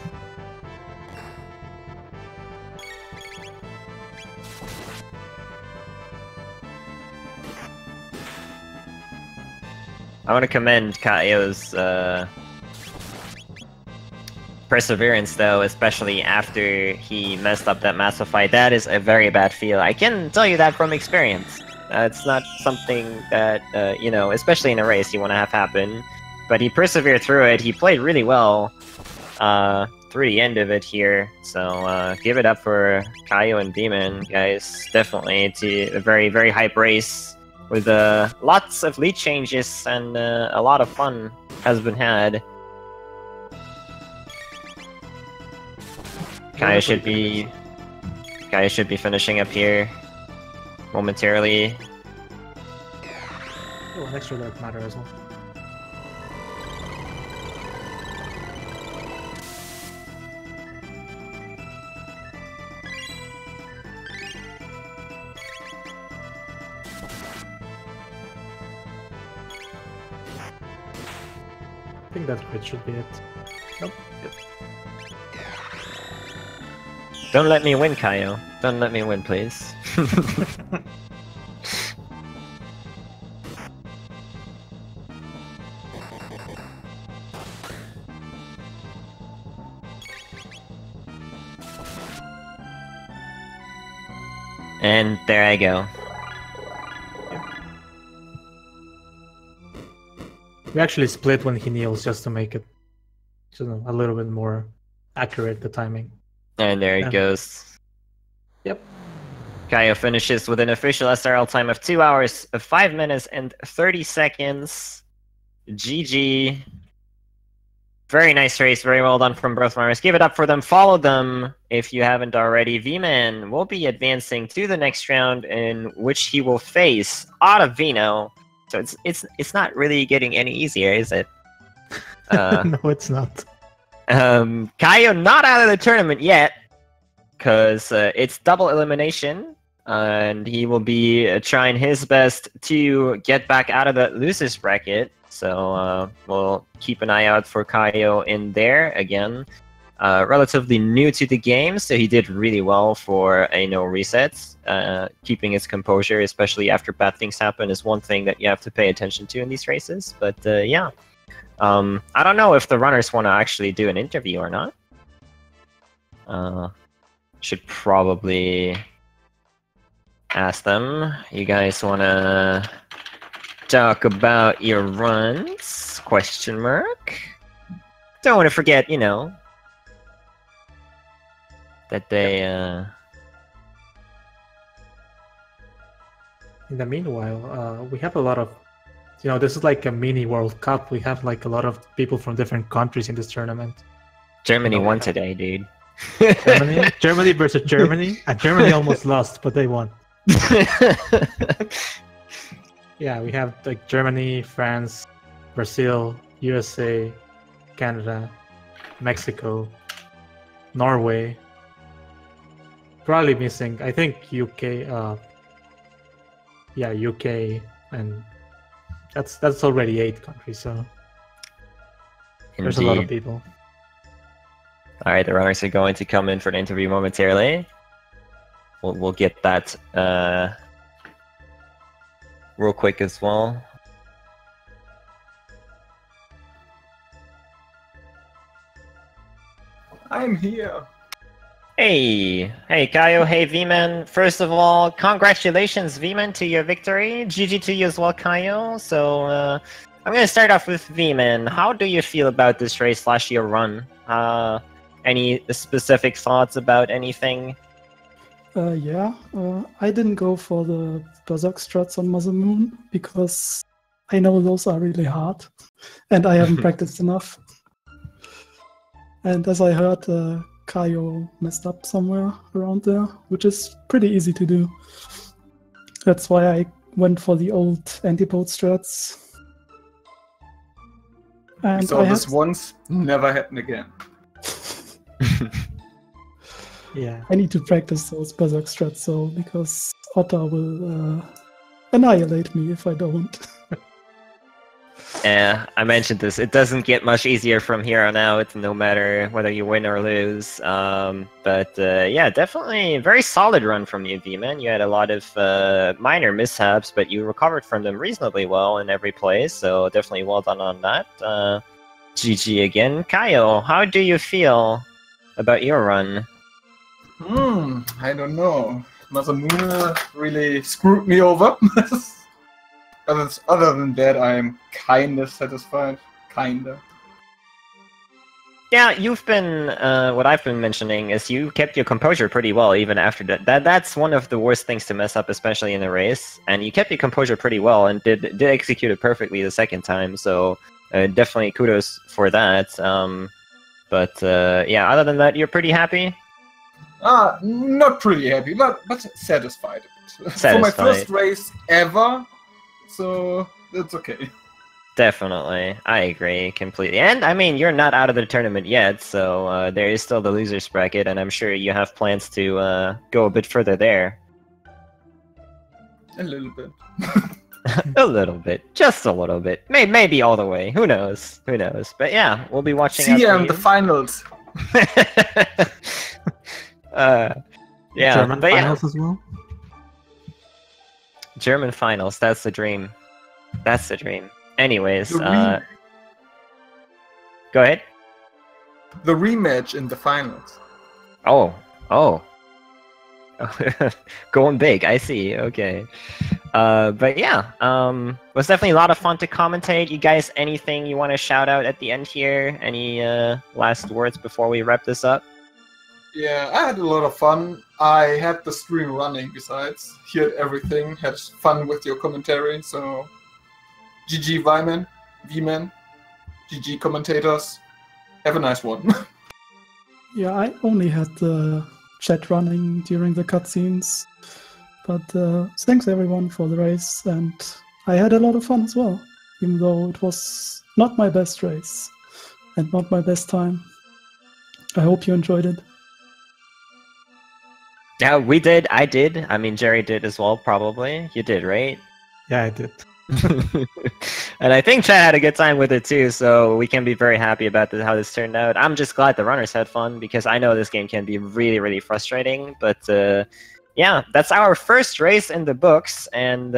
I want to commend Kaio's perseverance, though, especially after he messed up that massive fight. That is a very bad feel. I can tell you that from experience. It's not something that, you know, especially in a race, you want to have happen. but he persevered through it. He played really well through the end of it here. So give it up for Kaio and Viiman, guys. Definitely to a very, very hype race with lots of lead changes and a lot of fun has been had. Kaio should be finishing up here momentarily. Oh, an extra dark matter as well. I think that crit should be it. Nope. Good. Don't let me win, Kaio. Don't let me win, please. And there I go. We actually split when he kneels just to make it a little bit more accurate, the timing. And there it goes. Yep. Kaio finishes with an official SRL time of 2 hours, 5 minutes, and 30 seconds. GG. Very nice race. Very well done from both runners. Give it up for them. Follow them if you haven't already. Viiman will be advancing to the next round in which he will face Ottavino. So it's not really getting any easier, is it? No, it's not. Kaio not out of the tournament yet, because it's double elimination, and he will be trying his best to get back out of the losers bracket. So we'll keep an eye out for Kaio in there again. Relatively new to the game, so he did really well for a no resets. Keeping his composure, especially after bad things happen, is one thing that you have to pay attention to in these races. But yeah. I don't know if the runners want to actually do an interview or not. Should probably ask them. You guys want to talk about your runs? Question mark. Don't want to forget, you know, that they... In the meanwhile, we have a lot of... You know, this is like a mini World Cup. We have like a lot of people from different countries in this tournament. Germany won today, dude. Germany versus Germany. And Germany almost lost, but they won. Yeah, we have like Germany, France, Brazil, USA, Canada, Mexico, Norway. Probably missing, I think UK. Yeah, UK, and that's already 8 countries. So there's a lot of people. All right, the runners are going to come in for an interview momentarily. We'll get that real quick as well. I'm here. Hey Kaio, hey Viiman. First of all, congratulations Viiman to your victory. GG to you as well, Kaio. So I'm gonna start off with Viiman. How do you feel about this race / your run? Any specific thoughts about anything? Yeah, I didn't go for the Berserk struts on Mother Moon because I know those are really hard and I haven't practiced enough. And as I heard, Kaio messed up somewhere around there, which is pretty easy to do. That's why I went for the old antipode strats. And we saw this once, never happen again. Yeah, I need to practice those Berserk strats though, because Otta will annihilate me if I don't. Yeah, I mentioned this. It doesn't get much easier from here on out, no matter whether you win or lose. But yeah, definitely a very solid run from you, Viiman. You had a lot of minor mishaps, but you recovered from them reasonably well in every place. So definitely well done on that. GG again. Kaio, how do you feel about your run? I don't know. Mother Moon really screwed me over. Other than that, I'm kind of satisfied. Kinda. Yeah, you've been. What I've been mentioning is you kept your composure pretty well even after that. That's one of the worst things to mess up, especially in a race. And you kept your composure pretty well and did execute it perfectly the second time. So definitely kudos for that. But yeah, other than that, you're pretty happy. Not pretty happy, but satisfied a bit. For my first race ever, so that's okay. Definitely, I agree completely. And I mean, you're not out of the tournament yet, so there is still the losers bracket, and I'm sure you have plans to go a bit further there. A little bit. A little bit, just a little bit. Maybe all the way. Who knows? Who knows? But yeah, we'll be watching. See you in the finals. Yeah, German finals as well. German finals. That's the dream. That's the dream. Anyways, go ahead. The rematch in the finals. Oh. Going big, I see, okay. But yeah, was definitely a lot of fun to commentate. You guys, anything you want to shout out at the end here? Any last words before we wrap this up? Yeah, I had a lot of fun. I had the stream running besides. Heard everything, had fun with your commentary, so... GG Viiman, GG commentators. Have a nice one. Yeah, I only had the chat running during the cutscenes, but thanks everyone for the race, and I had a lot of fun as well, even though it was not my best race and not my best time. I hope you enjoyed it. Yeah, we did. I did. I mean, Jerry did as well, probably. You did, right? Yeah, I did. And I think Chad had a good time with it too, so we can be very happy about how this turned out. I'm just glad the runners had fun, because I know this game can be really, really frustrating. But yeah, that's our first race in the books, and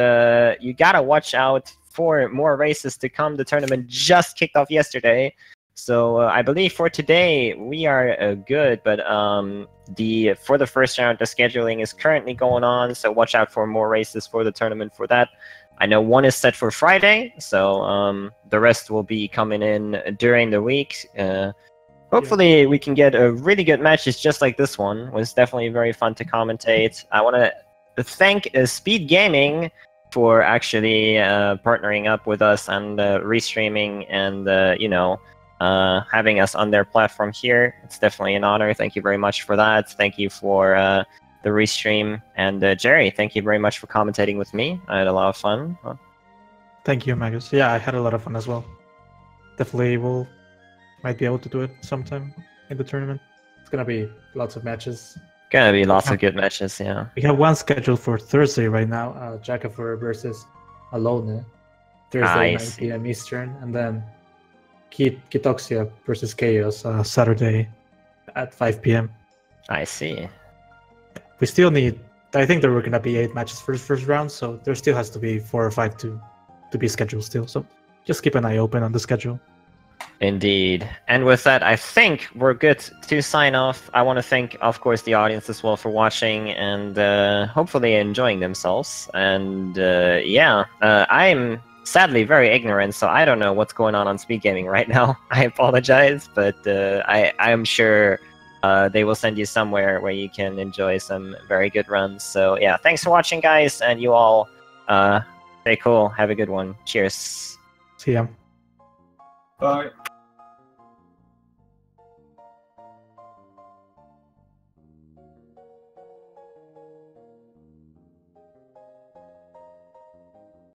you gotta watch out for more races to come. The tournament just kicked off yesterday, so I believe for today we are good. But for the first round, the scheduling is currently going on, so watch out for more races for the tournament for that. I know one is set for Friday, so the rest will be coming in during the week. Hopefully we can get a really good matches just like this one. It was definitely very fun to commentate. I want to thank Speed Gaming for actually partnering up with us and restreaming and having us on their platform here. It's definitely an honor. Thank you very much for that. Thank you for the restream, and Jerry, thank you very much for commentating with me. I had a lot of fun. Thank you, Magus. Yeah, I had a lot of fun as well. Definitely might be able to do it sometime in the tournament. It's gonna be lots of matches. Gonna be lots of good matches, yeah. We have one scheduled for Thursday right now, Jackafer versus Alone, Thursday 9 p.m. Eastern, and then Kitoxia versus Chaos Saturday at 5 p.m. I see. We still need, I think there were going to be 8 matches for the first round, so there still has to be 4 or 5 to be scheduled still. So just keep an eye open on the schedule. Indeed. And with that, I think we're good to sign off. I want to thank, of course, the audience as well for watching and hopefully enjoying themselves. And yeah, I'm sadly very ignorant, so I don't know what's going on Speed Gaming right now. I apologize, but I am sure they will send you somewhere where you can enjoy some very good runs. So yeah, thanks for watching, guys, and you all stay cool. Have a good one. Cheers. See ya. Bye.